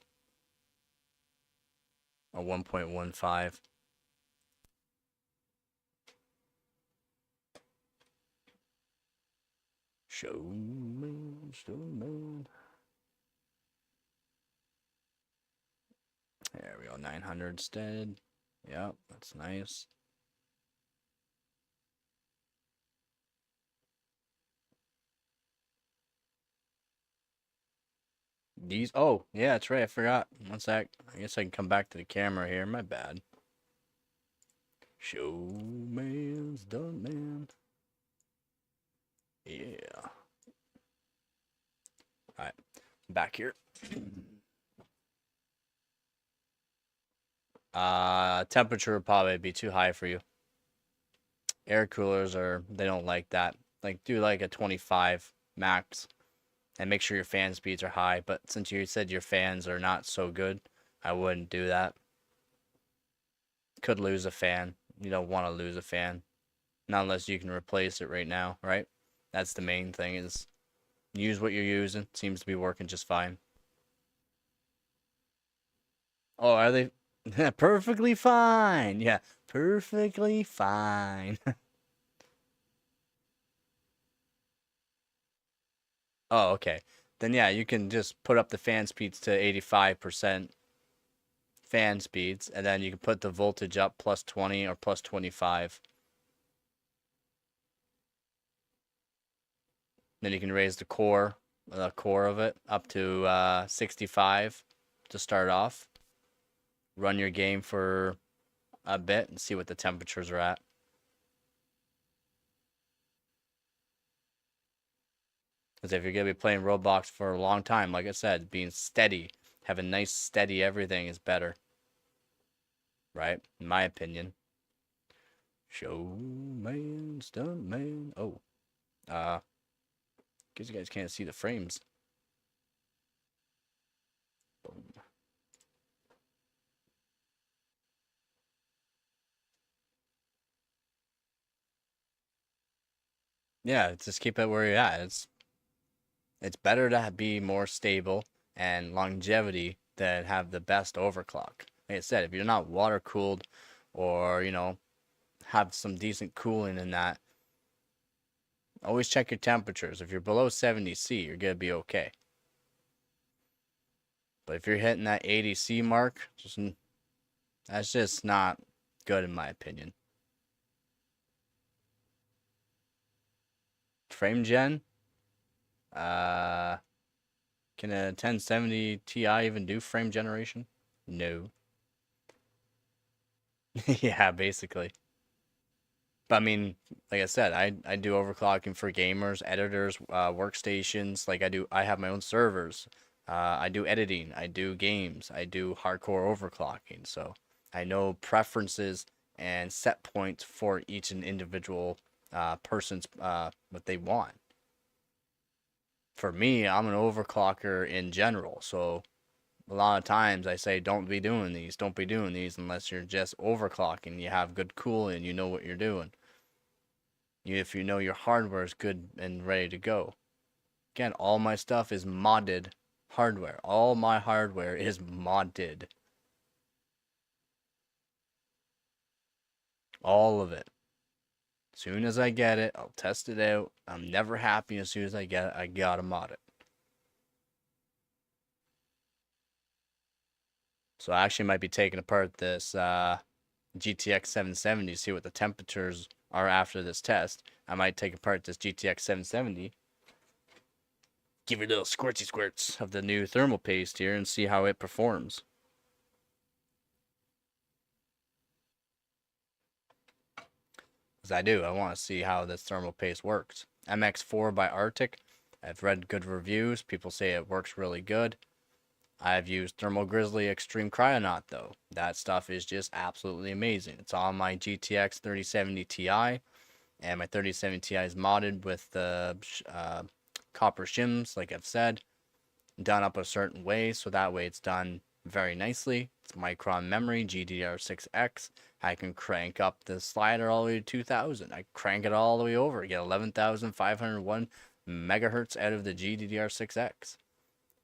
Or 1.15. Show man. There we go, 900 instead. Yep, that's nice. These, oh, yeah, that's right, I forgot. One sec. I guess I can come back to the camera here, my bad. Show man's done, man. Yeah. back here. Temperature would probably be too high for you. Air coolers they don't like that. Like do like a 25 max and make sure your fan speeds are high. But since you said your fans are not so good, I wouldn't do that. Could lose a fan. You don't want to lose a fan. Not unless you can replace it right now, right? That's the main thing is use what you're using. Seems to be working just fine. Oh, are they? Perfectly fine. Yeah, perfectly fine. Oh, okay. Then yeah, you can just put up the fan speeds to 85% fan speeds, and then you can put the voltage up plus 20 or plus 25. Then you can raise the core of it up to 65 to start off. Run your game for a bit and see what the temperatures are at. Because if you're going to be playing Roblox for a long time, like I said, being steady, having nice, steady everything is better. Right? In my opinion. Showman, stuntman. Oh. Guess you guys can't see the frames. Boom. Yeah, just keep it where you're at. It's better to be more stable and longevity than have the best overclock. Like I said, if you're not water cooled or, have some decent cooling in that, always check your temperatures. If you're below 70 C, you're going to be okay. But if you're hitting that 80 C mark, that's just not good in my opinion. Frame gen? Can a 1070 Ti even do frame generation? No. Yeah, basically. But I mean, like I said, I do overclocking for gamers, editors, workstations. Like I have my own servers. I do editing. I do games. I do hardcore overclocking. So I know preferences and set points for each and individual person's what they want. For me, I'm an overclocker in general. So a lot of times I say don't be doing these, don't be doing these unless you're just overclocking. You have good cooling, you know what you're doing. If you know your hardware is good and ready to go. Again, all my stuff is modded hardware. All my hardware is modded. All of it. As soon as I get it, I'll test it out. I'm never happy as soon as I get it. I gotta mod it. So I actually might be taking apart this GTX 770 to see what the temperatures are after this test. I might take apart this GTX 770, give it little squirty squirts of the new thermal paste here and see how it performs. Because I want to see how this thermal paste works. MX4 by Arctic. I've read good reviews. People say it works really good. I've used Thermal Grizzly Extreme Cryonaut though. That stuff is just absolutely amazing. It's on my GTX 3070 Ti, and my 3070 Ti is modded with the copper shims, like I've said, done up a certain way, so that way it's done very nicely. It's Micron memory, GDDR6X. I can crank up the slider all the way to 2000. I crank it all the way over, get 11,501 megahertz out of the GDDR6X.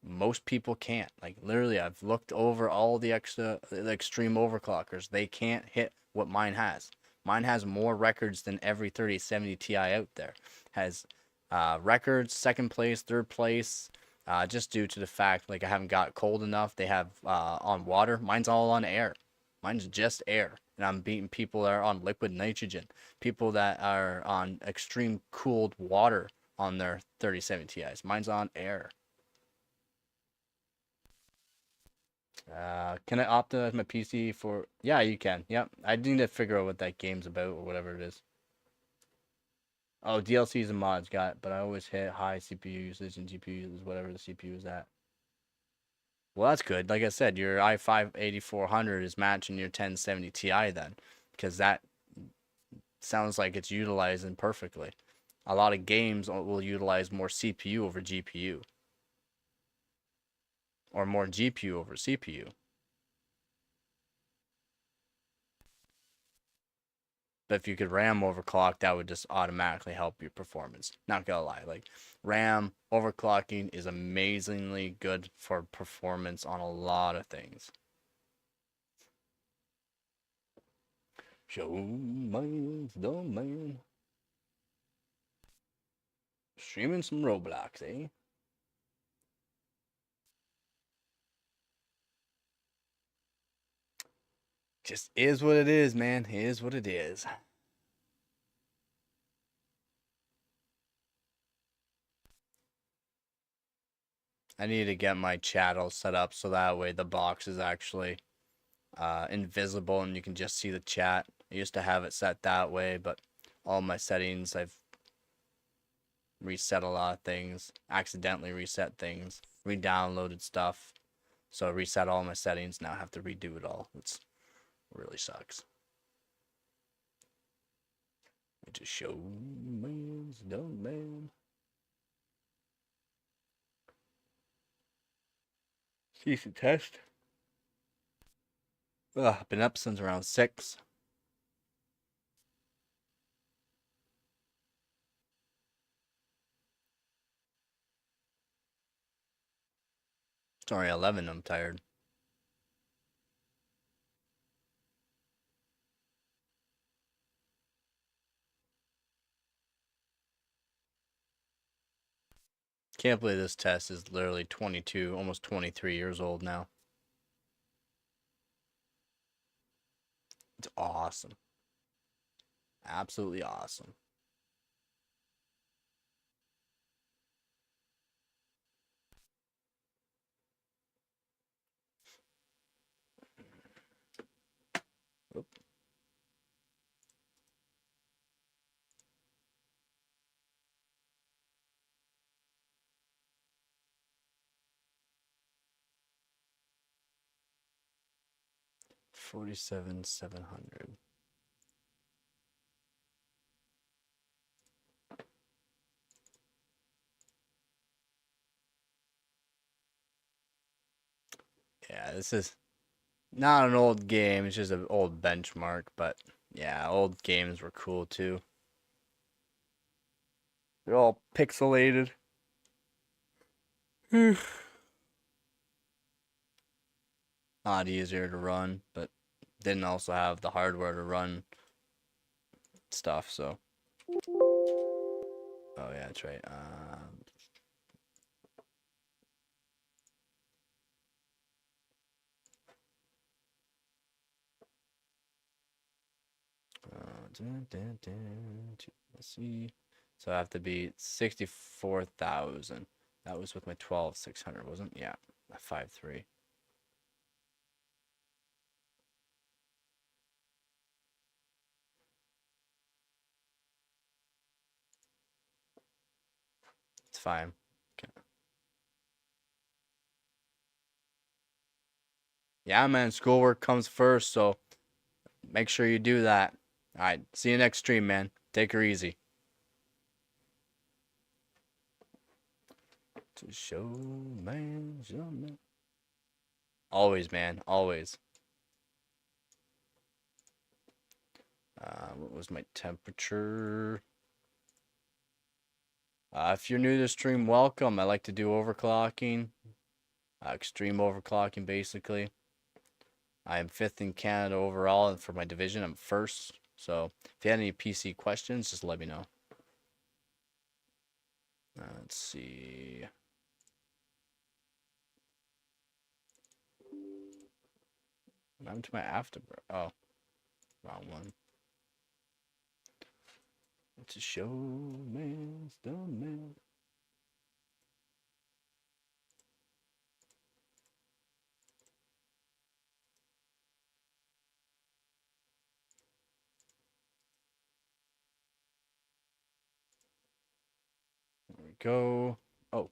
Most people can't. Like literally, I've looked over all the extreme overclockers. They can't hit what mine has. Mine has more records than every 3070 Ti out there. Has records, second place, third place, just due to the fact like I haven't got cold enough. They have on water. Mine's all on air. Mine's just air, and I'm beating people that are on liquid nitrogen. People that are on extreme cooled water on their 3070 Ti's. Mine's on air. Can I optimize my PC for? Yeah, you can. Yep. I need to figure out what that game's about or whatever it is. Oh, DLCs and mods got it, but I always hit high CPU usage and GPU usage, whatever the CPU is at. Well, that's good. Like I said, your i5 8400 is matching your 1070 Ti then, because that sounds like it's utilizing perfectly. A lot of games will utilize more CPU over GPU, or more GPU over CPU. But if you could RAM overclock, that would just automatically help your performance. Not gonna lie, like RAM overclocking is amazingly good for performance on a lot of things. Show man's domain. Streaming some Roblox, eh? Just is what it is, man. It is what it is. I need to get my chat all set up so that way the box is actually invisible and you can just see the chat. I used to have it set that way, but all my settings, I've reset a lot of things, accidentally reset things, re-downloaded stuff. So I reset all my settings, now I have to redo it all. It really sucks. It just show man's done, man. Decent test. Ugh, been up since around 6. Sorry, 11, I'm tired. Can't believe this test is literally 22, almost 23 years old now. It's awesome. Absolutely awesome. Oop. $47,700. Yeah, this is not an old game. It's just an old benchmark. But yeah, old games were cool too. They're all pixelated. Not easier to run, but didn't also have the hardware to run stuff. So, oh yeah, that's right. 'Let's see. So I have to beat 64,000. That was with my 12,600, wasn't? Yeah, 5.3. It's fine. Okay. Yeah, man. Schoolwork comes first, so make sure you do that. All right. See you next stream, man. Take her easy. To show man, show man. Always, man. Always. What was my temperature? If you're new to the stream, welcome. I like to do overclocking, extreme overclocking, basically. I am 5th in Canada overall, and for my division, I'm 1st. So if you had any PC questions, just let me know. Let's see. What happened to my afterburn? Oh, wrong one. It's a show, man. Stone man. There we go. Oh.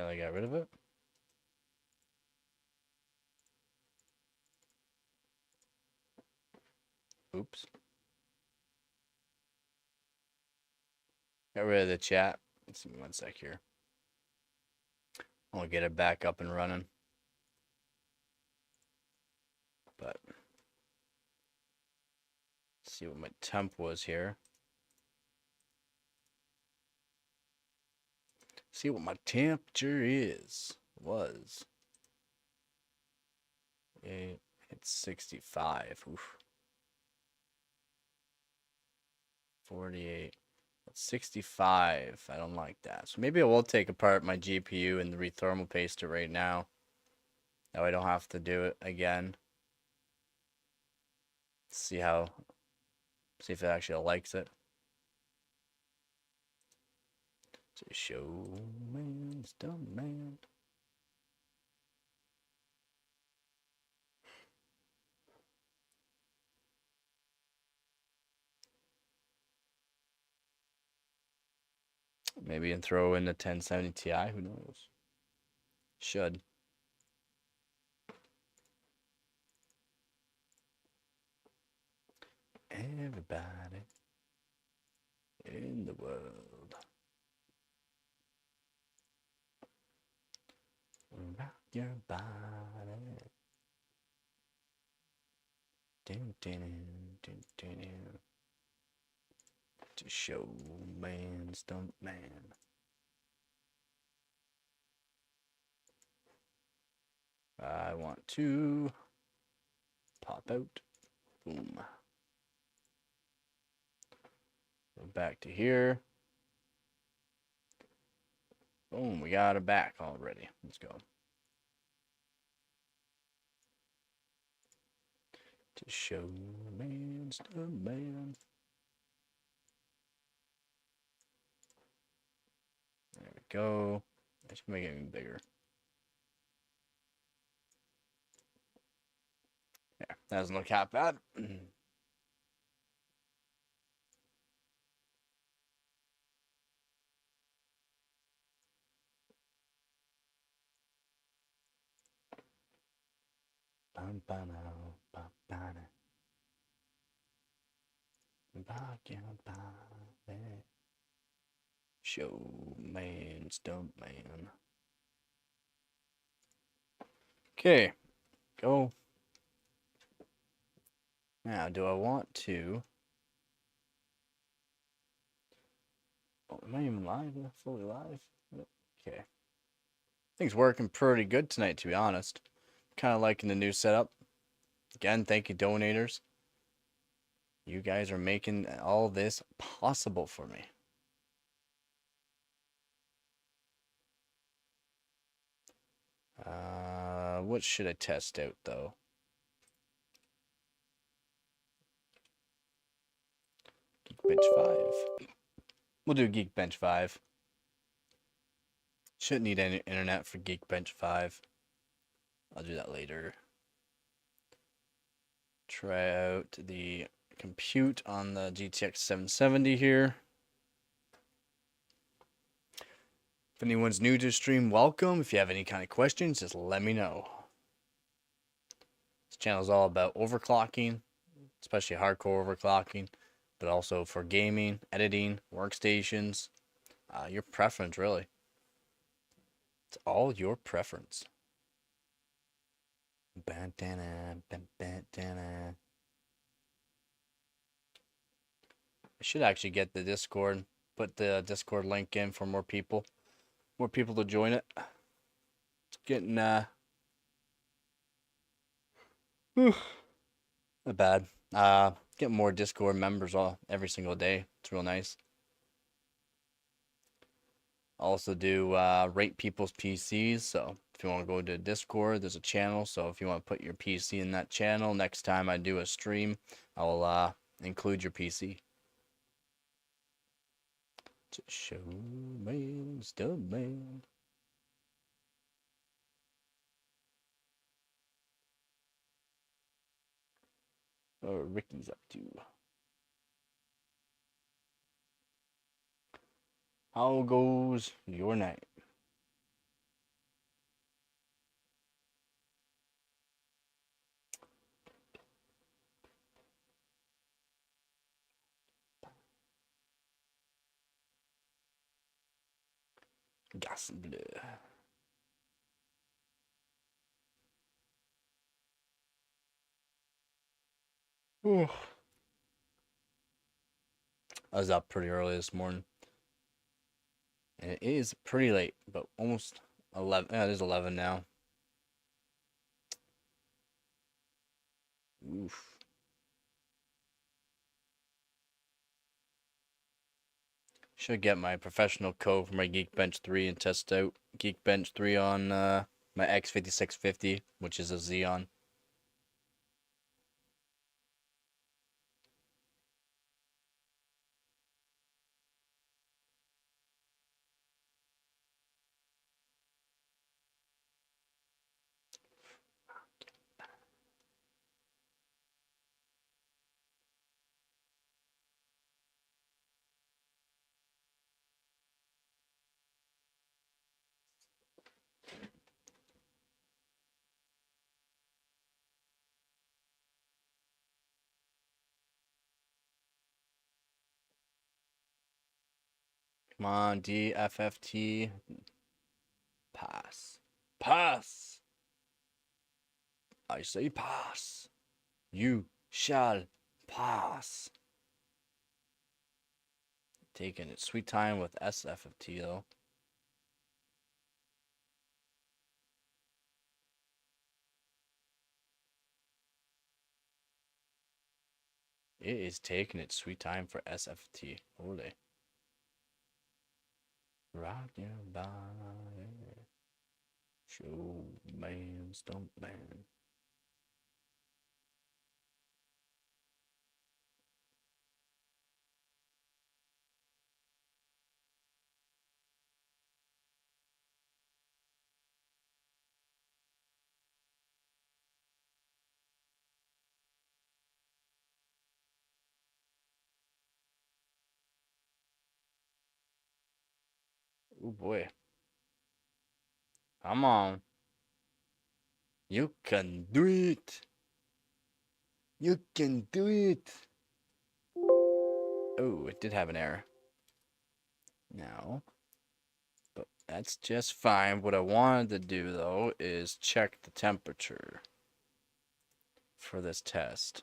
I got rid of it. Oops. Got rid of the chat. Let's see 1 sec here. I'll get it back up and running. But let's see what my temp was here. See what my temperature was. It's 65. Oof. 48. That's 65. I don't like that. So maybe I will take apart my GPU and rethermal paste it right now. That way I don't have to do it again. See if it actually likes it. So show man, dumb man. Maybe and throw in the 1070 Ti. Who knows? Should. Everybody in the world. Rock your body. Dun, dun, dun, dun, dun. To show man, stunt man. I want to pop out. Boom. Go back to here. Boom, we got it back already. Let's go. To show man, stunt man. There we go. I should make it even bigger. Yeah, that doesn't look half bad. Show man, stump man. Okay, go. Now, do I want to? Oh, am I even live? Fully live? Okay. Things working pretty good tonight, to be honest. Kind of liking the new setup. Again, thank you, donators. You guys are making all this possible for me. What should I test out, though? Geekbench 5. We'll do Geekbench 5. Shouldn't need any internet for Geekbench 5. I'll do that later. Try out the compute on the GTX 770 here. If anyone's new to the stream, welcome. If you have any kind of questions, just let me know. This channel is all about overclocking, especially hardcore overclocking, but also for gaming, editing, workstations, your preference, really. It's all your preference. I should actually get the Discord, put the Discord link in for more people to join it. It's getting not bad. Getting more Discord members every single day. It's real nice. Also do rate people's PCs. So if you want to go to Discord, there's a channel. So if you want to put your PC in that channel, next time I do a stream, I will include your PC. To show man, stuff man. What Ricky's up to. How goes your night? Gas bleu. Ooh. I was up pretty early this morning. And it is pretty late, but almost 11. Yeah, it is 11 now. Oof. Should get my professional code for my Geekbench 3 and test out Geekbench 3 on my X5650, which is a Xeon. Come on, DFFT. Pass. Pass! I say pass. You shall pass. Taking its sweet time with SFFT though. It is taking its sweet time for SFT. Holy. Rock your body. Show man, stump man. Oh boy. Come on. You can do it. You can do it. Oh, it did have an error. Now, but that's just fine. What I wanted to do though is check the temperature for this test.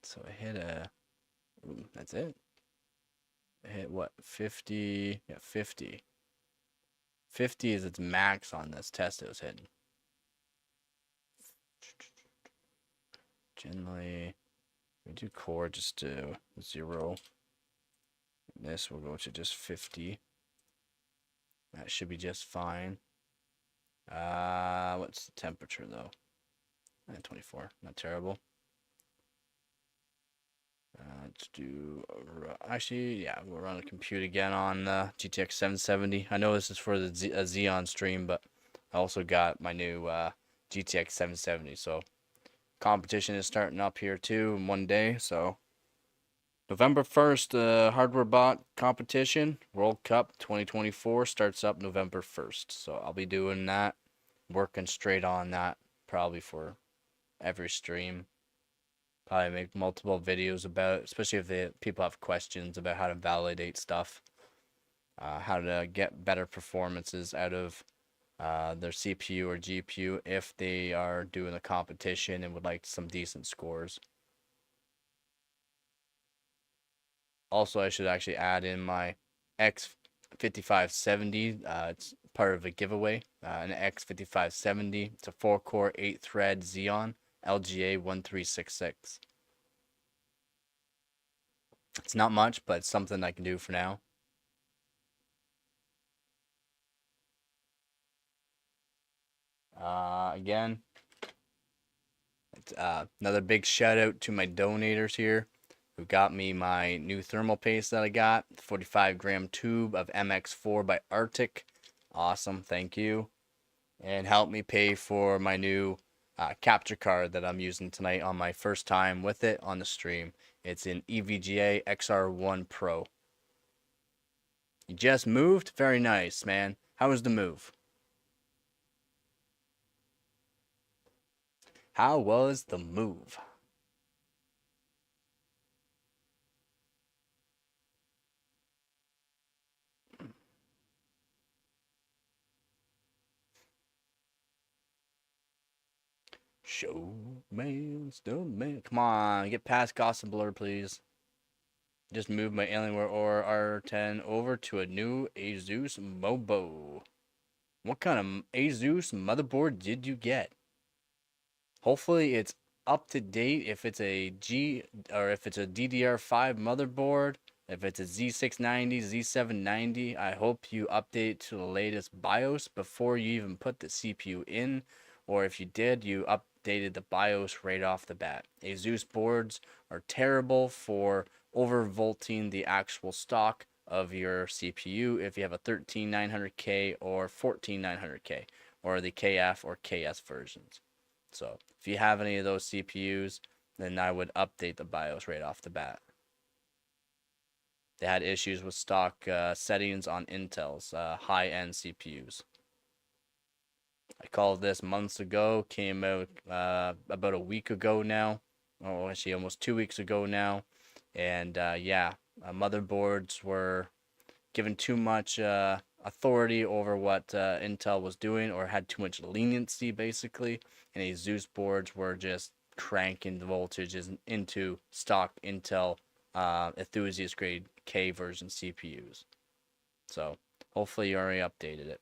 So I hit a. Ooh, that's it. I hit what? 50. Yeah, 50. 50 is its max on this test it was hitting. Generally, we do core just to 0. This will go to just 50. That should be just fine. What's the temperature though? 24. Not terrible. Let's do. Actually, yeah, we'll run a compute again on GTX 770. I know this is for the Xeon stream, but I also got my new GTX 770. So competition is starting up here too in one day. So November 1st, hardware bot competition, World Cup 2024 starts up November 1st. So I'll be doing that, working straight on that probably for every stream. Probably make multiple videos about it, especially if people have questions about how to validate stuff, how to get better performances out of their CPU or GPU if they are doing a competition and would like some decent scores. Also, I should actually add in my X5570. It's part of a giveaway. An X5570. It's a 4-core, 8-thread Xeon LGA 1366. It's not much, but it's something I can do for now. Again, another big shout out to my donators here who got me my new thermal paste that I got, 45-gram tube of MX4 by Arctic. Awesome, thank you. And helped me pay for my new capture card that I'm using tonight on my first time with it on the stream. It's an EVGA XR1 Pro. You just moved? Very nice, man. How was the move? How was the move? Show man, still man. Come on, get past Gossip Blur, please. Just moved my Alienware or R10 over to a new Asus Mobo. What kind of Asus motherboard did you get? Hopefully it's up to date. If it's a G or if it's a DDR5 motherboard, if it's a Z690, Z790, I hope you update to the latest BIOS before you even put the CPU in, or if you did, you updated the BIOS right off the bat. Asus boards are terrible for overvolting the actual stock of your CPU if you have a 13900K or 14900K or the KF or KS versions. So if you have any of those CPUs, then I would update the BIOS right off the bat. They had issues with stock settings on Intel's high-end CPUs. I called this months ago, came out about a week ago now. Oh, actually almost 2 weeks ago now. And yeah, motherboards were given too much authority over what Intel was doing, or had too much leniency basically, and Asus boards were just cranking the voltages into stock Intel enthusiast grade K version CPUs. So hopefully you already updated it.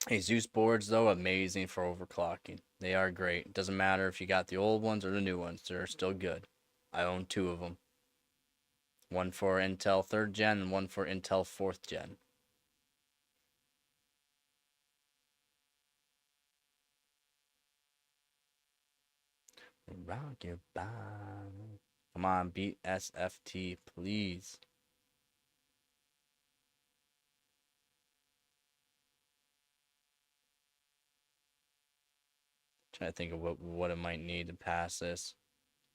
Asus boards though, amazing for overclocking. They are great. Doesn't matter if you got the old ones or the new ones, they're still good. I own two of them. One for Intel 3rd gen and one for Intel 4th gen. Rock your body. Come on, beat SFT, please. Trying to think of what it might need to pass this.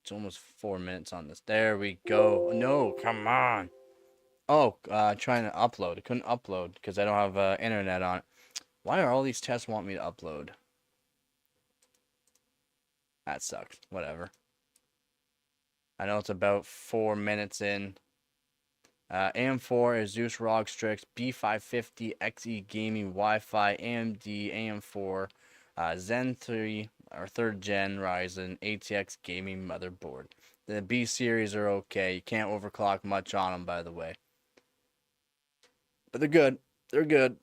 It's almost 4 minutes on this. There we go. No, come on. Oh, trying to upload. I couldn't upload because I don't have internet on it. Why are all these tests want me to upload? That sucks. Whatever. I know it's about 4 minutes in. AM4 Asus ROG Strix B550 XE Gaming Wi-Fi AMD AM4 Zen 3 or 3rd gen Ryzen ATX Gaming motherboard. The B series are okay. You can't overclock much on them, by the way. But they're good. They're good.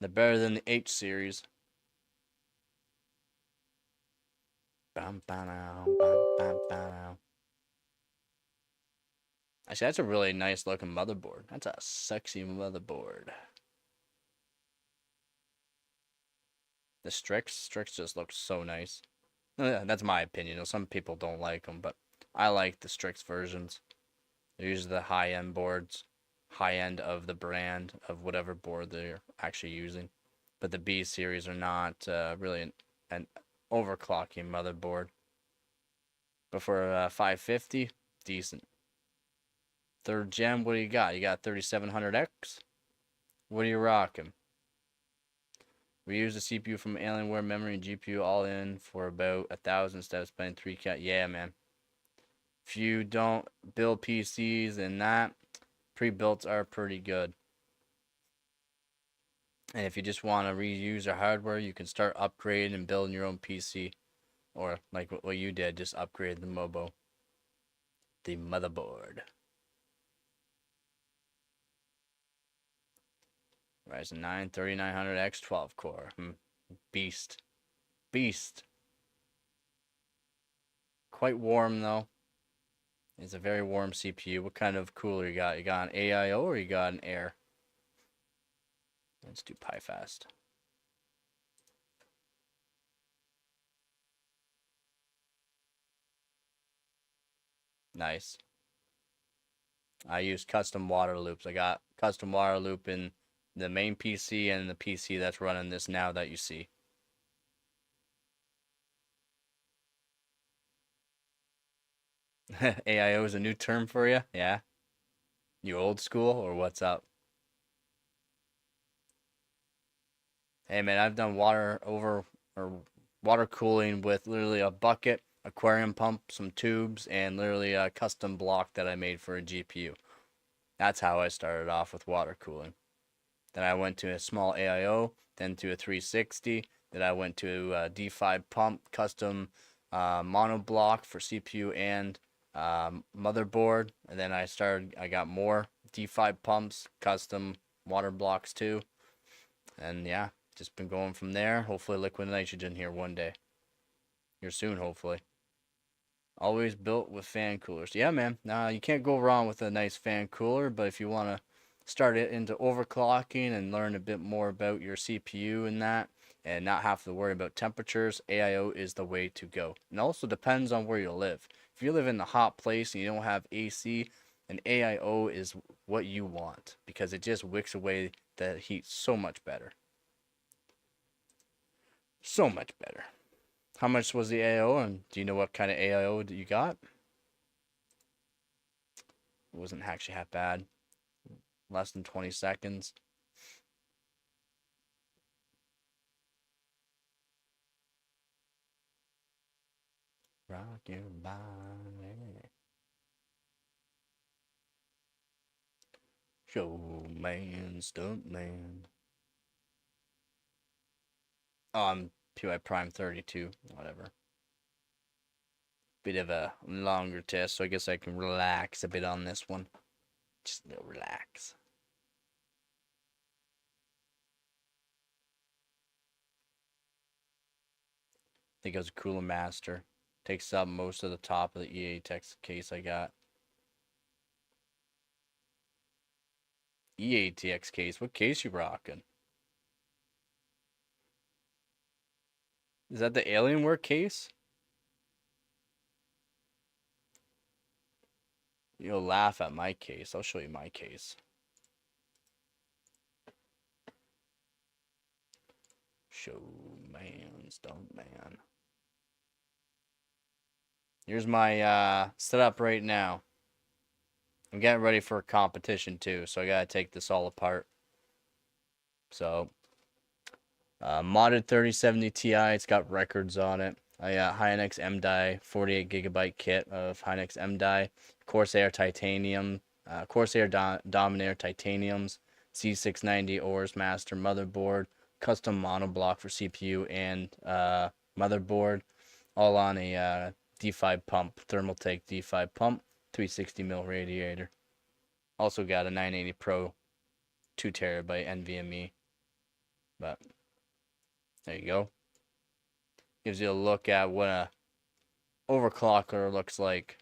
They're better than the H series. Bam, bam, bam, bam, bam. Actually, that's a really nice looking motherboard. That's a sexy motherboard. The Strix just looks so nice. That's my opinion. Some people don't like them, but I like the Strix versions. They're usually the high-end boards, high-end of the brand of whatever board they're actually using. But the B series are not really an overclocking motherboard. But for 550, decent. 3rd gen, what do you got? You got 3700X? What are you rocking? We use the CPU from Alienware, memory, and GPU all in for about 1,000 instead of spending 3K. Yeah, man. If you don't build PCs and that, pre-builts are pretty good. And if you just want to reuse your hardware, you can start upgrading and building your own PC. Or like what you did, just upgrade the Mobo. The motherboard. Ryzen 9 3900X 12 core. Beast. Beast. Quite warm though. It's a very warm CPU. What kind of cooler you got? You got an AIO or you got an air? Let's do PyFast. Nice. I use custom water loops. I got custom water loop in the main PC and the PC that's running this now that you see. AIO is a new term for you? Yeah? You old school or what's up? Hey man, I've done water cooling with literally a bucket, aquarium pump, some tubes, and literally a custom block that I made for a GPU. That's how I started off with water cooling. Then I went to a small AIO, then to a 360. Then I went to a D5 pump custom monoblock for CPU and motherboard. And then I got more D5 pumps, custom water blocks too. And yeah, just been going from there. Hopefully liquid nitrogen here one day. Here soon, hopefully. Always built with fan coolers. Yeah, man. Nah, you can't go wrong with a nice fan cooler, but if you want to start it into overclocking and learn a bit more about your CPU and that, and not have to worry about temperatures, AIO is the way to go. And also depends on where you live. If you live in a hot place and you don't have AC, an AIO is what you want because it just wicks away the heat so much better. So much better. How much was the AIO, and do you know what kind of AIO that you got? It wasn't actually that bad. Less than 20 seconds. Rock your body. Showman, stuntman. Oh, I'm PY Prime 32. Whatever. Bit of a longer test, so I guess I can relax a bit on this one. Just a little relax. I think it was Cooler Master. Takes up most of the top of the EATX case I got. EATX case? What case you rocking? Is that the Alienware case? You'll laugh at my case. I'll show you my case. Showman, stuntman. Here's my setup right now. I'm getting ready for a competition too, so I gotta take this all apart. So, modded 3070 Ti, it's got records on it. I got Hynix M-Die, 48 gigabyte kit of Hynix M-Die, Corsair titanium, Corsair Dominator titaniums, C690 Ors Master motherboard, custom monoblock for CPU and motherboard, all on a D5 pump, Thermaltake D5 pump, 360 mil radiator. Also got a 980 Pro 2 terabyte NVMe. But there you go. Gives you a look at what a overclocker looks like.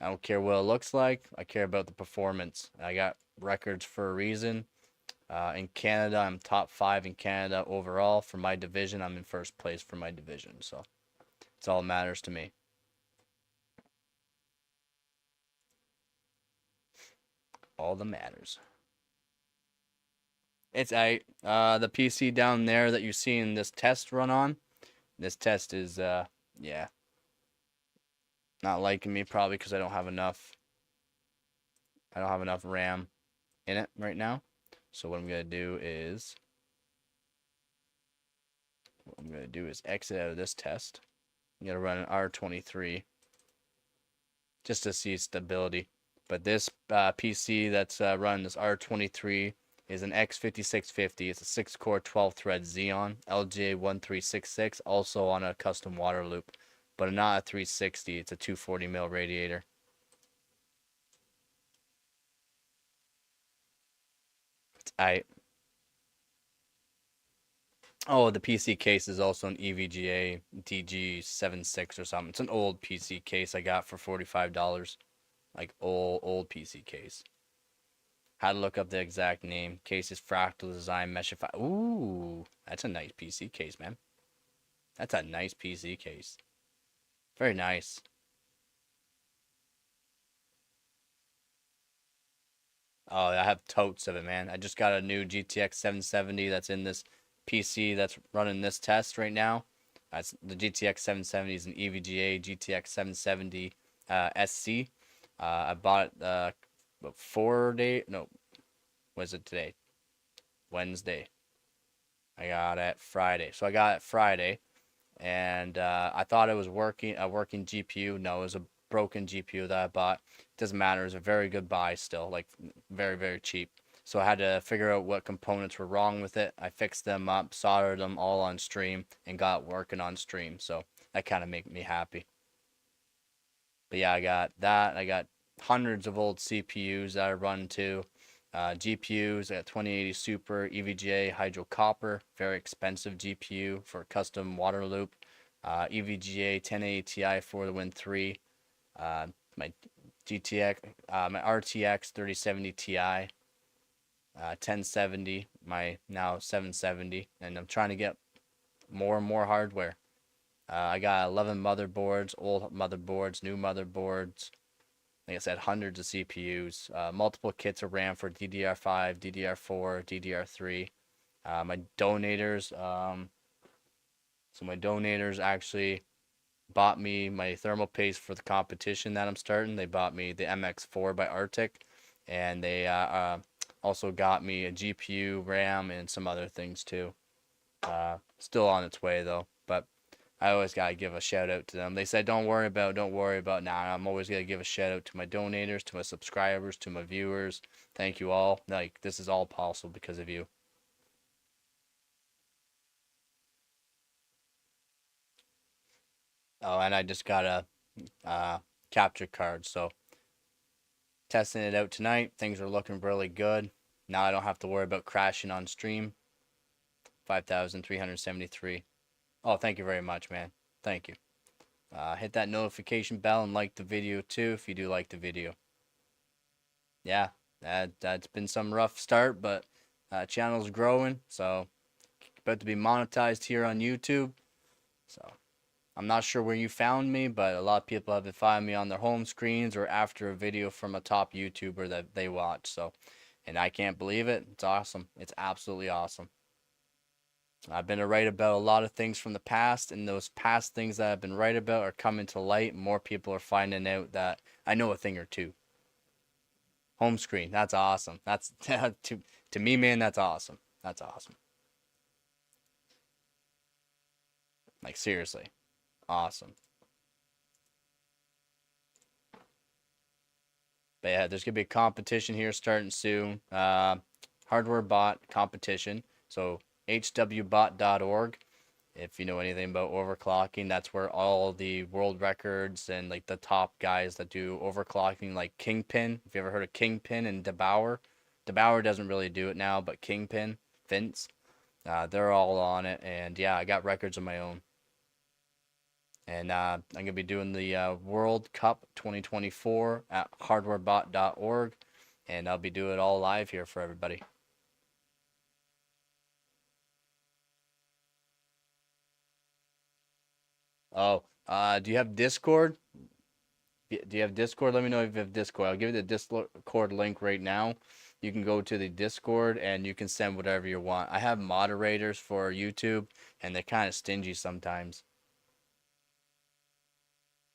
I don't care what it looks like. I care about the performance. I got records for a reason. In Canada, I'm top 5 in Canada overall. For my division, I'm in first place for my division. So it's all that matters to me. All that matters. It's the PC down there that you're seeing this test run on. This test is yeah, not liking me probably because I don't have enough RAM in it right now. So what I'm gonna do is exit out of this test. I'm gonna run an R23 just to see stability. But this PC that's running this R23 is an X5650. It's a 6-core 12-thread Xeon LJ1366, also on a custom water loop, but not a 360. It's a 240 mil radiator. Oh, the PC case is also an EVGA DG76 or something. It's an old PC case I got for $45. Like old PC case. Had to look up the exact name. Case is Fractal Design Meshify. Ooh, that's a nice PC case, man. That's a nice PC case. Very nice. Oh, I have totes of it, man. I just got a new GTX 770 that's in this PC that's running this test right now. That's the GTX 770 is an EVGA GTX 770 SC. I bought it 4 days. No, was it today? Wednesday. I got it Friday. So I got it Friday, and I thought it was a working GPU. No, it was a broken GPU that I bought. Doesn't matter. It's a very good buy still, like very, very cheap. So I had to figure out what components were wrong with it. I fixed them up, soldered them all on stream, and got working on stream. So that kind of made me happy. But yeah, I got that. I got hundreds of old CPUs that I run to. GPUs, I got 2080 Super, EVGA, Hydro Copper, very expensive GPU for custom water loop. EVGA 1080 Ti for the Win 3. My GTX, my RTX 3070 Ti, 1070, my now 770, and I'm trying to get more and more hardware. I got 11 motherboards, old motherboards, new motherboards. Like I said, hundreds of CPUs, multiple kits of RAM for DDR5, DDR4, DDR3. My donators, so my donators actually bought me my thermal paste for the competition that I'm starting. They bought me the MX4 by Arctic, and they also got me a GPU, RAM, and some other things too. Still on its way though, but I always gotta give a shout out to them. They said don't worry about. Nah, I'm always gonna give a shout out to my donators, to my subscribers, to my viewers. Thank you all. Like, this is all possible because of you. Oh, and I just got a capture card, so testing it out tonight. Things are looking really good. Now I don't have to worry about crashing on stream. 5,373. Oh, thank you very much, man. Thank you. Hit that notification bell and like the video too if you do like the video. Yeah, that's been some rough start, but channel's growing, so about to be monetized here on YouTube. So I'm not sure where you found me, but a lot of people have been finding me on their home screens or after a video from a top YouTuber that they watch. So, and I can't believe it. It's awesome. It's absolutely awesome. I've been to write about a lot of things from the past, and those past things that I've been right about are coming to light. More people are finding out that I know a thing or two. Home screen, that's awesome. That's to me, man, that's awesome. That's awesome. Like, seriously, awesome. But yeah, there's gonna be a competition here starting soon. Hardware bot competition. So hwbot.org. If you know anything about overclocking, that's where all the world records and like the top guys that do overclocking, like Kingpin. If you ever heard of Kingpin and DeBauer, DeBauer doesn't really do it now, but Kingpin, Vince, they're all on it. And yeah, I got records of my own. And I'm going to be doing the World Cup 2024 at hardwarebot.org. And I'll be doing it all live here for everybody. Oh, do you have Discord? Do you have Discord? Let me know if you have Discord. I'll give you the Discord link right now. You can go to the Discord and you can send whatever you want. I have moderators for YouTube, and they're kind of stingy sometimes.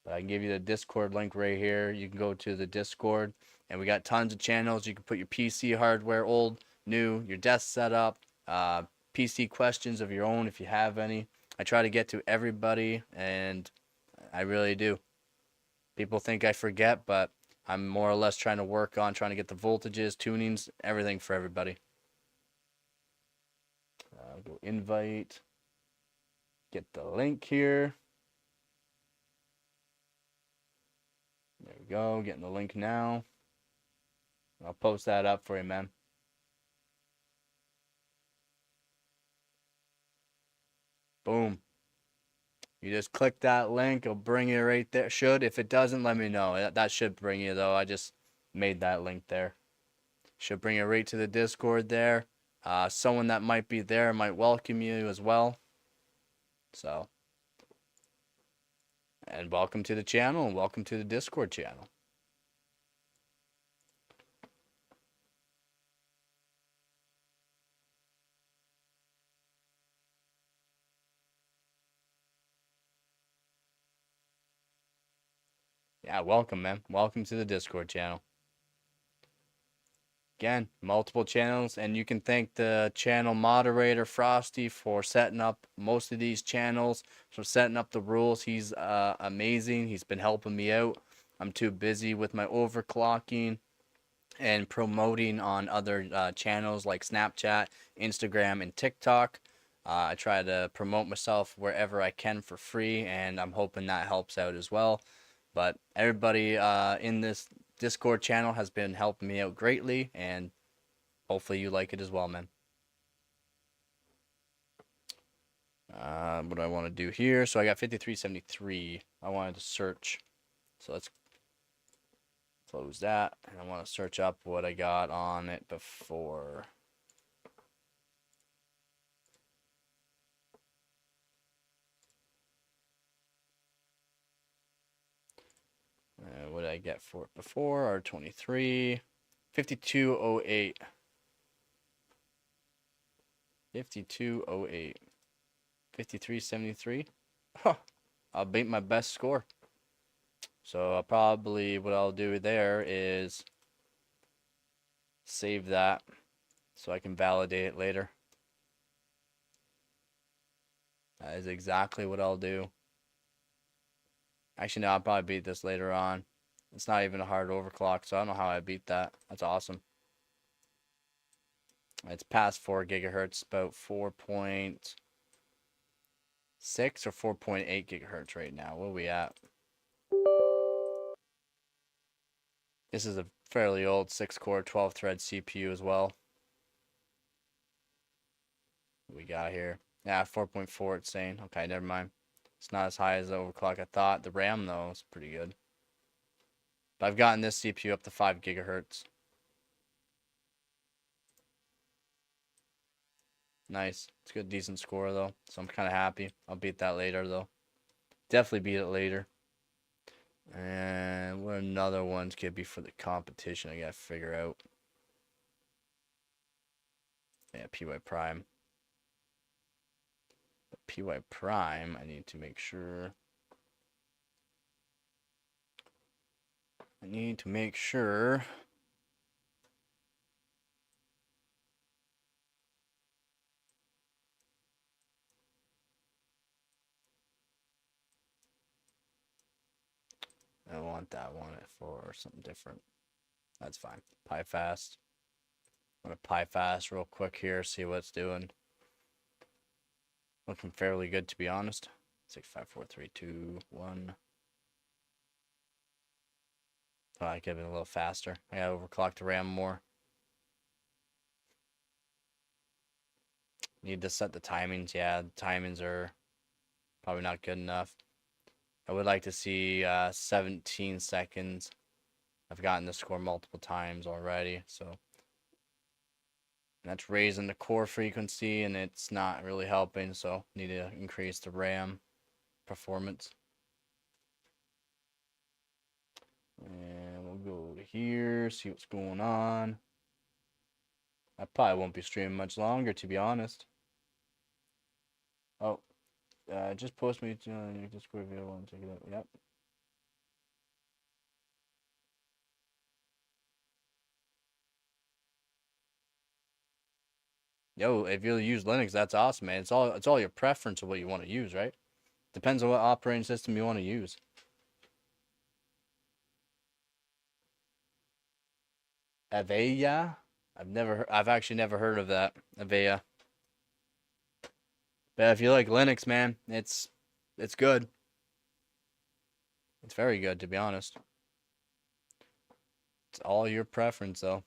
But I can give you the Discord link right here. You can go to the Discord, and we got tons of channels. You can put your PC hardware, old, new, your desk setup, PC questions of your own if you have any. I try to get to everybody, and I really do. People think I forget, but I'm more or less trying to work on trying to get the voltages, tunings, everything for everybody. Go invite. Get the link here. There we go. Getting the link now. I'll post that up for you, man. Boom. You just click that link. It'll bring you right there. Should. If it doesn't, let me know. That should bring you, though. I just made that link there. Should bring you right to the Discord there. Someone that might be there might welcome you as well. So, and welcome to the channel and welcome to the Discord channel. Yeah, welcome, man. Welcome to the Discord channel. Again, multiple channels, and you can thank the channel moderator, Frosty, for setting up most of these channels, for setting up the rules. He's amazing. He's been helping me out. I'm too busy with my overclocking. and promoting on other channels like Snapchat, Instagram, and TikTok. I try to promote myself wherever I can for free, and I'm hoping that helps out as well. But everybody in this Discord channel has been helping me out greatly, and hopefully you like it as well, man. What do I want to do here? So I got 5373. I wanted to search. So let's close that. And I want to search up what I got on it before. What did I get for it before? R23. 5208. 5208. 5373. Huh. I'll beat my best score. So I'll probably, what I'll do there is save that so I can validate it later. That is exactly what I'll do. Actually, no, I'll probably beat this later on. It's not even a hard overclock, so I don't know how I beat that. That's awesome. It's past 4 gigahertz, about 4.6 or 4.8 gigahertz right now. What are we at? This is a fairly old 6-core, 12-thread CPU as well. What we got here? Yeah, 4.4 it's saying. Okay, never mind. It's not as high as the overclock I thought. The RAM, though, is pretty good. But I've gotten this CPU up to 5 gigahertz. Nice. It's a good, decent score, though. So I'm kind of happy. I'll beat that later, though. Definitely beat it later. And what another one's could be for the competition I gotta figure out. Yeah, PY Prime. But PY Prime, I need to make sure. I want that one for something different. That's fine. PyFast. I'm gonna PyFast real quick here, see what it's doing. Looking fairly good, to be honest. 6, 5, 4, 3, 2, 1. Oh, I could have been a little faster. I gotta overclock the RAM more. Need to set the timings. Yeah, the timings are probably not good enough. I would like to see 17 seconds. I've gotten the score multiple times already, so that's raising the core frequency, and it's not really helping, so need to increase the RAM performance. And we'll go to here, see what's going on. I probably won't be streaming much longer, to be honest. Oh, just post me to your Discord if you want to check it out. Yep. Yo, if you use Linux, that's awesome, man. It's all your preference of what you want to use, right? Depends on what operating system you want to use. Avaya? I've actually never heard of that. Avaya. But if you like Linux, man, it's good. It's very good, to be honest. It's all your preference, though.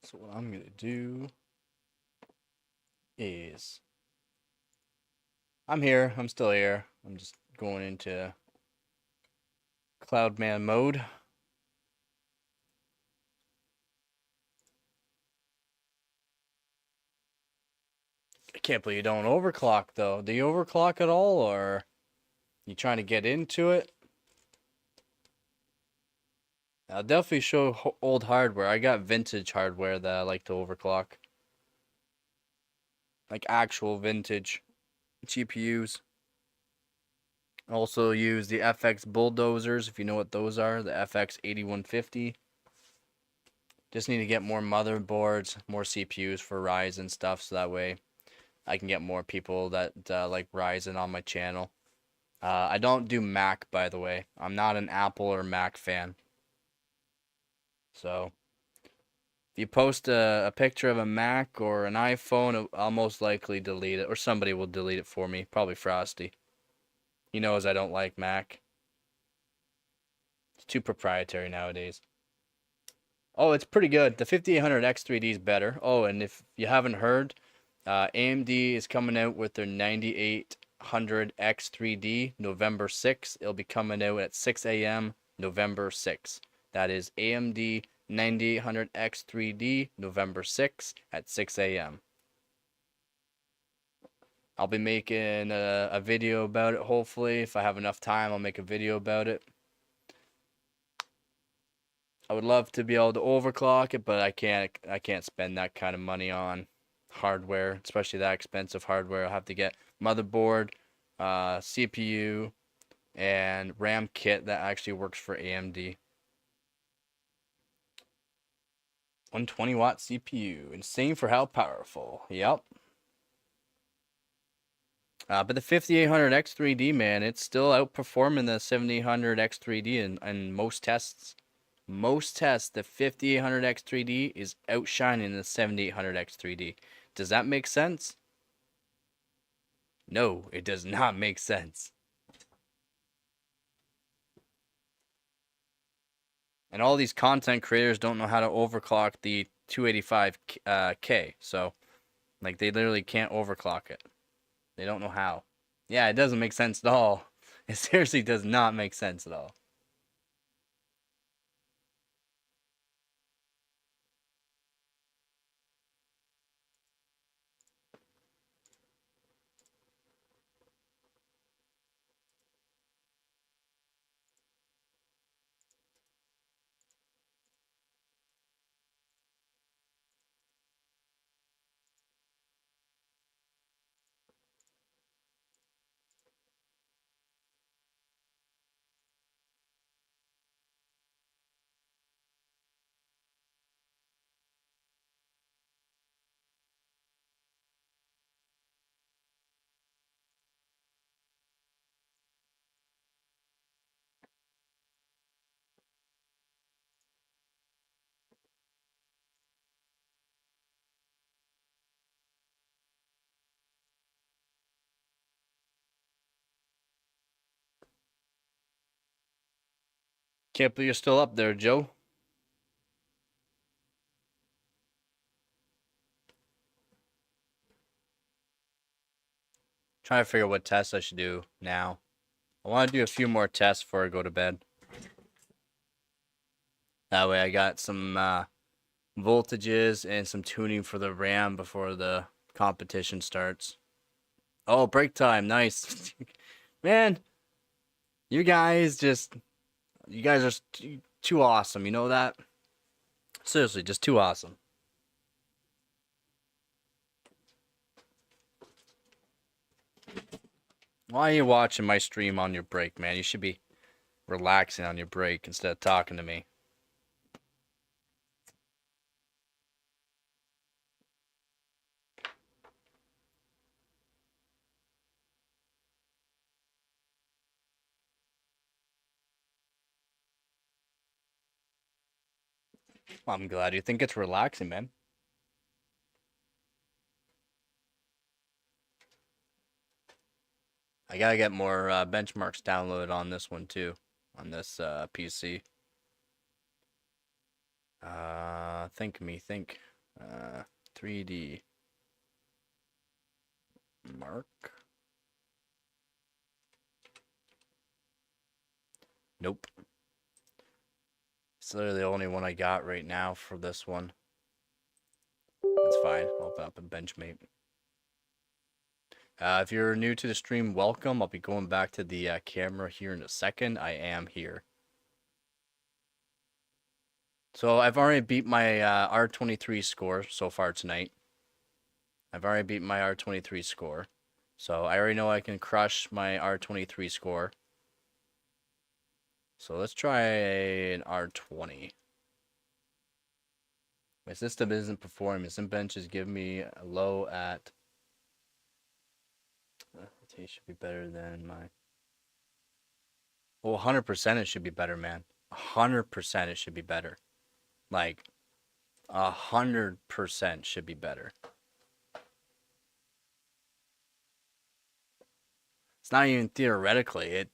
So what I'm gonna do is I'm here. I'm still here. I'm just going into Cloudman mode. I can't believe you don't overclock, though. Do you overclock at all, or you trying to get into it? I'll definitely show old hardware. I got vintage hardware that I like to overclock. Like actual vintage GPUs. Also use the FX bulldozers, if you know what those are. The FX 8150. Just need to get more motherboards, more CPUs for Ryzen stuff, so that way I can get more people that like Ryzen on my channel. I don't do Mac, by the way. I'm not an Apple or Mac fan. So if you post a picture of a Mac or an iPhone, I'll most likely delete it, or somebody will delete it for me. Probably Frosty. He knows I don't like Mac. It's too proprietary nowadays. Oh, it's pretty good. The 5800 X3D is better. Oh, and if you haven't heard, AMD is coming out with their 9800 X3D November 6th. It'll be coming out at 6 a.m. November 6th. That is AMD 9800 X3D November 6th at 6 a.m. I'll be making a video about it, hopefully. If I have enough time, I'll make a video about it. I would love to be able to overclock it, but I can't spend that kind of money on hardware, especially that expensive hardware. I'll have to get motherboard, CPU, and RAM kit that actually works for AMD. 120-watt CPU, insane for how powerful. Yep. But the 5800 X3D, man, it's still outperforming the 7800 X3D in most tests. Most tests, the 5800 X3D is outshining the 7800 X3D. Does that make sense? No, it does not make sense. And all these content creators don't know how to overclock the 285K. So, like, they literally can't overclock it. They don't know how. Yeah, it doesn't make sense at all. It seriously does not make sense at all. Can't believe you're still up there, Joe. Trying to figure out what tests I should do now. I want to do a few more tests before I go to bed. That way I got some voltages and some tuning for the RAM before the competition starts. Oh, break time. Nice. Man, you guys are too awesome. You know that? Seriously, just too awesome. Why are you watching my stream on your break, man? You should be relaxing on your break instead of talking to me. Well, I'm glad you think it's relaxing, man. I gotta get more benchmarks downloaded on this one too, on this PC. Think. 3D Mark. Nope. It's literally the only one I got right now for this one. That's fine. I'll open up a Benchmate. If you're new to the stream, welcome. I'll be going back to the camera here in a second. I am here. So I've already beat my R23 score so far tonight. I've already beat my R23 score. So I already know I can crush my R23 score. So let's try an R20. My system isn't performing. Simbench is giving me a low at... It should be better than my... Well, 100% it should be better, man. 100% it should be better. Like 100% should be better. It's not even theoretically.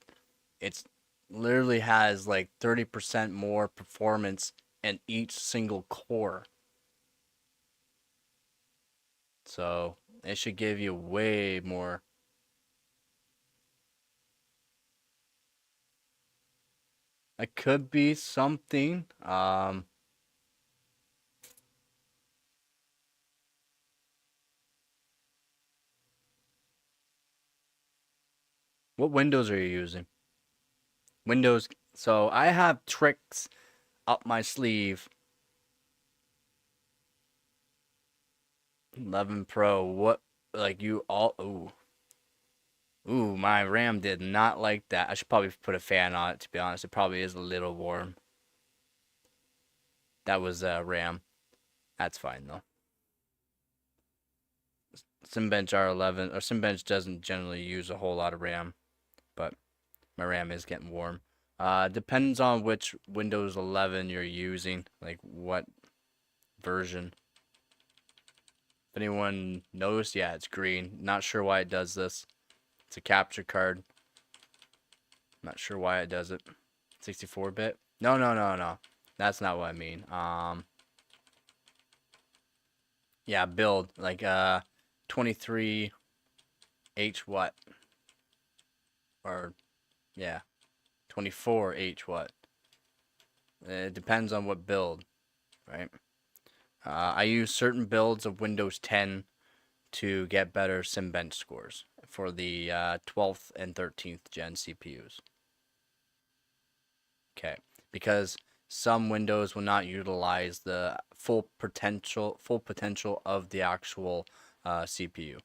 It's literally has like 30% more performance in each single core. So it should give you way more. It could be something. What Windows are you using? Windows. So I have tricks up my sleeve. 11 Pro. What? Like you all? Ooh, ooh. My RAM did not like that. I should probably put a fan on it. To be honest, it probably is a little warm. That was RAM. That's fine though. Simbench R11 or Simbench doesn't generally use a whole lot of RAM, but my RAM is getting warm. Depends on which Windows 11 you're using, like what version. If anyone knows, yeah, it's green. Not sure why it does this. It's a capture card. Not sure why it does it. 64-bit? No, no, no, no. That's not what I mean. Yeah, build like 23H what? Or yeah, 24H what? It depends on what build, right? I use certain builds of Windows 10 to get better SimBench scores for the 12th and 13th gen CPUs. Okay, because some Windows will not utilize the full potential of the actual CPU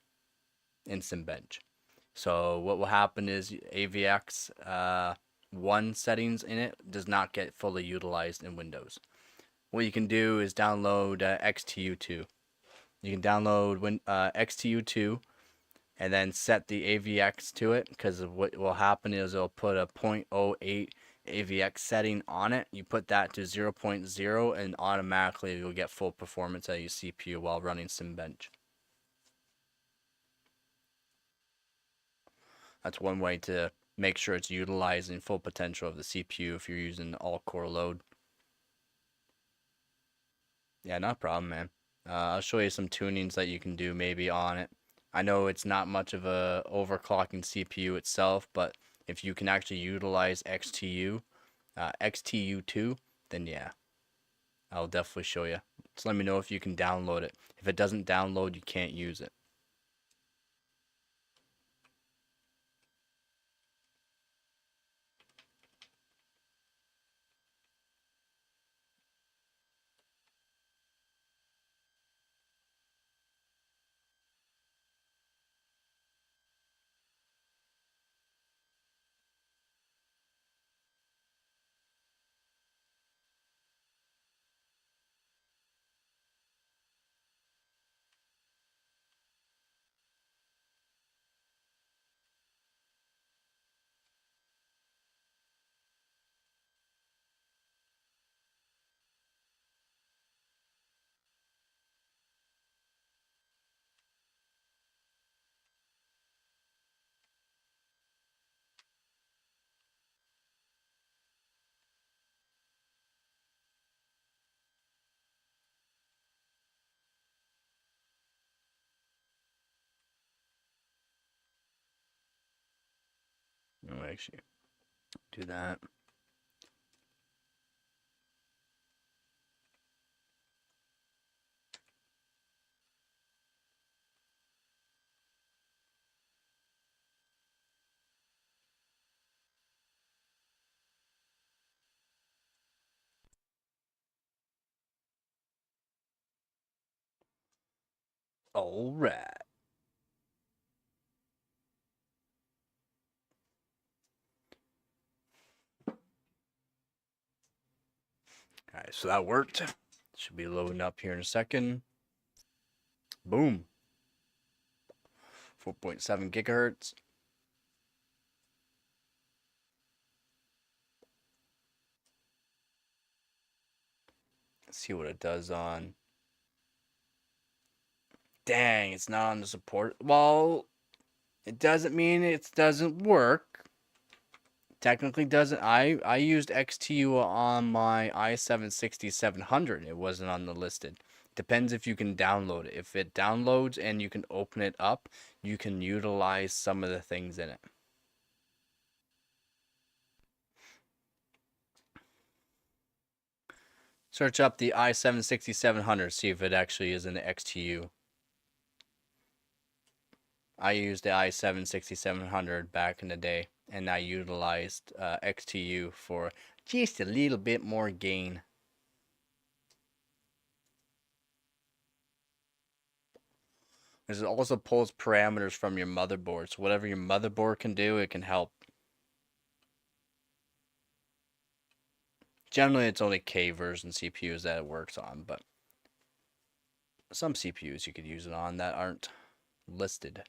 in SimBench. So what will happen is AVX 1 settings in it does not get fully utilized in Windows. What you can do is download XTU2. You can download XTU2 and then set the AVX to it, because what will happen is it'll put a 0.08 AVX setting on it. You put that to 0.0 and automatically you'll get full performance out of your CPU while running SimBench. That's one way to make sure it's utilizing full potential of the CPU if you're using all-core load. Yeah, not a problem, man. I'll show you some tunings that you can do maybe on it. I know it's not much of a overclocking CPU itself, but if you can actually utilize XTU2, then yeah, I'll definitely show you. Just let me know if you can download it. If it doesn't download, you can't use it. I'll actually do that. All right. All right, so that worked. Should be loading up here in a second. Boom. 4.7 gigahertz. Let's see what it does on. Dang, it's not on the support. Well, it doesn't mean it doesn't work. Technically doesn't. I used XTU on my i7-6700. It wasn't on the listed. Depends if you can download it. If it downloads and you can open it up, you can utilize some of the things in it. Search up the i7-6700, see if it actually is in the XTU. I used the i7-6700 back in the day, and I utilized XTU for just a little bit more gain. It also pulls parameters from your motherboard, so whatever your motherboard can do, it can help. Generally, it's only K version CPUs that it works on, but some CPUs you could use it on that aren't listed.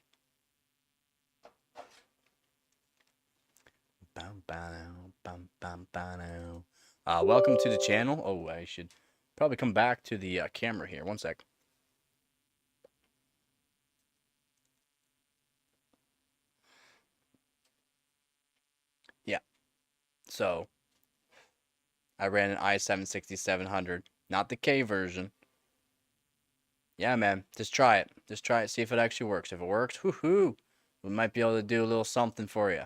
Welcome to the channel. Oh, I should probably come back to the camera here. One sec. Yeah. So, I ran an i7-6700, not the K version. Yeah, man. Just try it. Just try it. See if it actually works. If it works, woohoo! We might be able to do a little something for you.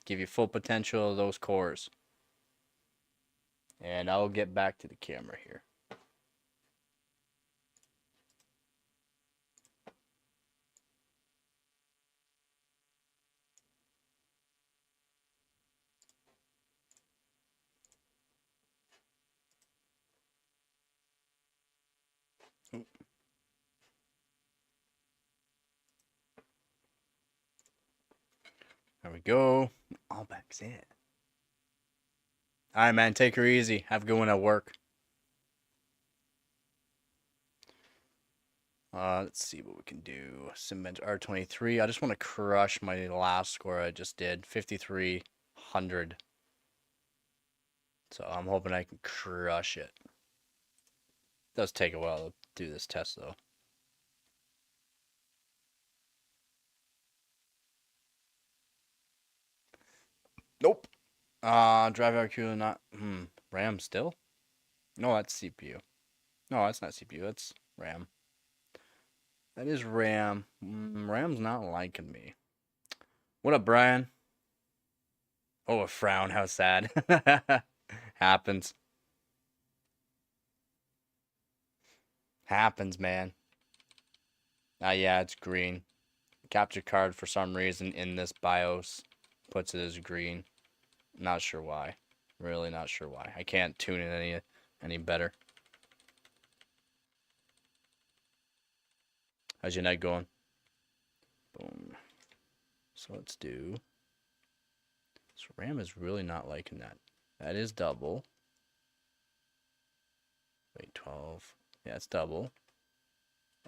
Give you full potential of those cores. And I'll get back to the camera here. There we go. All back's it. Alright, man. Take her easy. Have a good one at work. Let's see what we can do. Cement R23. I just want to crush my last score I just did. 5,300. So I'm hoping I can crush it. It does take a while to do this test, though. Nope. Drive RQ not. RAM still? No, that's CPU. No, that's not CPU. That's RAM. That is RAM. RAM's not liking me. What up, Brian? Oh, a frown. How sad. Happens. Happens, man. Yeah, it's green. Capture card for some reason in this BIOS puts it as green. Not sure why. Really not sure why. I can't tune it any better. How's your night going? Boom. So let's do. So RAM is really not liking that. That is double. Wait, 12. Yeah, it's double.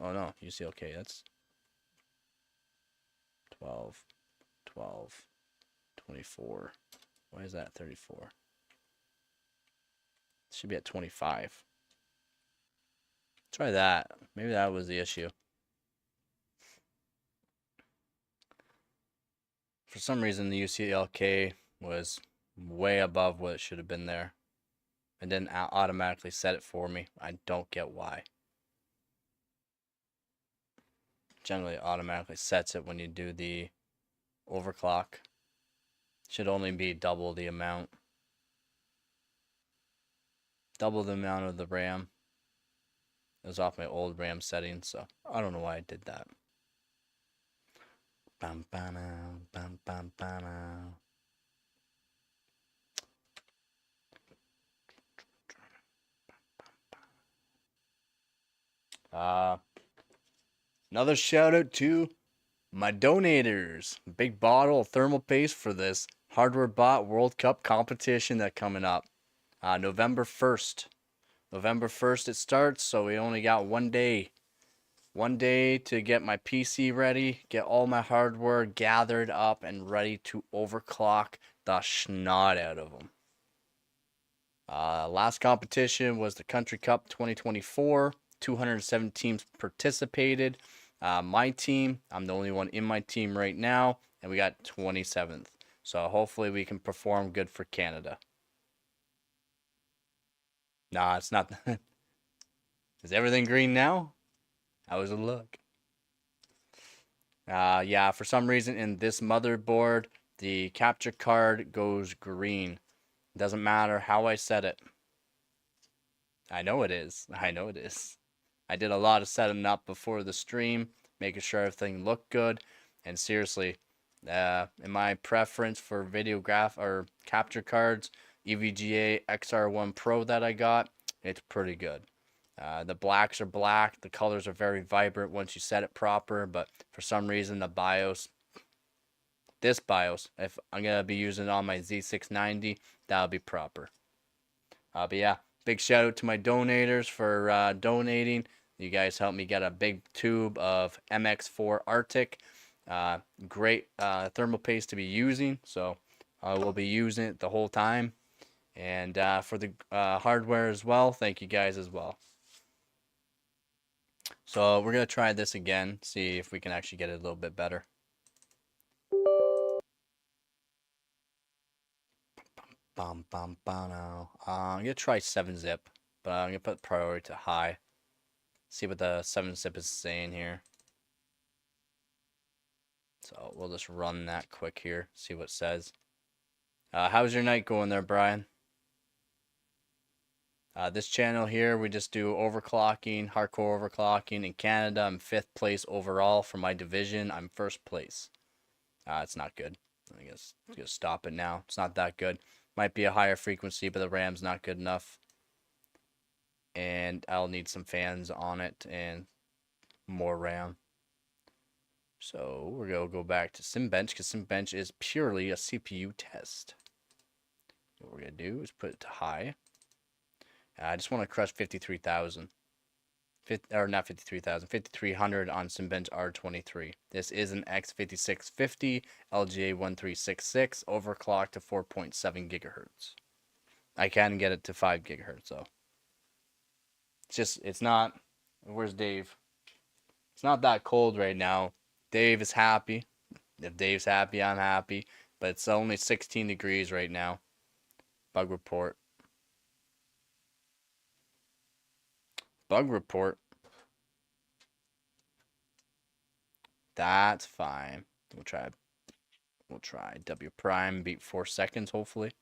Oh no, you see, okay, that's 12, 12, 24. Why is that 34? It should be at 25. Try that. Maybe that was the issue. For some reason, the UCLK was way above what it should have been there. It didn't automatically set it for me. I don't get why. Generally, it automatically sets it when you do the overclock. Should only be double the amount. Double the amount of the RAM. It was off my old RAM settings, so I don't know why I did that. Bam, bam, bam, bam, bam. Another shout out to my donators. Big bottle of thermal paste for this Hardware Bot World Cup competition that's coming up. November 1st. November 1st it starts, so we only got 1 day. 1 day to get my PC ready, get all my hardware gathered up and ready to overclock the snot out of them. Last competition was the Country Cup 2024. 207 teams participated. My team, I'm the only one in my team right now, and we got 27th. So hopefully we can perform good for Canada. Nah, it's not. Is everything green now? How was it look? Yeah, for some reason in this motherboard, the capture card goes green. Doesn't matter how I set it. I know it is. I know it is. I did a lot of setting up before the stream, making sure everything looked good. And seriously, in my preference for video graph or capture cards, EVGA XR1 Pro that I got, it's pretty good. The blacks are black. The colors are very vibrant once you set it proper. But for some reason, the BIOS, this BIOS, if I'm going to be using it on my Z690, that'll be proper. But yeah, big shout out to my donators for donating. You guys helped me get a big tube of MX4 Arctic. Great thermal paste to be using. So I will be using it the whole time. And for the hardware as well, thank you guys as well. So we're going to try this again, see if we can actually get it a little bit better. I'm going to try 7-zip, but I'm going to put priority to high. See what the 7-zip is saying here. So we'll just run that quick here, see what it says. How's your night going there, Brian? This channel here, we just do overclocking, hardcore overclocking. In Canada, I'm 5th place overall for my division. I'm 1st place. It's not good. I guess just stop it now. It's not that good. Might be a higher frequency, but the RAM's not good enough. And I'll need some fans on it and more RAM. So we're going to go back to SimBench because SimBench is purely a CPU test. What we're going to do is put it to high. I just want to crush 53,000. Or not 53,000, 5,300 on SimBench R23. This is an X5650 LGA 1366 overclocked to 4.7 gigahertz. I can get it to 5 gigahertz though. It's not. Where's Dave? It's not that cold right now. Dave is happy. If Dave's happy, I'm happy. But it's only 16 degrees right now. Bug report. Bug report. That's fine. We'll try W prime beat 4 seconds hopefully.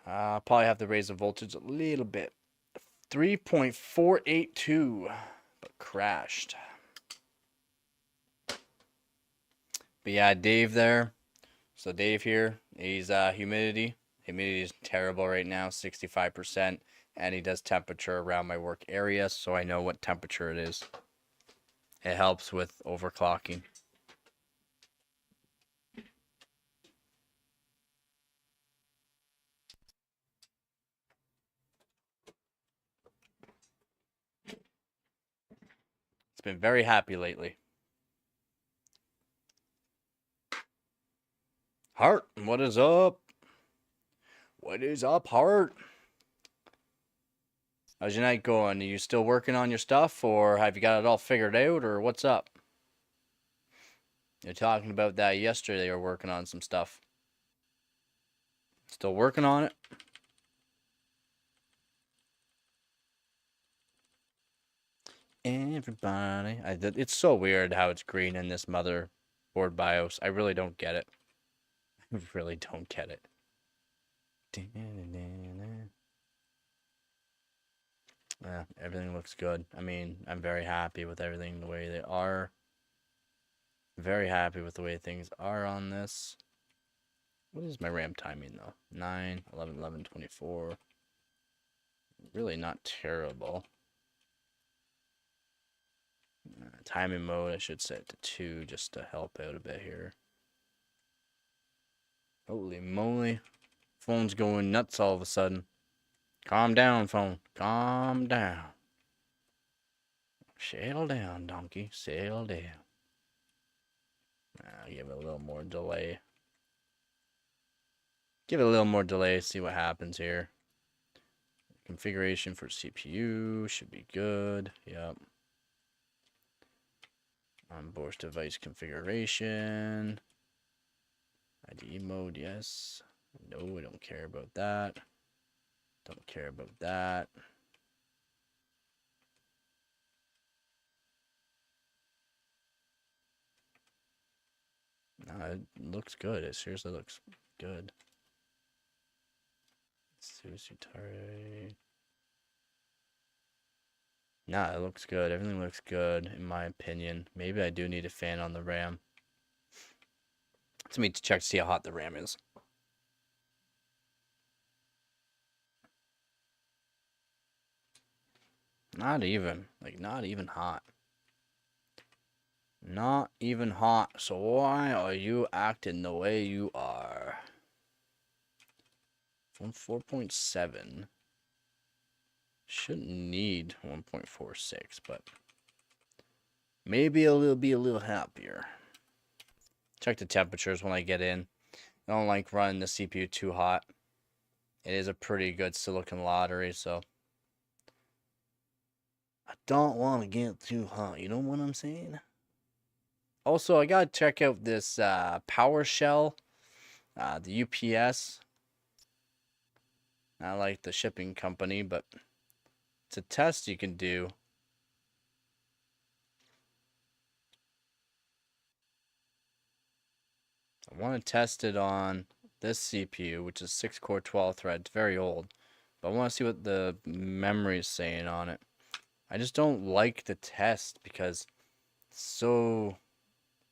Probably have to raise the voltage a little bit. 3.482, but crashed. But yeah, Dave there. So Dave here, he's humidity. Humidity is terrible right now, 65%. And he does temperature around my work area, so I know what temperature it is. It helps with overclocking. It's been very happy lately. Heart, what is up? What is up, Heart? How's your night going? Are you still working on your stuff, or have you got it all figured out, or what's up? You're talking about that yesterday. You're working on some stuff. Still working on it? Everybody. It's so weird how it's green in this motherboard BIOS. I really don't get it. I really don't get it. Yeah, everything looks good. I mean, I'm very happy with everything the way they are. Very happy with the way things are on this. What is my RAM timing though? 9, 11, 11, 24. Really not terrible. Timing mode, I should set to 2 just to help out a bit here. Holy moly. Phone's going nuts all of a sudden. Calm down, phone. Calm down. Sail down, donkey. Sail down. I'll give it a little more delay. Give it a little more delay, see what happens here. Configuration for CPU should be good. Yep. Onboard device configuration. IDE mode, yes. No, we don't care about that. Don't care about that. No, it looks good. It seriously looks good. Nah, it looks good. Everything looks good, in my opinion. Maybe I do need a fan on the RAM. It's me to check to see how hot the RAM is. Not even. Like, not even hot. Not even hot. So why are you acting the way you are? Phone 4.7. Shouldn't need 1.46, but maybe it'll be a little happier. Check the temperatures when I get in. I don't like running the CPU too hot. It is a pretty good silicon lottery, so I don't want to get too hot. You know what I'm saying? Also, I gotta check out this PowerShell, the UPS. Not like the shipping company, but it's a test you can do. I want to test it on this CPU, which is 6-core 12 threads, very old. But I want to see what the memory is saying on it. I just don't like the test because it's so,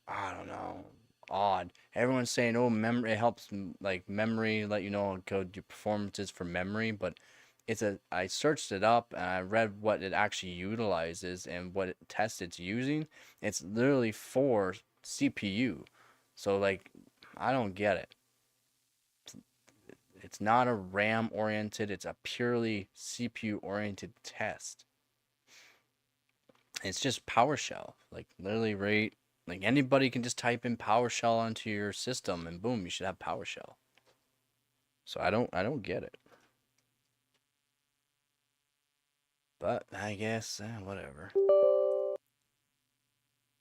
I don't know, odd. Everyone's saying, oh, memory, it helps like memory, let you know how good your performance is for memory, but I searched it up and I read what it actually utilizes and what test it's using. It's literally for CPU. So like, I don't get it. It's not a RAM oriented, it's a purely CPU oriented test. It's just PowerShell. Like literally right, like anybody can just type in PowerShell onto your system and boom, you should have PowerShell. So I don't get it. But I guess whatever.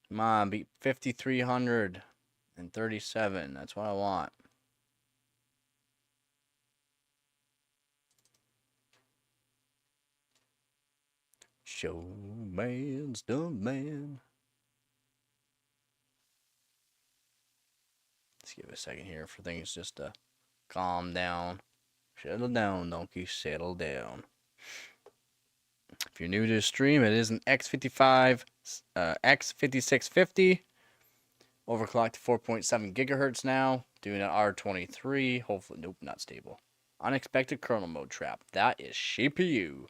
Come on, beat 5,337. That's what I want. Showman's the man. Let's give it a second here for things just to calm down. Settle down, donkey. Settle down. If you're new to the stream, it is an X5650. Overclocked to 4.7 gigahertz now. Doing an R23. Hopefully, nope, not stable. Unexpected kernel mode trap. That is CPU.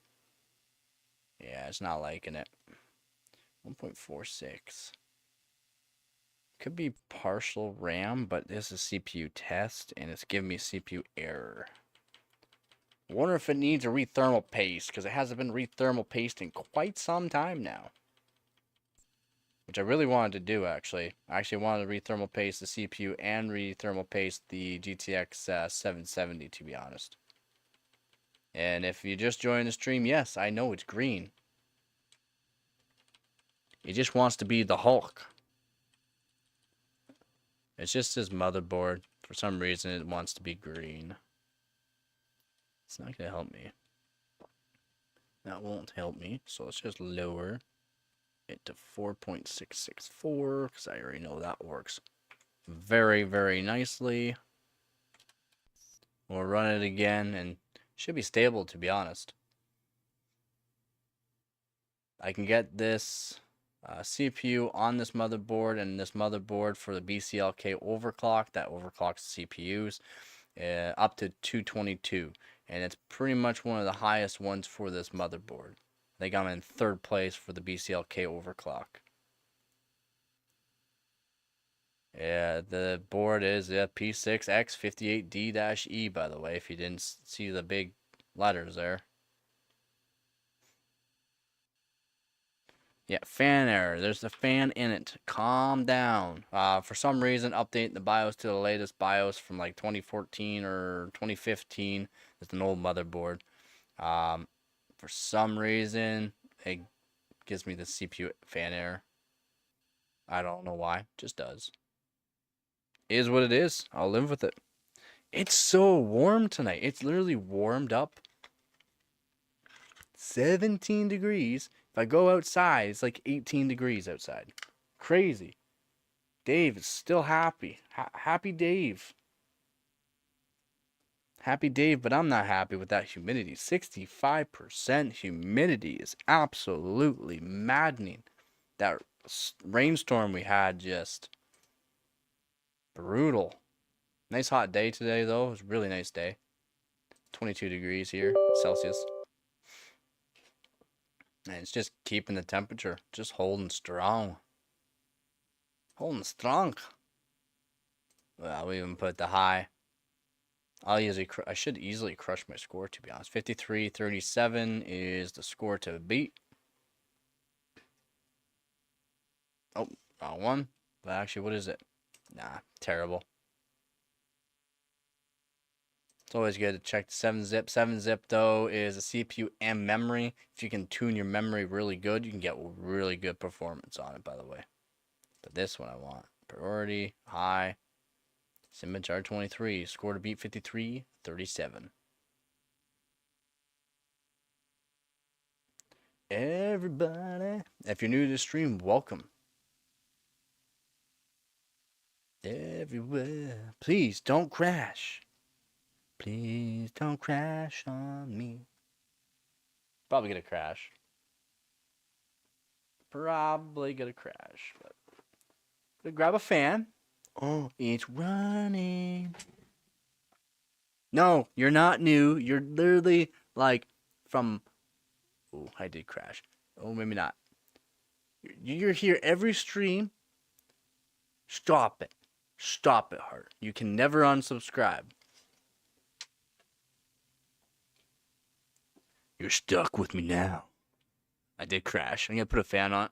Yeah, it's not liking it. 1.46. Could be partial RAM, but this is CPU test, and it's giving me CPU error. I wonder if it needs a rethermal paste, because it hasn't been rethermal paste in quite some time now. Which I really wanted to do, actually. I actually wanted to rethermal paste the CPU and rethermal paste the GTX 770, to be honest. And if you just joined the stream, yes, I know it's green. It just wants to be the Hulk. It's just his motherboard. For some reason, it wants to be green. It's not going to help me. That won't help me. So let's just lower it to 4.664 because I already know that works very, very nicely. We'll run it again and should be stable, to be honest. I can get this CPU on this motherboard and this motherboard for the BCLK overclock that overclocks CPUs up to 222, and it's pretty much one of the highest ones for this motherboard. I think I'm in third place for the BCLK overclock. Yeah, the board is P6X58D-E, by the way, if you didn't see the big letters there. Yeah, fan error. There's a fan in it. Calm down. For some reason, updating the BIOS to the latest BIOS from like 2014 or 2015. It's an old motherboard. Um, for some reason, it gives me the CPU fan error. I don't know why. Just does. Is what it is. I'll live with it. It's so warm tonight. It's literally warmed up 17 degrees. If I go outside, it's like 18 degrees outside. Crazy. Dave is still happy. Happy Dave. Happy Dave, but I'm not happy with that humidity. 65% humidity is absolutely maddening. That rainstorm we had, just brutal. Nice hot day today, though. It was a really nice day. 22 degrees here, Celsius. And it's just keeping the temperature, just holding strong. Holding strong. Well, we even put the high. I should easily crush my score, to be honest. 53-37 is the score to beat. Oh, wrong one. But actually, what is it? Nah, terrible. It's always good to check the 7-zip. 7-zip, though, is a CPU and memory. If you can tune your memory really good, you can get really good performance on it, by the way. But this one I want. Priority, high. Simmage R23. Score to beat 53-37. Everybody. If you're new to the stream, welcome. Everywhere. Please don't crash. Please don't crash on me. Probably gonna crash. Probably gonna crash. But gonna grab a fan. Oh, it's running. No, you're not new. You're literally like from. Oh, I did crash. Oh, maybe not. You're here every stream. Stop it. Stop it, Hart. You can never unsubscribe. You're stuck with me now. I did crash. I'm gonna put a fan on.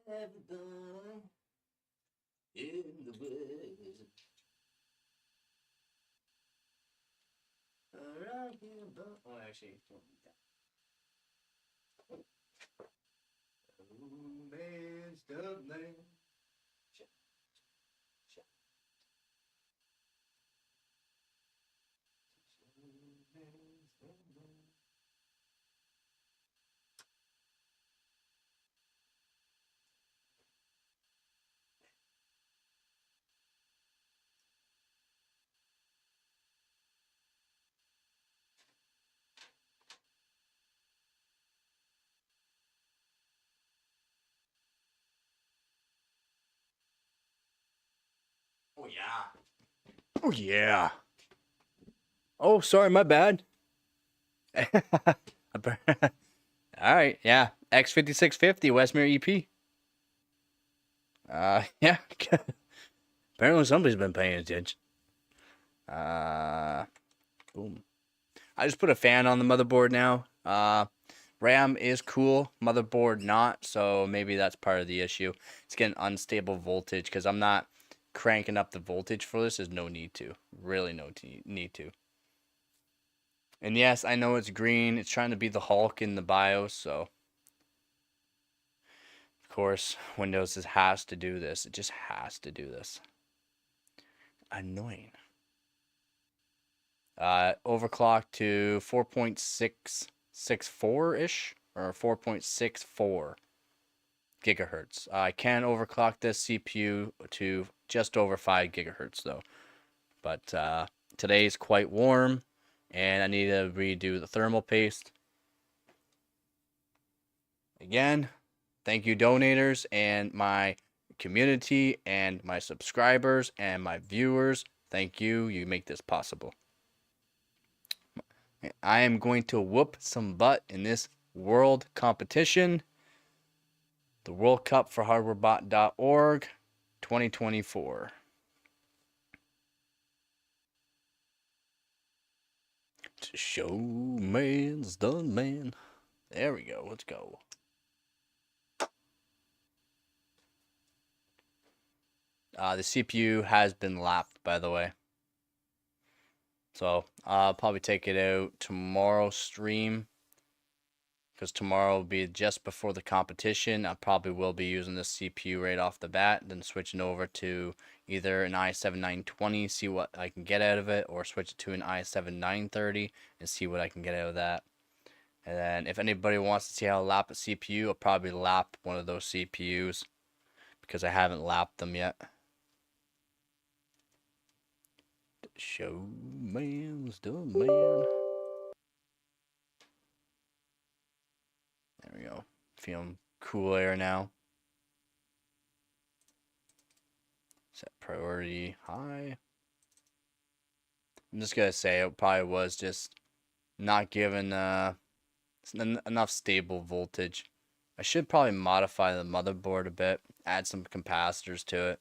Everybody in the woods. Around here, oh, actually, don't need that. Oh, man, stop now. Shut, shut. Oh, yeah. Oh, yeah. Oh, sorry, my bad. All right, yeah. X5650 Westmere EP. Yeah. Apparently somebody's been paying attention. Boom. I just put a fan on the motherboard now. RAM is cool, motherboard not, so maybe that's part of the issue. It's getting unstable voltage because I'm not cranking up the voltage for this. There's no need to. Really no need to. And yes, I know it's green. It's trying to be the Hulk in the BIOS, so of course, Windows has to do this. It just has to do this. Annoying. Overclock to 4.664-ish or 4.64 gigahertz. I can overclock this CPU to just over 5 gigahertz though. But today's quite warm and I need to redo the thermal paste. Again, thank you donators and my community and my subscribers and my viewers. Thank you. You make this possible. I am going to whoop some butt in this world competition. The World Cup for HardwareBot.org 2024. Show man's done, man. There we go. Let's go. The CPU has been lapped, by the way. So I'll probably take it out tomorrow stream, because tomorrow will be just before the competition. I probably will be using this CPU right off the bat, then switching over to either an i7-920, see what I can get out of it, or switch it to an i7-930 and see what I can get out of that. And then if anybody wants to see how to lap a CPU, I'll probably lap one of those CPUs, because I haven't lapped them yet. Show man's done, man. There we go. Feeling cool air now. Set priority high. I'm just gonna say it probably was just not given enough stable voltage. I should probably modify the motherboard a bit, add some capacitors to it.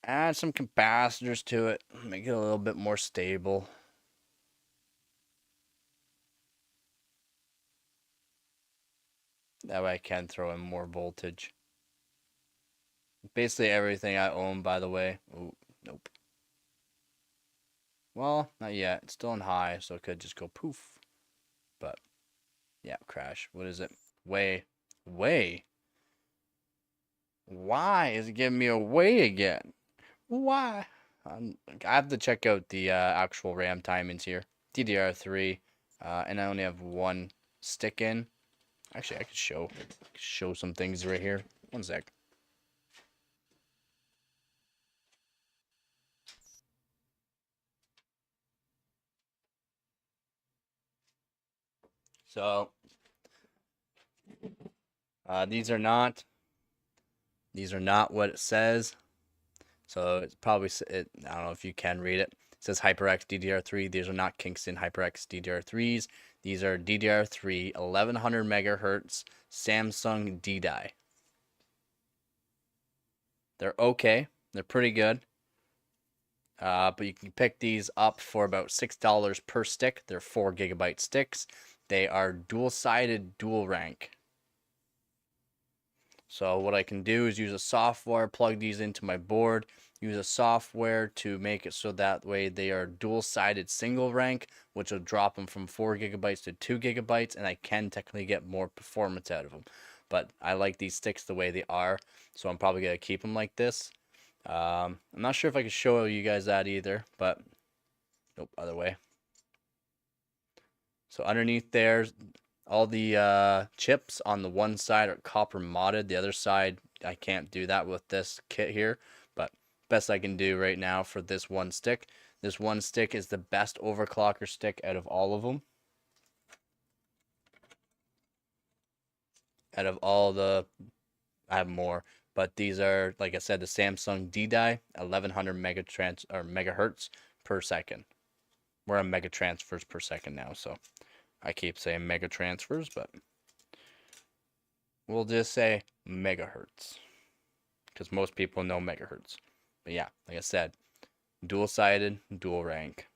Add some capacitors to it, make it a little bit more stable. That way I can throw in more voltage. Basically everything I own, by the way. Ooh, nope. Well, not yet. It's still in high, so it could just go poof. But, yeah, crash. What is it? Way. Why is it giving me away again? Why? I have to check out the actual RAM timings here. DDR3, and I only have one stick in. Actually, I could show some things right here. One sec. So, these are not what it says. So it's probably I don't know if you can read it. It says HyperX DDR3. These are not Kingston HyperX DDR3s. These are DDR3 1100 megahertz Samsung D-Die. They're okay. They're pretty good. But you can pick these up for about $6 per stick. They're 4 gigabyte sticks. They are dual-sided dual rank. So what I can do is use a software, plug these into my board, use a software to make it so that way they are dual-sided single rank, which will drop them from 4 gigabytes to 2 gigabytes, and I can technically get more performance out of them. But I like these sticks the way they are, so I'm probably going to keep them like this. I'm not sure if I can show you guys that either, but nope, other way. So underneath there's all the chips on the one side are copper modded. The other side, I can't do that with this kit here, but best I can do right now for this one stick. This one stick is the best overclocker stick out of all of them. Out of all the, I have more, but these are, like I said, the Samsung D-Die, 1100 megahertz per second. We're on mega transfers per second now, so I keep saying mega transfers, but we'll just say megahertz, because most people know megahertz. But yeah, like I said, dual-sided, dual rank.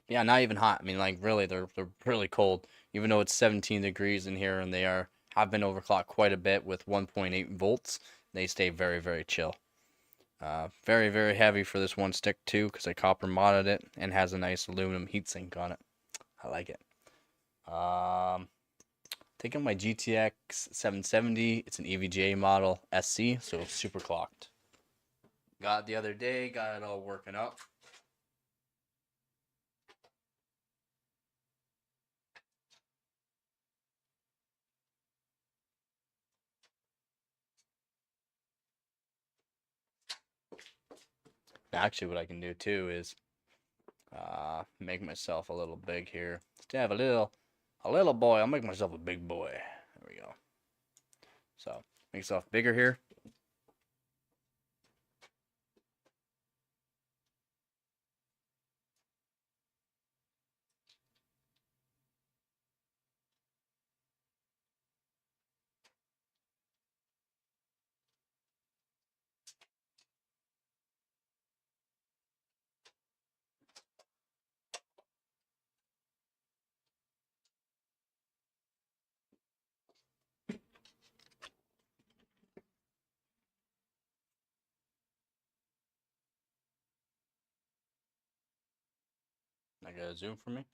Yeah, not even hot. I mean, like really, they're really cold. Even though it's 17 degrees in here, and they have been overclocked quite a bit with 1.8 volts. They stay very, very chill. Very, very heavy for this one stick too, because I copper modded it and has a nice aluminum heatsink on it. I like it. Taking my GTX 770. It's an EVGA model SC, so super clocked. Got it the other day. Got it all working up. Actually, what I can do too is make myself a little big here. Instead of a little boy, I'll make myself a big boy. There we go. So make yourself bigger here. I got a zoom for me.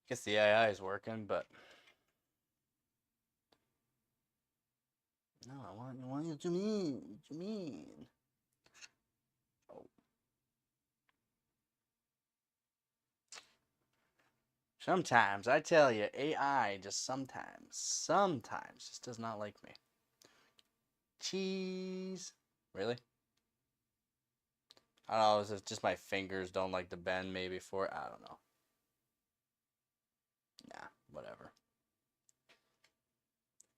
Guess the AI is working, but no, I want you to zoom in. Zoom in. Oh. Sometimes I tell you, AI just sometimes just does not like me. Cheese. Really? I don't know. Is it just my fingers don't like to bend maybe for it? I don't know. Nah, whatever.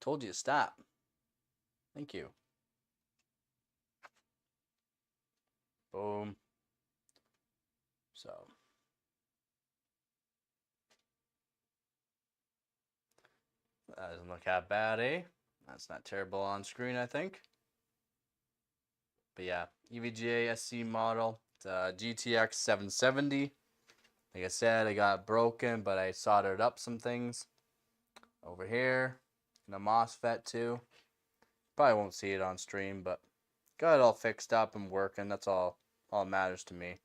Told you to stop. Thank you. Boom. So. That doesn't look that bad, eh? That's not terrible on screen, I think. But yeah, EVGA SC model. It's a GTX 770. Like I said, it got broken, but I soldered up some things over here. And a MOSFET too. Probably won't see it on stream, but got it all fixed up and working. That's all that matters to me.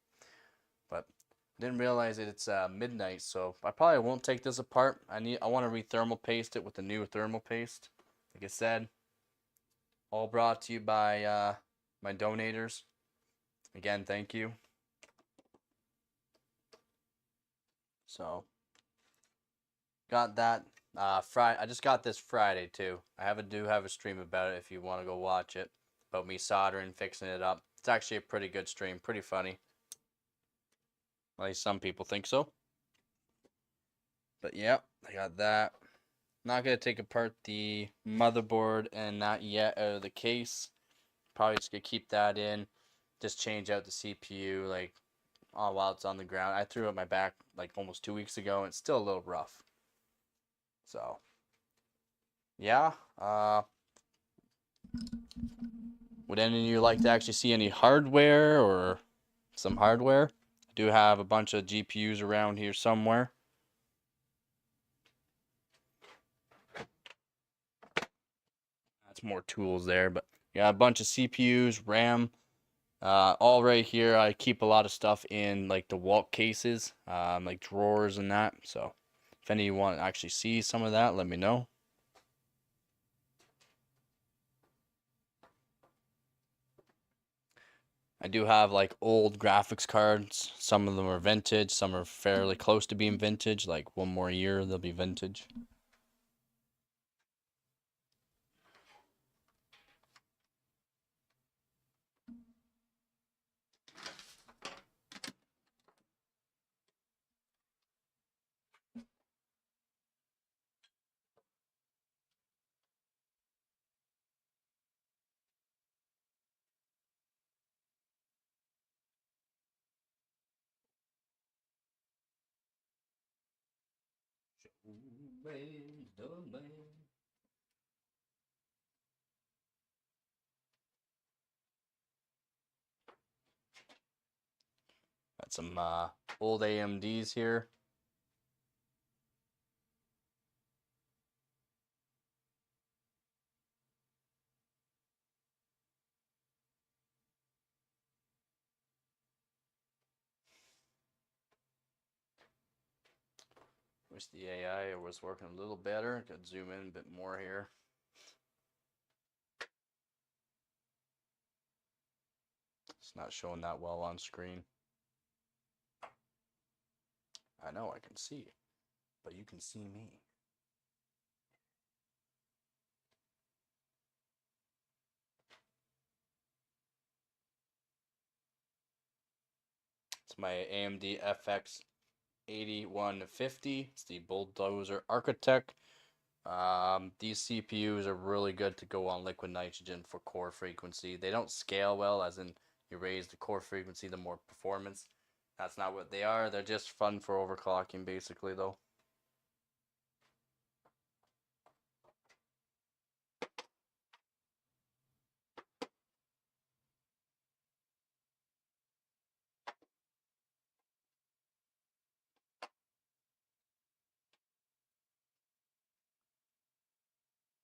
But I didn't realize that it's midnight, so I probably won't take this apart. I want to re-thermal paste it with the new thermal paste. Like I said, all brought to you by my donators. Again, thank you. So got that Friday. I just got this Friday too. I do have a stream about it if you want to go watch it. About me soldering, fixing it up. It's actually a pretty good stream, pretty funny. At least some people think so. But yeah, I got that. Not gonna take apart the motherboard and not yet out of the case. Probably just gonna keep that in. Just change out the CPU like while it's on the ground. I threw it my back like almost 2 weeks ago and it's still a little rough. So yeah. Would any of you like to actually see any hardware or some hardware? I do have a bunch of GPUs around here somewhere. That's more tools there, but yeah, a bunch of CPUs, RAM, all right here. I keep a lot of stuff in like the wall cases, like drawers and that. So if any of you want to actually see some of that, let me know. I do have like old graphics cards. Some of them are vintage, some are fairly close to being vintage. Like one more year, they'll be vintage. Got some old AMDs here. Wish the AI was working a little better. Could zoom in a bit more here. It's not showing that well on screen. I know I can see, but you can see me. It's my AMD FX 8150. It's the Bulldozer Architect. These CPUs are really good to go on liquid nitrogen for core frequency. They don't scale well, as in you raise the core frequency, the more performance. That's not what they are. They're just fun for overclocking, basically, though.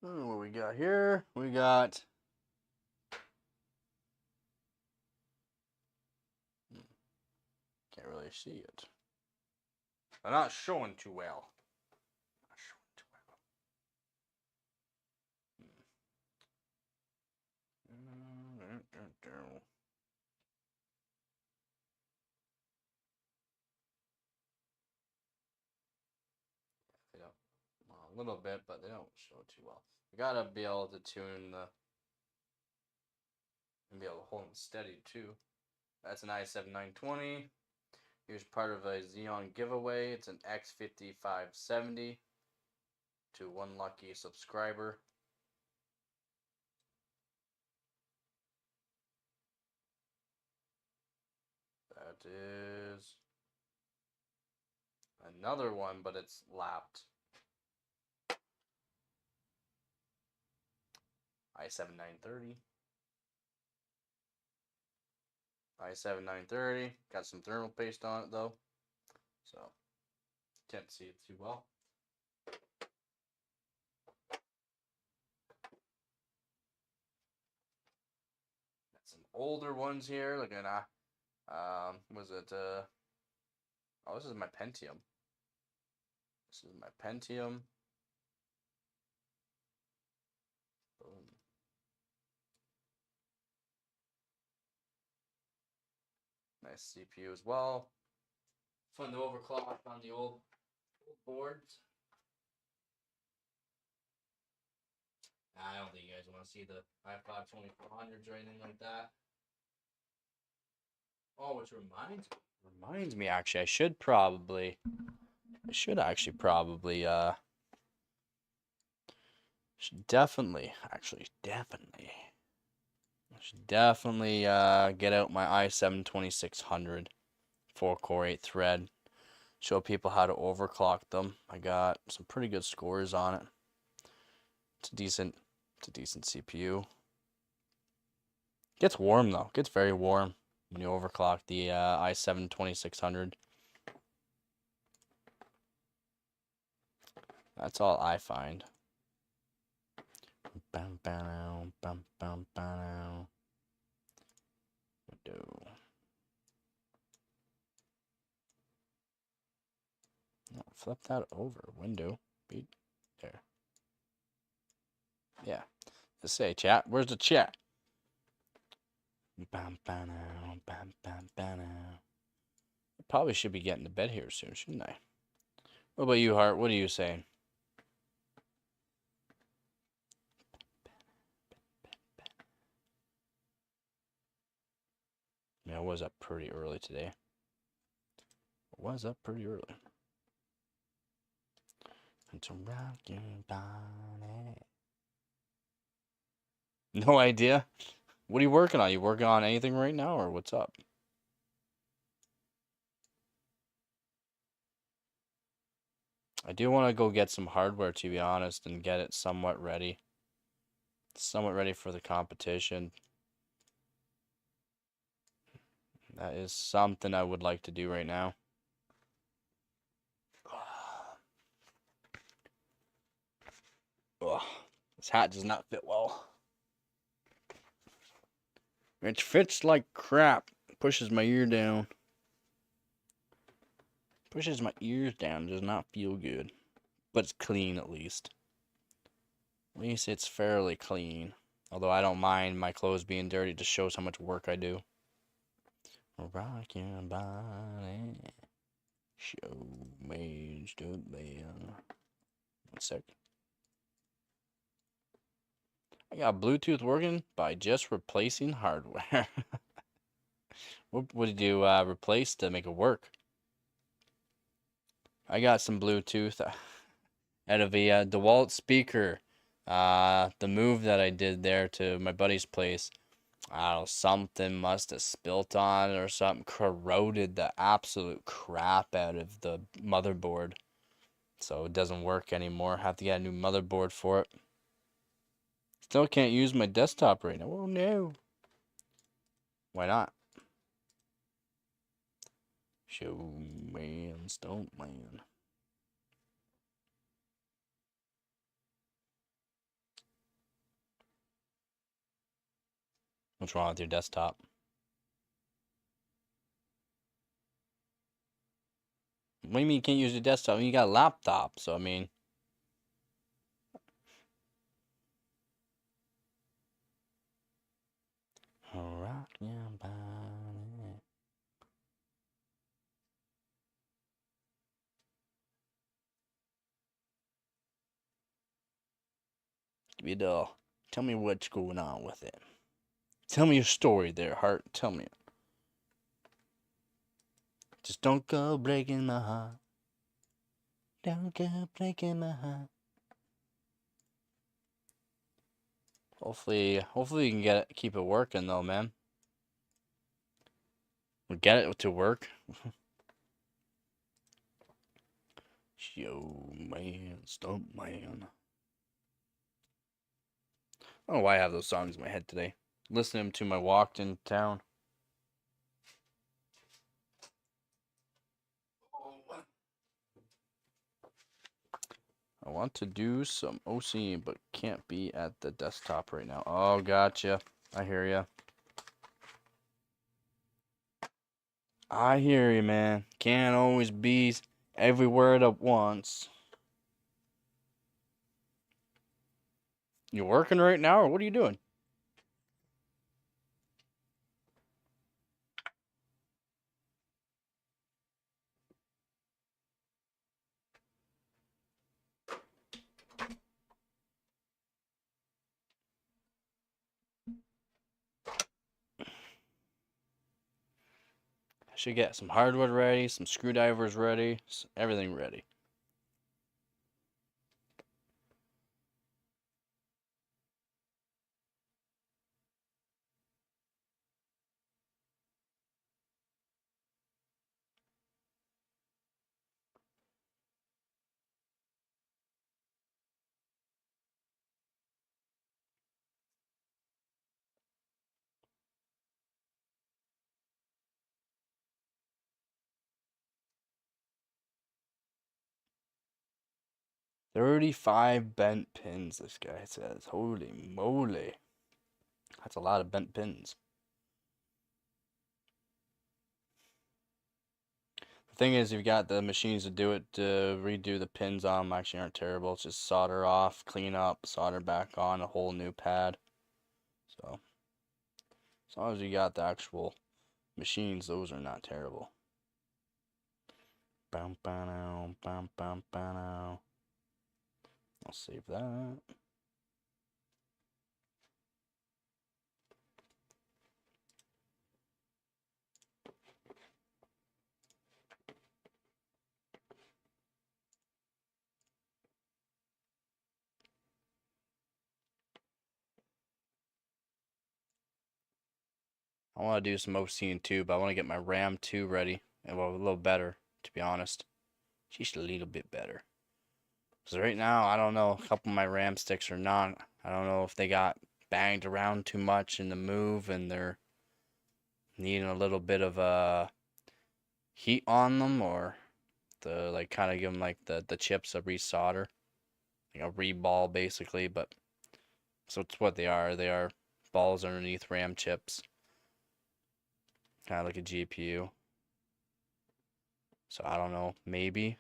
What we got here? We got see it. They're not showing too well. Not showing too well. They don't. Well, a little bit, but they don't show too well. You gotta be able to tune the and be able to hold them steady too. That's an i7 920. Here's part of a Xeon giveaway. It's an X5570 to one lucky subscriber. That is another one, but it's lapped. i7 930. i7 930. Got some thermal paste on it though, so can't see it too well. Got some older ones here, like an was it oh, this is my Pentium. This is my Pentium. Boom. Nice CPU as well. Fun to overclock on the old boards. I don't think you guys want to see the i5 2400s or anything like that. Oh, which reminds me actually, I should definitely get out my i7 2600 4-core 8 thread. Show people how to overclock them. I got some pretty good scores on it. It's a decent CPU. Gets warm though. Gets very warm when you overclock the i7 2600. That's all I find. Bam, bam, bam, bam, bam. Window. No, flip that over. Window. Be there. Yeah. Let's say chat. Where's the chat? Bam, bam, bam, bam, bam. I probably should be getting to bed here soon, shouldn't I? What about you, Hart? What are you saying? Yeah, I was up pretty early today. It's a rockin' body. No idea. What are you working on? You working on anything right now, or what's up? I do want to go get some hardware, to be honest, and get it somewhat ready. Somewhat ready for the competition. That is something I would like to do right now. Ugh, this hat does not fit well. It fits like crap. Pushes my ear down. Pushes my ears down. Does not feel good. But it's clean at least. At least it's fairly clean. Although I don't mind my clothes being dirty. It just shows how much work I do. Rock your body. Show me to be. 1 sec. I got Bluetooth working by just replacing hardware. What did you replace to make it work? I got some Bluetooth out of a DeWalt speaker. The move that I did there to my buddy's place, I don't know, something must have spilt on it or something, corroded the absolute crap out of the motherboard. So it doesn't work anymore. Have to get a new motherboard for it. Still can't use my desktop right now. Oh no. Why not? Show man, stunt man. What's wrong with your desktop? What do you mean you can't use your desktop? You got a laptop, so I mean. Rock your body. Give me the. Tell me what's going on with it. Tell me your story there, Heart. Tell me. Just don't go breaking my heart. Don't go breaking my heart. Hopefully we can keep it working though, man. We get it to work. Yo, man, stump man. I don't know why I have those songs in my head today. Listening to my walk in town. I want to do some OC, but can't be at the desktop right now. Oh, gotcha. I hear ya. I hear you, man. Can't always be everywhere at once. You working right now, or what are you doing? I should get some hardwood ready, some screwdrivers ready, everything ready. "35 bent pins," this guy says. Holy moly. That's a lot of bent pins. The thing is, you've got the machines to do it, to redo the pins on them actually aren't terrible. It's just solder off, clean up, solder back on, a whole new pad. So, as long as you got the actual machines, those are not terrible. Bam, bam, bam, bam, bam. I'll save that. I want to do some OC too, but I want to get my RAM 2 ready. And well, a little better, to be honest. Just a little bit better. Because right now, I don't know, a couple of my RAM sticks are not. I don't know if they got banged around too much in the move and they're needing a little bit of heat on them, or the like kind of give them like the chips a resolder, like a reball basically. But so it's what they are. They are balls underneath RAM chips, kind of like a GPU. So I don't know, maybe.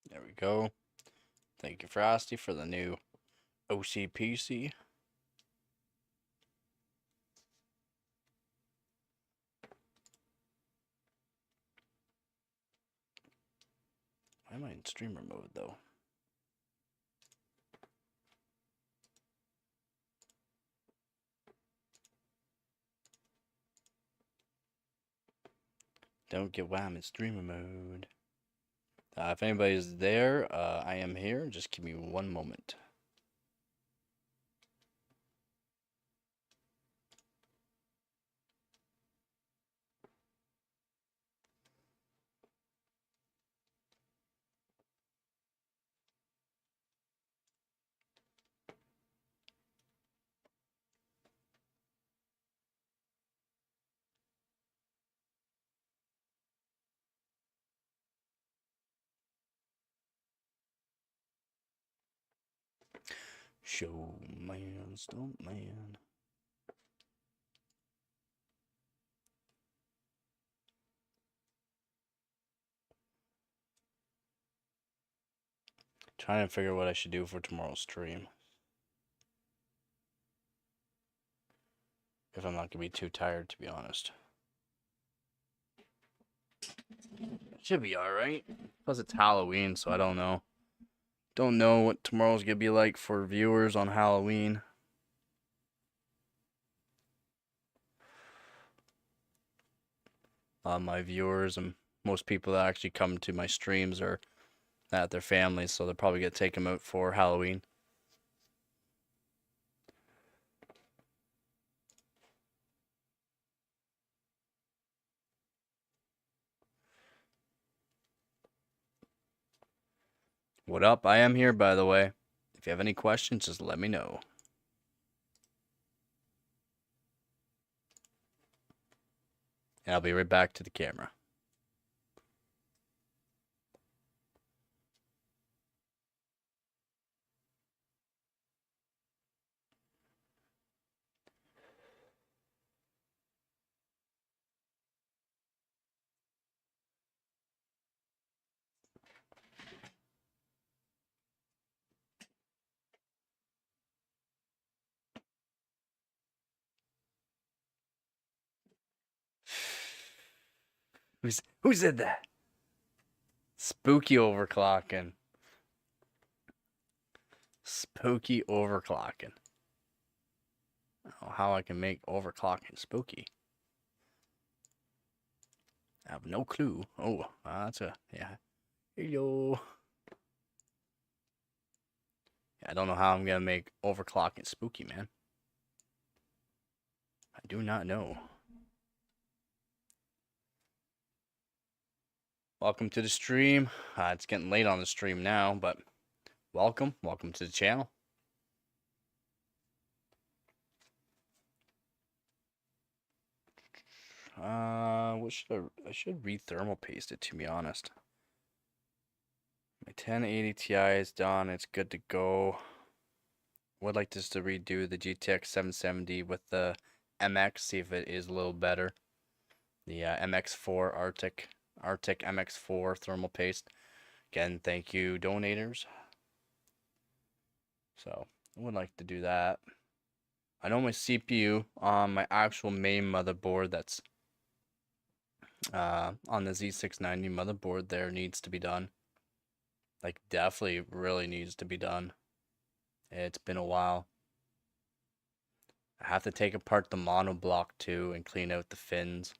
There we go. Thank you, Frosty, for the new OCPC. Why am I in streamer mode though? Don't get why I'm in streamer mode. If anybody's there, I am here. Just give me one moment. Show man, stunt man. Trying to figure what I should do for tomorrow's stream. If I'm not gonna be too tired, to be honest. Should be alright. Plus it's Halloween, so I don't know. Don't know what tomorrow's gonna be like for viewers on Halloween. My viewers and most people that actually come to my streams are at their families, so they'll probably get taken out for Halloween. What up? I am here, by the way. If you have any questions, just let me know. And I'll be right back to the camera. Who said that? Spooky overclocking. Spooky overclocking. Oh, how I can make overclocking spooky. I have no clue. Oh, that's a, yeah. Yo. I don't know how I'm gonna make overclocking spooky, man. I do not know. Welcome to the stream. It's getting late on the stream now, but welcome. Welcome to the channel. What should I should re-thermal paste it, to be honest. My 1080 Ti is done. It's good to go. Would like just to redo the GTX 770 with the MX, see if it is a little better. The MX4 Arctic MX4 thermal paste. Again, thank you, donators. So I would like to do that. I know my CPU on my actual main motherboard that's on the Z690 motherboard there needs to be done. Like, definitely really needs to be done. It's been a while. I have to take apart the monoblock too and clean out the fins.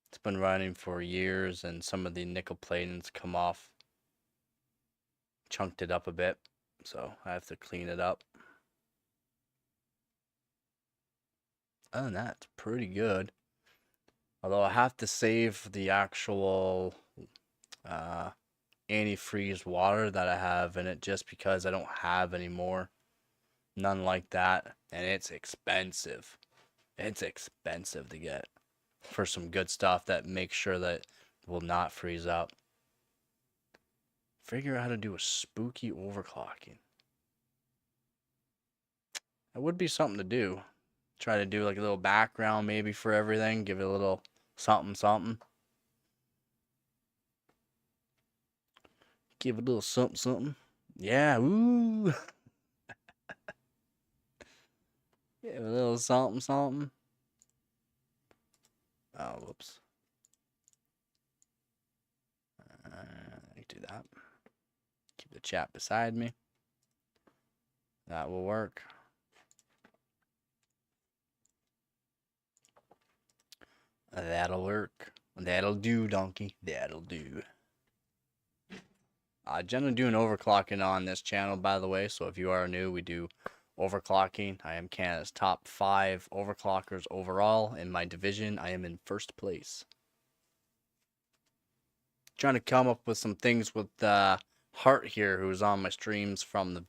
It's been running for years and some of the nickel platings come off. Chunked it up a bit, so I have to clean it up. Other than that, it's pretty good. Although I have to save the actual antifreeze water that I have in it just because I don't have any more. None like that. And it's expensive. It's expensive to get for some good stuff that makes sure that it will not freeze up. Figure out how to do a spooky overclocking. That would be something to do. Try to do like a little background maybe for everything. Give it a little something, something. Give it a little something, something. Yeah, ooh. Yeah, a little something, something. Oh, whoops. I can do that. Keep the chat beside me. That will work. That'll work. That'll do, donkey. That'll do. Generally doing overclocking on this channel, by the way. So if you are new, we do overclocking. I am Canada's top 5 overclockers overall. In my division, I am in first place. Trying to come up with some things with Hart here, who's on my streams from the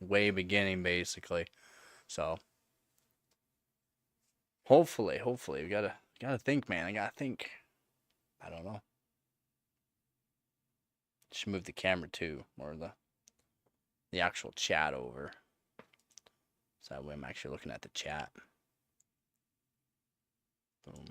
way beginning, basically. So hopefully, we gotta think, man. I gotta think. I don't know. Should move the camera too, or the actual chat over. So that way I'm actually looking at the chat. Boom.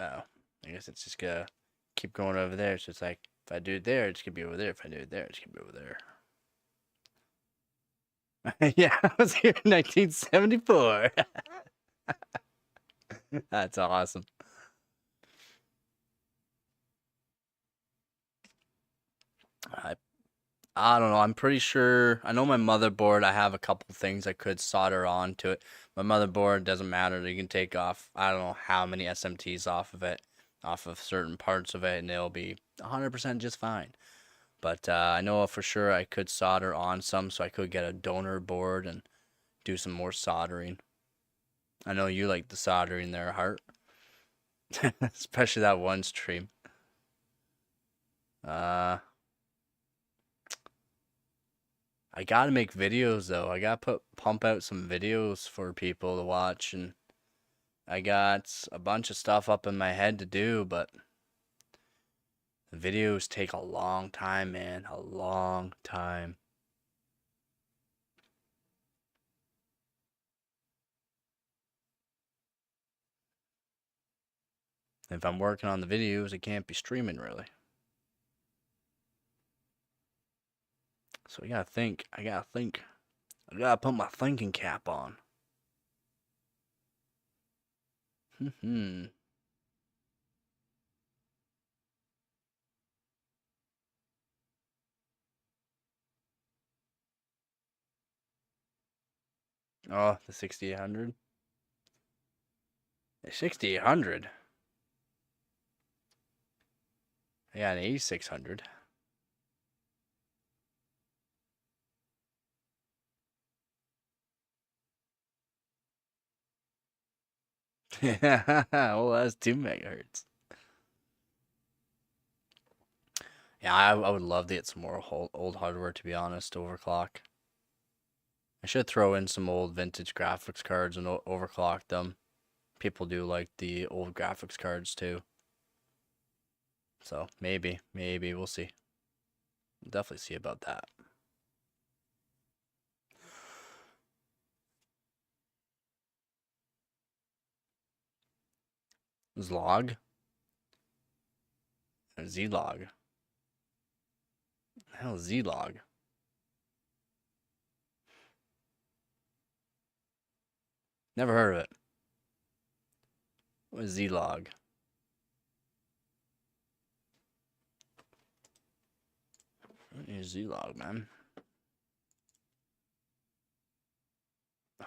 Oh, I guess it's just gonna keep going over there. So it's like, if I do it there, it's gonna be over there. If I do it there, it's gonna be over there. Yeah, I was here in 1974. That's awesome. I don't know. I'm pretty sure. I know my motherboard. I have a couple things I could solder on to it. My motherboard doesn't matter. You can take off. I don't know how many SMTs off of it, off of certain parts of it, and it'll be 100% just fine. But I know for sure I could solder on some, so I could get a donor board and do some more soldering. I know you like the soldering there, Heart. Especially that one stream. I gotta make videos though. I gotta pump out some videos for people to watch, and I got a bunch of stuff up in my head to do, but the videos take a long time, man. A long time. If I'm working on the videos, I can't be streaming really. So I gotta think. I gotta put my thinking cap on. Hmm. Oh, the 6800. The 6800. Yeah, an 8600. Yeah, well, that's 2 megahertz. Yeah, I would love to get some more old hardware, to be honest, to overclock. I should throw in some old vintage graphics cards and overclock them. People do like the old graphics cards too. So maybe we'll see. We'll definitely see about that. Zlog? Or Zlog? Hell, Zlog. Never heard of it. What is Zlog? What is Zlog, man? Oh,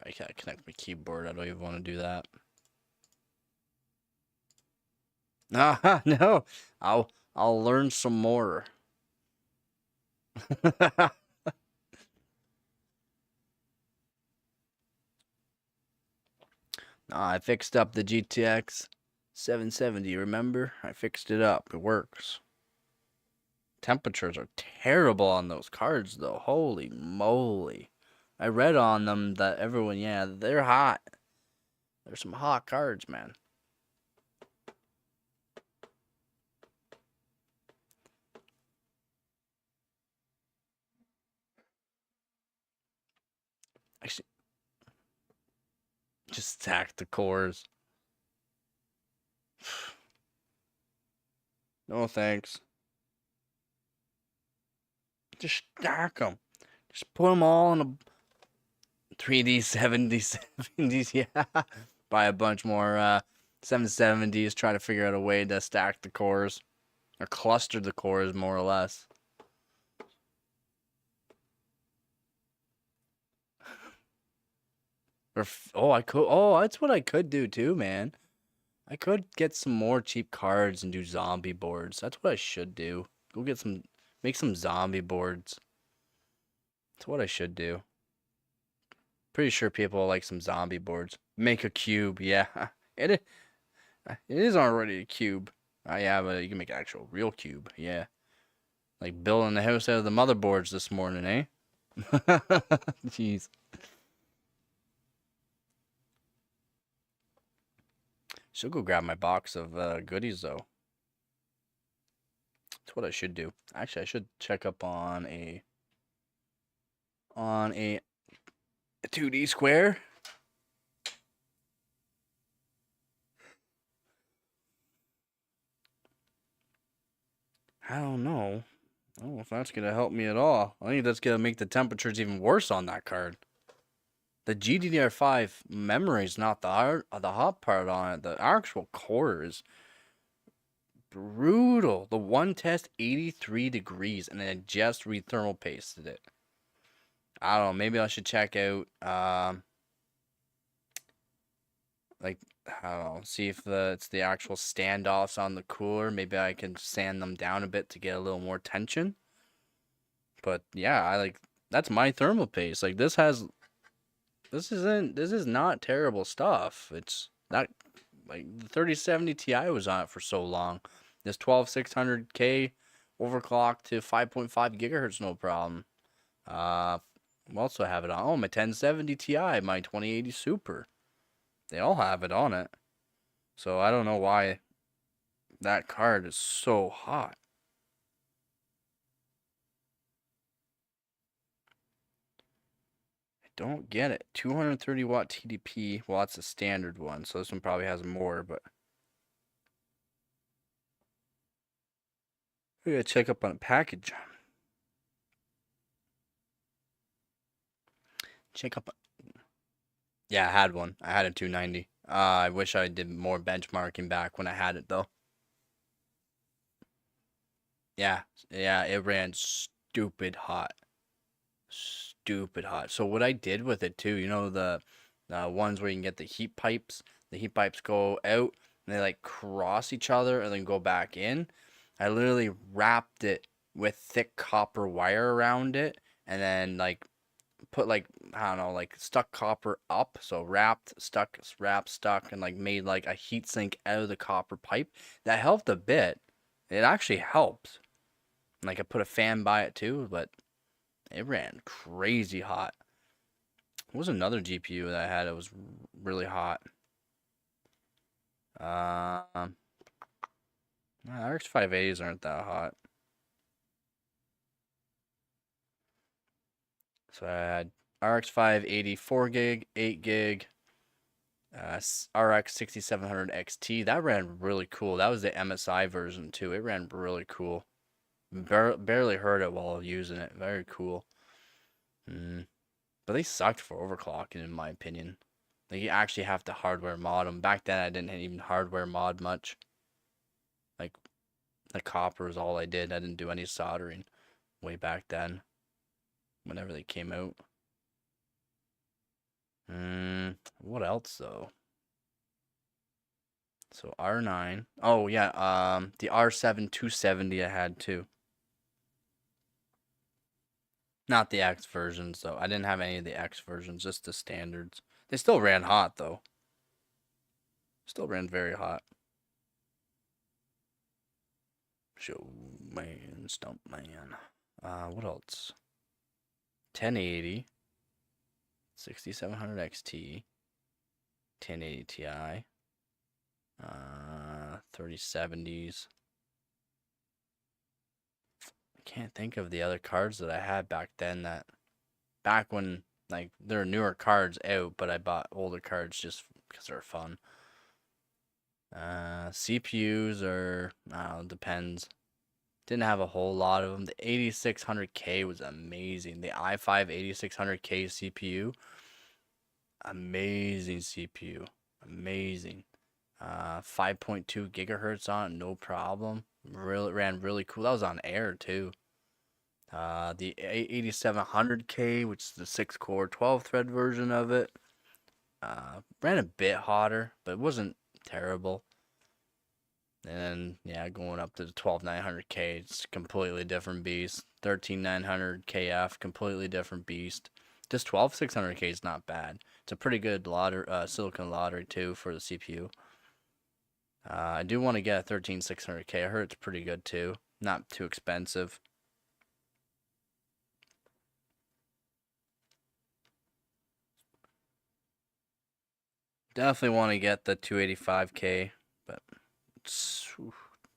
I gotta connect my keyboard. I don't even want to do that. Ah, no. I'll learn some more. I fixed up the GTX 770, remember? I fixed it up. It works. Temperatures are terrible on those cards, though. Holy moly. I read on them that everyone, yeah, they're hot. They're some hot cards, man. Actually, Just stack the cores. No thanks. Just stack them. Just put them all in a 3D 7070s. Yeah. Buy a bunch more 770s. Try to figure out a way to stack the cores. Or cluster the cores, more or less. I could. Oh, that's what I could do too, man. I could get some more cheap cards and do zombie boards. That's what I should do. Go get some, make some zombie boards. That's what I should do. Pretty sure people like some zombie boards. Make a cube, yeah. It is already a cube. Yeah, but you can make an actual real cube, yeah. Like building the house out of the motherboards this morning, eh? Jeez. Should go grab my box of goodies though. That's what I should do. Actually, I should check up on a 2D square. I don't know. I don't know if that's gonna help me at all. I think that's gonna make the temperatures even worse on that card. The GDDR5 memory is not the hot part on it. The actual core is brutal. The one test 83 degrees, and then I just thermal pasted it. I don't know. Maybe I should check out like I don't know. See if it's the actual standoffs on the cooler. Maybe I can sand them down a bit to get a little more tension. But yeah, that's my thermal paste. Like this is not terrible stuff. It's not like the 3070 Ti was on it for so long. This 12600K overclocked to 5.5 gigahertz, no problem. I also have it on. Oh, my 1070 Ti, my 2080 Super. They all have it on it. So I don't know why that card is so hot. I don't get it. 230 watt TDP. Well, that's the standard one, so this one probably has more, but we gotta check up on a package. Check up. Yeah, I had one. I had a 290. I wish I did more benchmarking back when I had it though. Yeah, it ran stupid hot. Stupid hot. So what I did with it too, you know the ones where you can get the heat pipes. The heat pipes go out and they like cross each other and then go back in. I literally wrapped it with thick copper wire around it and then like put like I don't know, like stuck copper up, so wrapped, stuck, wrapped, stuck, and like made like a heat sink out of the copper pipe. That helped a bit. It actually helped. Like I put a fan by it too, but it ran crazy hot. What was another GPU that I had that was really hot? RX 580s aren't that hot. So I had RX 580 4 gig, 8 gig, RX 6700 XT. That ran really cool. That was the MSI version too. It ran really cool. Barely heard it while using it. Very cool. But they sucked for overclocking, in my opinion. Like you actually have to hardware mod them. Back then, I didn't even hardware mod much. Like the copper is all I did. I didn't do any soldering way back then. Whenever they came out. What else though? So R9. Oh yeah, the R7 270 I had too. Not the X versions though. I didn't have any of the X versions, just the standards. They still ran hot though. Still ran very hot. Show man, stump man. What else? 1080, 6700 XT, 1080 Ti, 3070s. I can't think of the other cards that I had back then back when Like, there are newer cards out, but I bought older cards just because they're fun. CPUs are, I don't know, depends. Didn't have a whole lot of them. The 8600K was amazing. The i5 8600K CPU, amazing CPU. Amazing. 5.2 gigahertz on it, no problem. Really ran really cool. That was on air too. The 8700K, which is the 6-core 12-thread version of it, ran a bit hotter, but it wasn't terrible. And yeah, going up to the 12900K, it's completely different beast. 13900KF, completely different beast. This 12600K is not bad. It's a pretty good silicon lottery too for the CPU. I do want to get a 13600K. I heard it's pretty good too. Not too expensive. Definitely want to get the 285K, but it's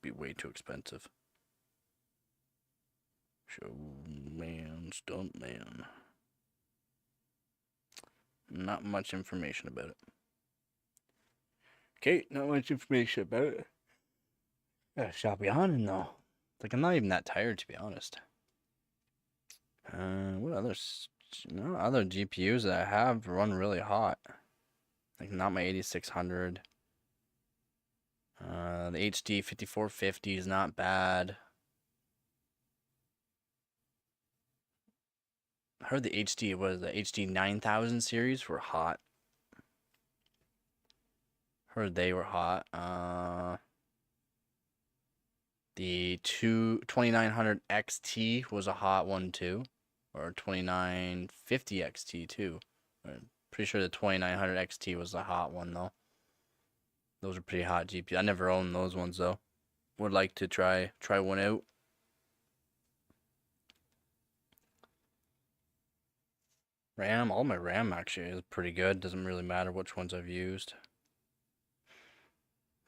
be way too expensive. Showman, stuntman. Not much information about it. Okay, not much information about it. Gotta stop yawning though. Like, I'm not even that tired, to be honest. What others? No other GPUs that I have run really hot. Like, not my 8600. The HD 5450 is not bad. I heard the HD 9000 series were hot. Heard they were hot. The 2900 XT was a hot one too, or 2950 XT too. I'm pretty sure the 2900 XT was a hot one though. Those are pretty hot GPUs. I never owned those ones though. Would like to try one out. RAM, all my RAM actually is pretty good. Doesn't really matter which ones I've used.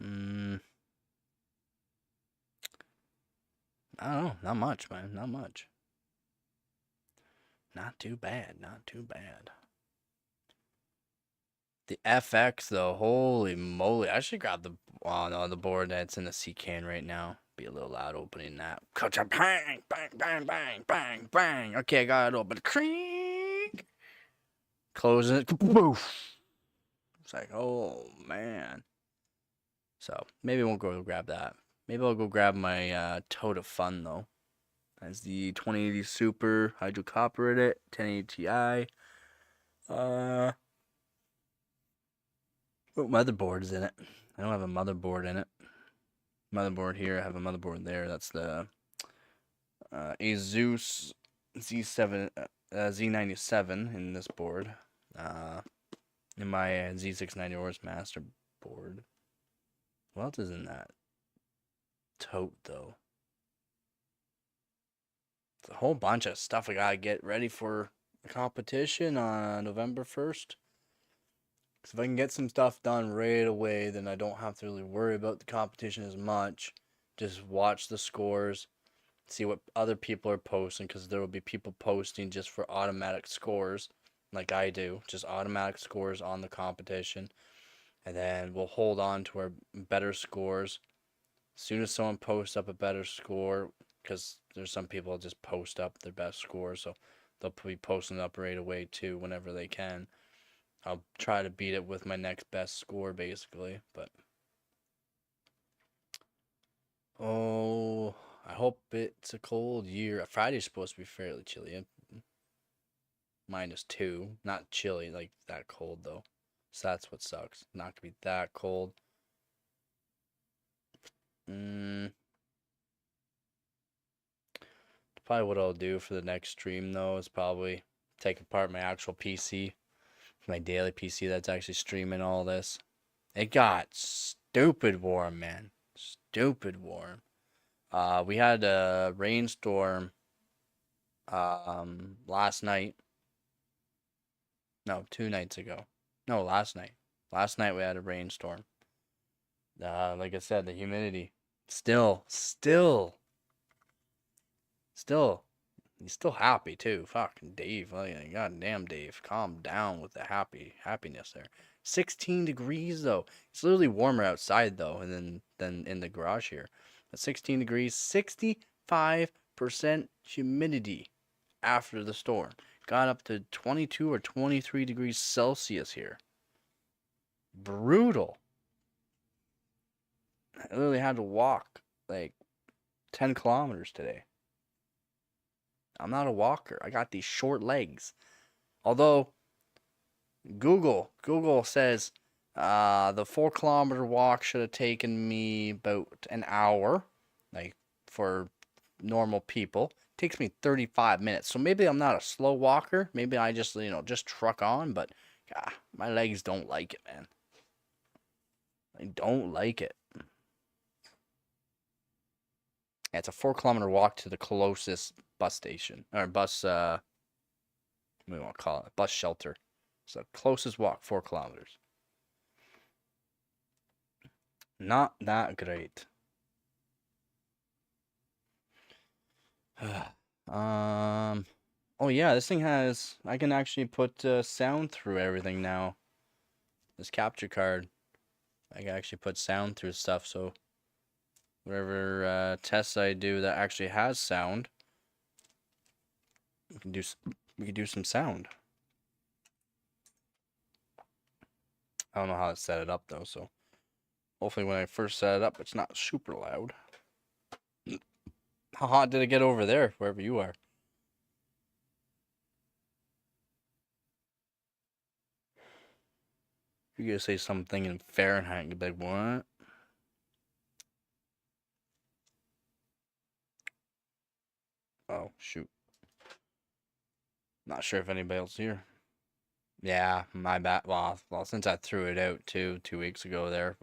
I don't know. Not much, man. Not much. Not too bad. Not too bad. The FX though, holy moly! I should grab the the board that's in the C can right now. Be a little loud opening that. Bang, bang, bang, bang, bang, bang. Okay, I got it open. Creak. Closing it. Poof. It's like, oh man. So maybe I won't go grab that. Maybe I'll go grab my Toad of Fun though. That's the 2080 Super Hydro Copper in it, 1080 Ti. What motherboard is in it? I don't have a motherboard in it. Motherboard here, I have a motherboard there. That's the Asus Z7 Z97 in this board. In my Z690 Ors master board. What else is in that tote though? It's a whole bunch of stuff I gotta get ready for the competition on November 1st. Because if I can get some stuff done right away, then I don't have to really worry about the competition as much. Just watch the scores, see what other people are posting, because there will be people posting just for automatic scores, like I do, just automatic scores on the competition. And then we'll hold on to our better scores. As soon as someone posts up a better score, because there's some people that just post up their best score, so they'll be posting up right away too whenever they can. I'll try to beat it with my next best score, basically. But oh, I hope it's a cold year. Friday's supposed to be fairly chilly. -2, not chilly like that cold though. So that's what sucks. Not gonna be that cold. Probably what I'll do for the next stream though is probably take apart my actual PC. My daily PC that's actually streaming all this. It got stupid warm, man. Stupid warm. We had a rainstorm last night. No, 2 nights ago. No, last night. Last night we had a rainstorm. Like I said, the humidity still He's still happy too. Fucking Dave. Like, goddamn Dave. Calm down with the happiness there. 16 degrees though. It's literally warmer outside though than in the garage here. At 16 degrees, 65% humidity after the storm. Got up to 22 or 23 degrees Celsius here. Brutal. I literally had to walk like 10 kilometers today. I'm not a walker. I got these short legs. Although Google says the 4 kilometer walk should have taken me about an hour, like for normal people. It takes me 35 minutes. So maybe I'm not a slow walker. Maybe I just just truck on. But my legs don't like it, man. I don't like it. Yeah, it's a 4 kilometer walk to the closest bus station or bus. What do we want to call it? Bus shelter. So closest walk 4 kilometers. Not that great. Oh yeah, this thing has. I can actually put sound through everything now. This capture card, I can actually put sound through stuff. So whatever tests I do that actually has sound, we can do some sound. I don't know how to set it up though, so hopefully when I first set it up, it's not super loud. How hot did it get over there, wherever you are? You're gonna say something in Fahrenheit, you'd be like, what? Oh, shoot. Not sure if anybody else here. Yeah, my bad. Well, since I threw it out 2 weeks ago there.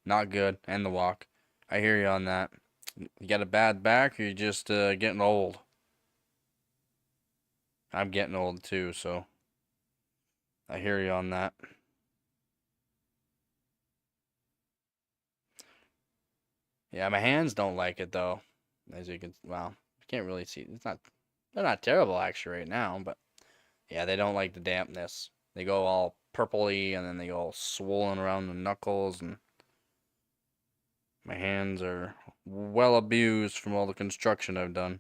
Not good. And the walk. I hear you on that. You got a bad back or you just getting old? I'm getting old too, so I hear you on that. Yeah, my hands don't like it though. As you can, well, you can't really see. They're not terrible actually right now, but yeah, they don't like the dampness. They go all purpley and then they go all swollen around the knuckles, and my hands are well abused from all the construction I've done.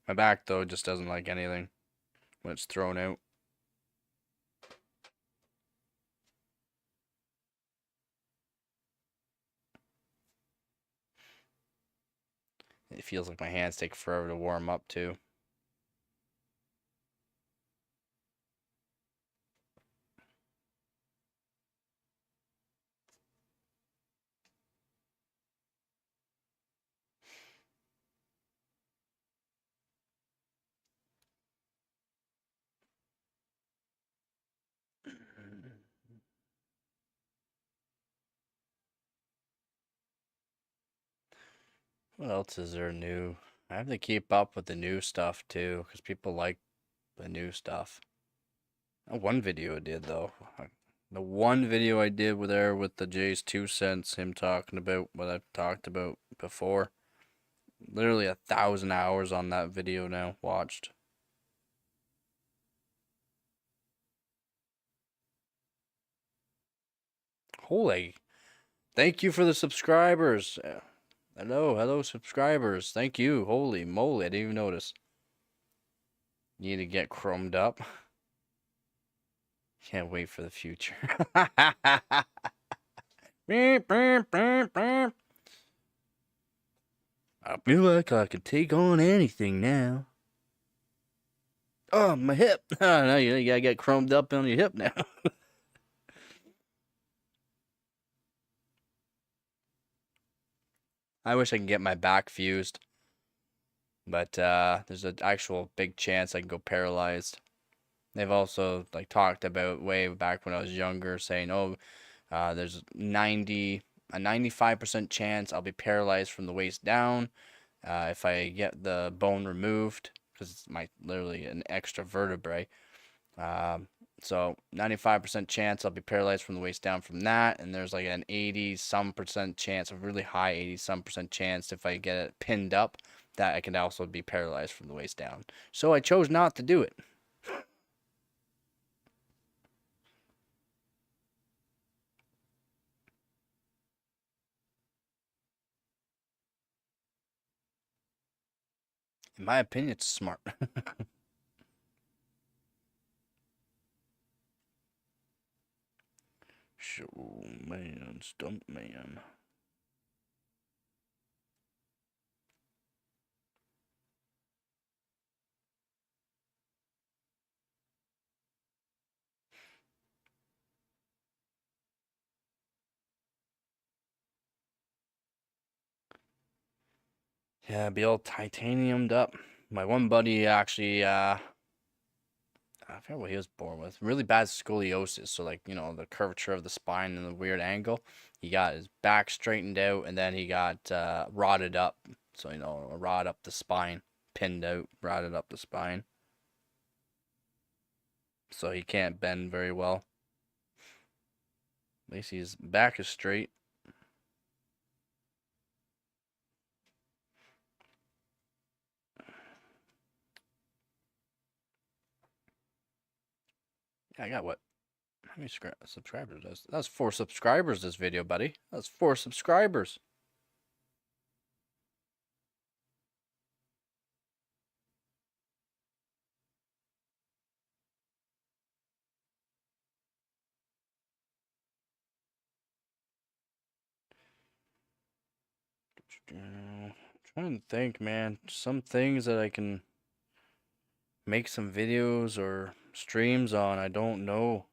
My back though just doesn't like anything when it's thrown out. It feels like my hands take forever to warm up too. What else is there new? I have to keep up with the new stuff too, because people like the new stuff. One video I did though. The one video I did with the Jay's 2 cents, him talking about what I've talked about before. Literally 1,000 hours on that video now watched. Holy, thank you for the subscribers. Hello subscribers. Thank you. Holy moly, I didn't even notice. You need to get chromed up. Can't wait for the future. I feel like I could take on anything now. Oh, my hip. Oh, no, you gotta get chromed up on your hip now. I wish I could get my back fused. But there's an actual big chance I can go paralyzed. They've also like talked about way back when I was younger, saying, "Oh, there's a 95% chance I'll be paralyzed from the waist down if I get the bone removed, because it's literally an extra vertebrae. So 95% chance I'll be paralyzed from the waist down from that, and there's like an 80 some percent chance, a really high 80 some percent chance if I get it pinned up that I can also be paralyzed from the waist down. So I chose not to do it. In my opinion, it's smart. Show man, stunt man. Yeah, be all titaniumed up. My one buddy actually, I forget what he was born with. Really bad scoliosis. So, like, you know, the curvature of the spine and the weird angle. He got his back straightened out and then he got rotted up. So, you know, a rod up the spine, pinned out, rotted up the spine. So he can't bend very well. At least his back is straight. Yeah, I got what? How many subscribers? That's 4 subscribers this video, buddy. That's 4 subscribers. Trying to think, man. Some things that I can make some videos or streams on, I don't know.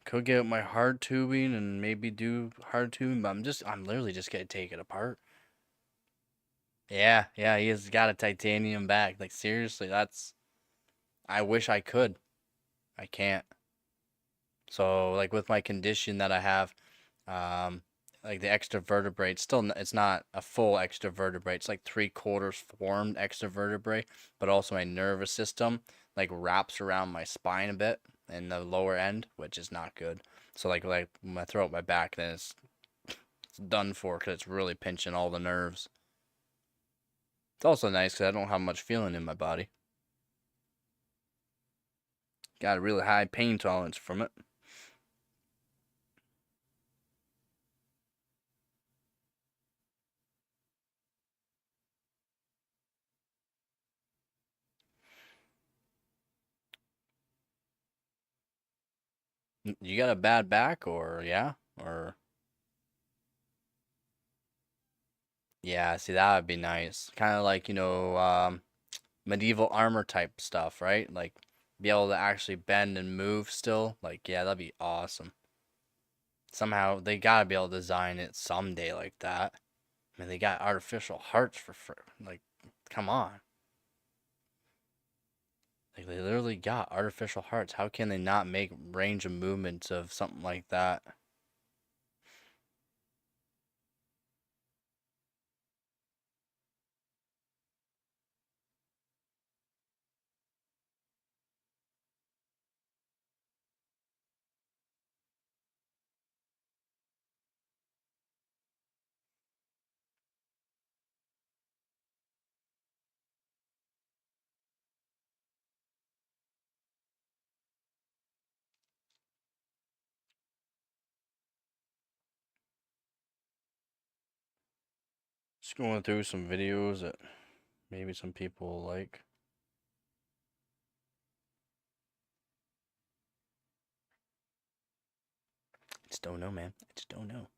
Could get my hard tubing and maybe do hard tubing, but I'm literally just gonna take it apart. Yeah, yeah, he has got a titanium back. Like seriously, I wish I could. I can't. So like with my condition that I have, um, like the extra vertebrae, it's not a full extra vertebrae. It's like 3/4 formed extra vertebrae, but also my nervous system like wraps around my spine a bit in the lower end, which is not good. So like when I throw out my back, then it's done for because it's really pinching all the nerves. It's also nice because I don't have much feeling in my body. Got a really high pain tolerance from it. You got a bad back, or yeah, or yeah. See, that would be nice. Kind of like medieval armor type stuff, right? Like be able to actually bend and move still. Like yeah, that'd be awesome. Somehow they gotta be able to design it someday like that. I mean, they got artificial hearts for like, come on. Like they literally got artificial hearts. How can they not make range of movements of something like that? Just going through some videos that maybe some people like. I just don't know, man. I just don't know.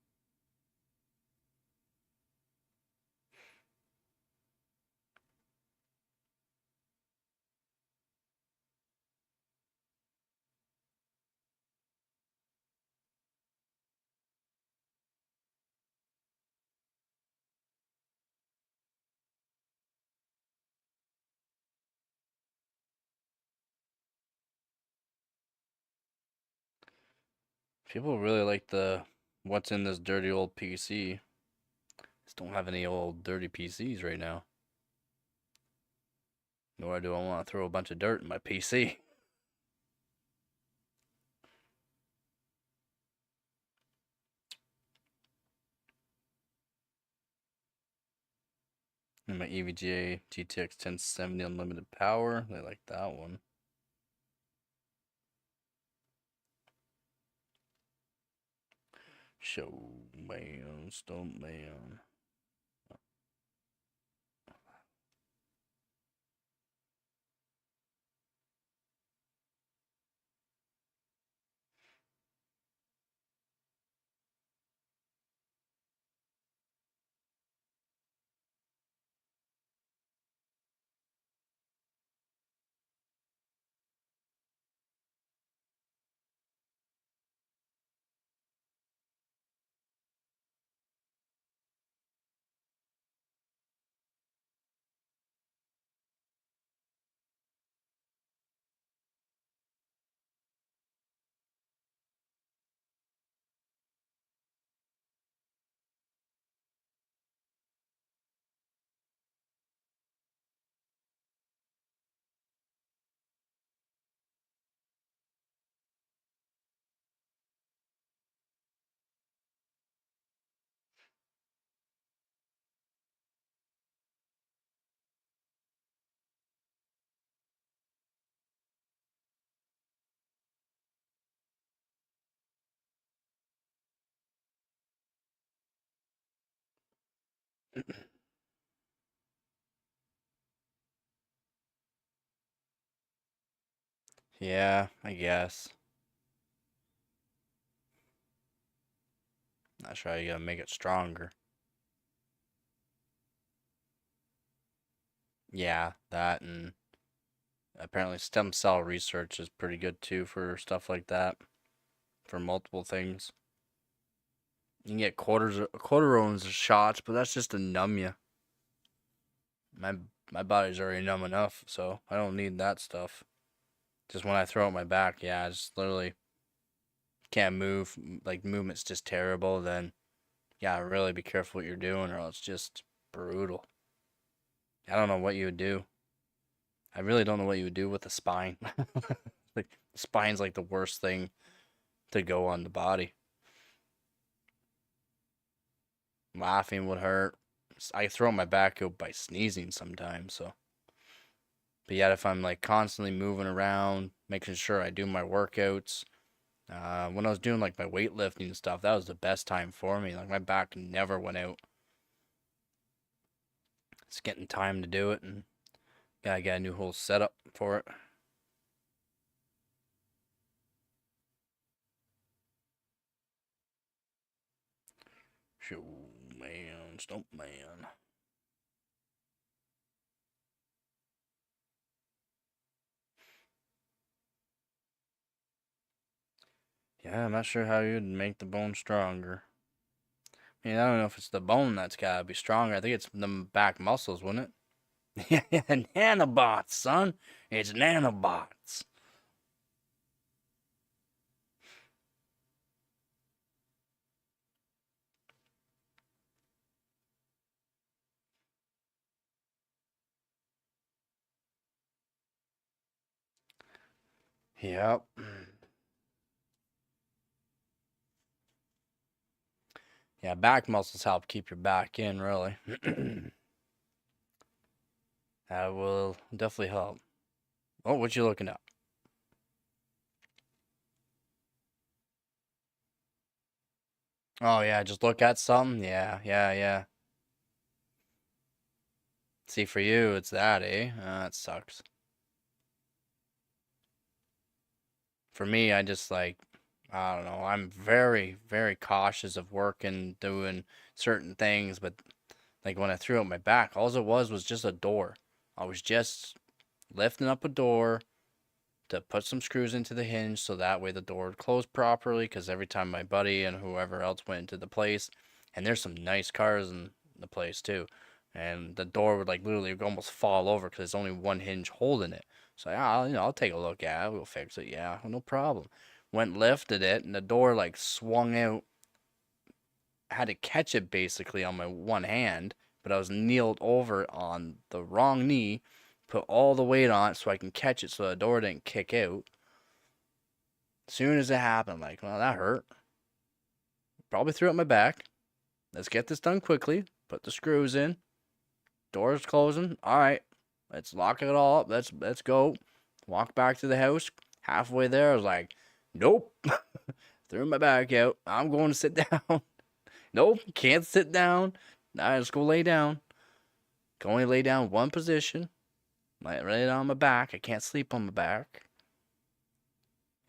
People really like the what's in this dirty old PC. Just don't have any old dirty PCs right now. Nor do I want to throw a bunch of dirt in my PC. And my EVGA GTX 1070 unlimited power. They like that one. Show man, stump man. Yeah, I guess. Not sure how you gotta make it stronger. Yeah, that and apparently stem cell research is pretty good too for stuff like that. For multiple things. You can get quarter shots, but that's just to numb you. My my body's already numb enough, so I don't need that stuff. Just when I throw out my back, yeah, I just literally can't move. Like movement's just terrible. Then yeah, really be careful what you're doing, or it's just brutal. I don't know what you would do. I really don't know what you would do with the spine. Like the spine's like the worst thing to go on the body. Laughing would hurt. I throw my back out by sneezing sometimes, so. But yet, if I'm like constantly moving around, making sure I do my workouts, when I was doing like my weightlifting and stuff, that was the best time for me. Like my back never went out. It's getting time to do it, and gotta get a new whole setup for it. Show man, stump man. Yeah, I'm not sure how you'd make the bone stronger. I mean, I don't know if it's the bone that's gotta be stronger. I think it's the back muscles, wouldn't it? Yeah, nanobots, son. It's nanobots. Yep. Yeah, back muscles help keep your back in, really. That will definitely help. Oh, what you looking at? Oh yeah, just look at something. Yeah, yeah, yeah. See, for you, it's that, eh? That sucks. For me, I just like, I don't know. I'm very, very cautious of working, doing certain things, but like when I threw out my back, all it was just a door. I was just lifting up a door to put some screws into the hinge so that way the door would close properly. Because every time my buddy and whoever else went into the place, and there's some nice cars in the place too, and the door would like literally almost fall over because there's only one hinge holding it. So yeah, I'll take a look at it. We'll fix it. Yeah, no problem. Went lifted it, and the door like swung out. I had to catch it basically on my one hand, but I was kneeled over on the wrong knee, put all the weight on it so I can catch it so the door didn't kick out. As soon as it happened, I'm like, well, that hurt. Probably threw it my back. Let's get this done quickly. Put the screws in. Door's closing. All right, let's lock it all up. Let's go. Walk back to the house. Halfway there, I was like, nope. Threw my bag out. I'm going to sit down. Nope, can't sit down. Nah, let's go lay down. Can only lay down one position. Lay it on my back. I can't sleep on my back.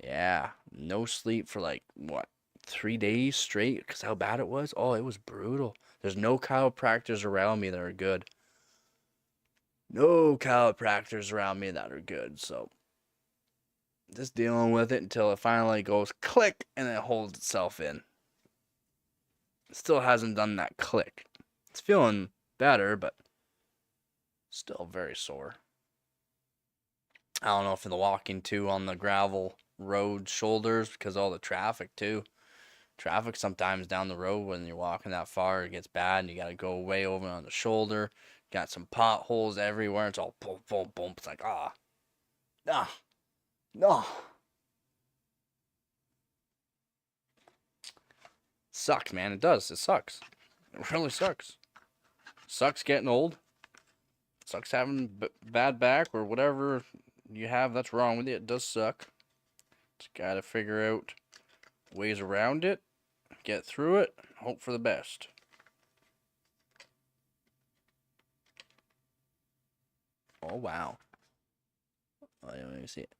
Yeah, no sleep for like, what, 3 days straight? Because how bad it was? Oh, it was brutal. There's no chiropractors around me that are good. No chiropractors around me that are good. So, just dealing with it until it finally goes click and it holds itself in. It still hasn't done that click. It's feeling better, but still very sore. I don't know if the walking too on the gravel road shoulders because all the traffic too. Traffic sometimes down the road when you're walking that far, it gets bad and you gotta go way over on the shoulder. Got some potholes everywhere. It's all boom, boom, boom. It's like, no. Sucks, man. It does. It sucks. It really sucks. Sucks getting old. Sucks having bad back or whatever you have that's wrong with you. It does suck. Just gotta figure out ways around it, get through it, hope for the best. Oh, wow. Oh, let me see it.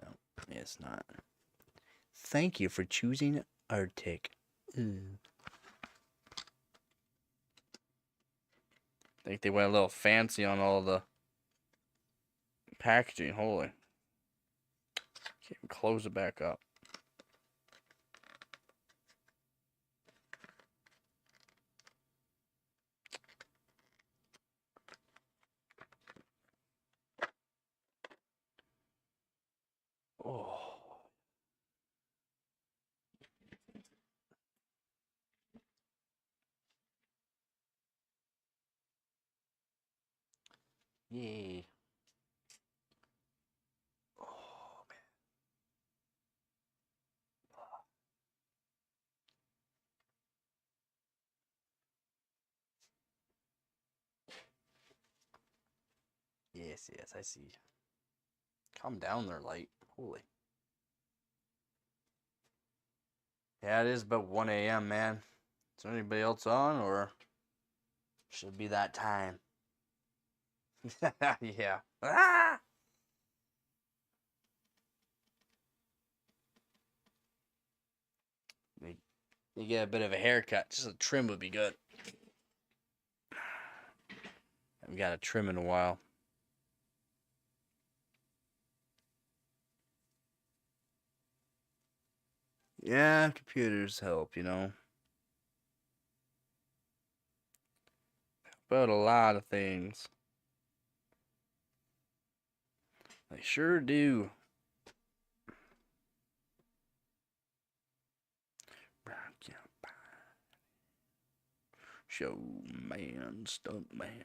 No, it's not. Thank you for choosing Arctic. I think they went a little fancy on all the packaging. Holy. Can't even close it back up. Oh. Yay. Oh, man. Yes, I see. Calm down there, light. Holy. Yeah, it is about 1 a.m., man. Is there anybody else on, or should be that time? Yeah. Ah! You get a bit of a haircut. Just a trim would be good. Haven't got a trim in a while. Yeah, computers help, you know. About a lot of things. They sure do. Show man, stunt man.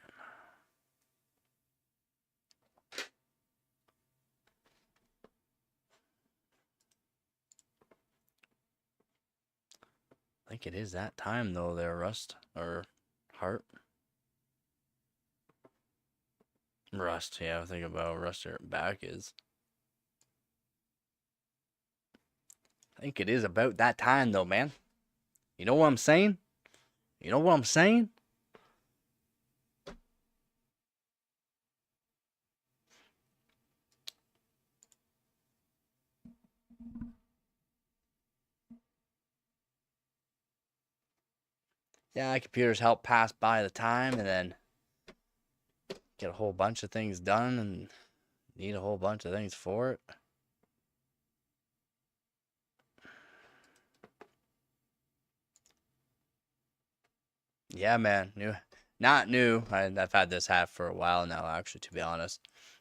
I think it is that time though there, Rust. Or Heart. Rust, yeah, I think about Rust here back is. I think it is about that time though, man. You know what I'm saying? You know what I'm saying? Yeah, computers help pass by the time and then get a whole bunch of things done and need a whole bunch of things for it. Yeah, man. Not new. I've had this hat for a while now, actually, to be honest.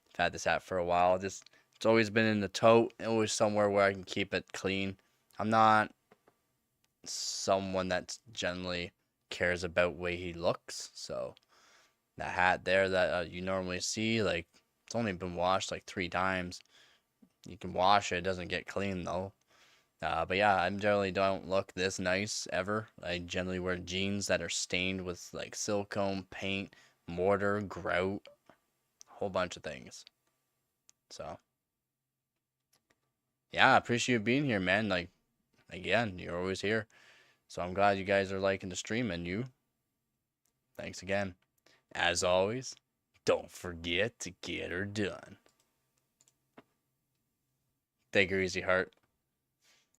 I've had this hat for a while. It's always been in the tote, always somewhere where I can keep it clean. I'm not someone that generally cares about way he looks, so that hat there that you normally see, like, it's only been washed like 3 times. You can wash it, it doesn't get clean though. But yeah, I generally don't look this nice ever. I generally wear jeans that are stained with like silicone paint, mortar, grout, a whole bunch of things. So, yeah, I appreciate you being here, man. Like, again, you're always here. So I'm glad you guys are liking the stream, and you, thanks again. As always, don't forget to get her done. Take her easy, heart.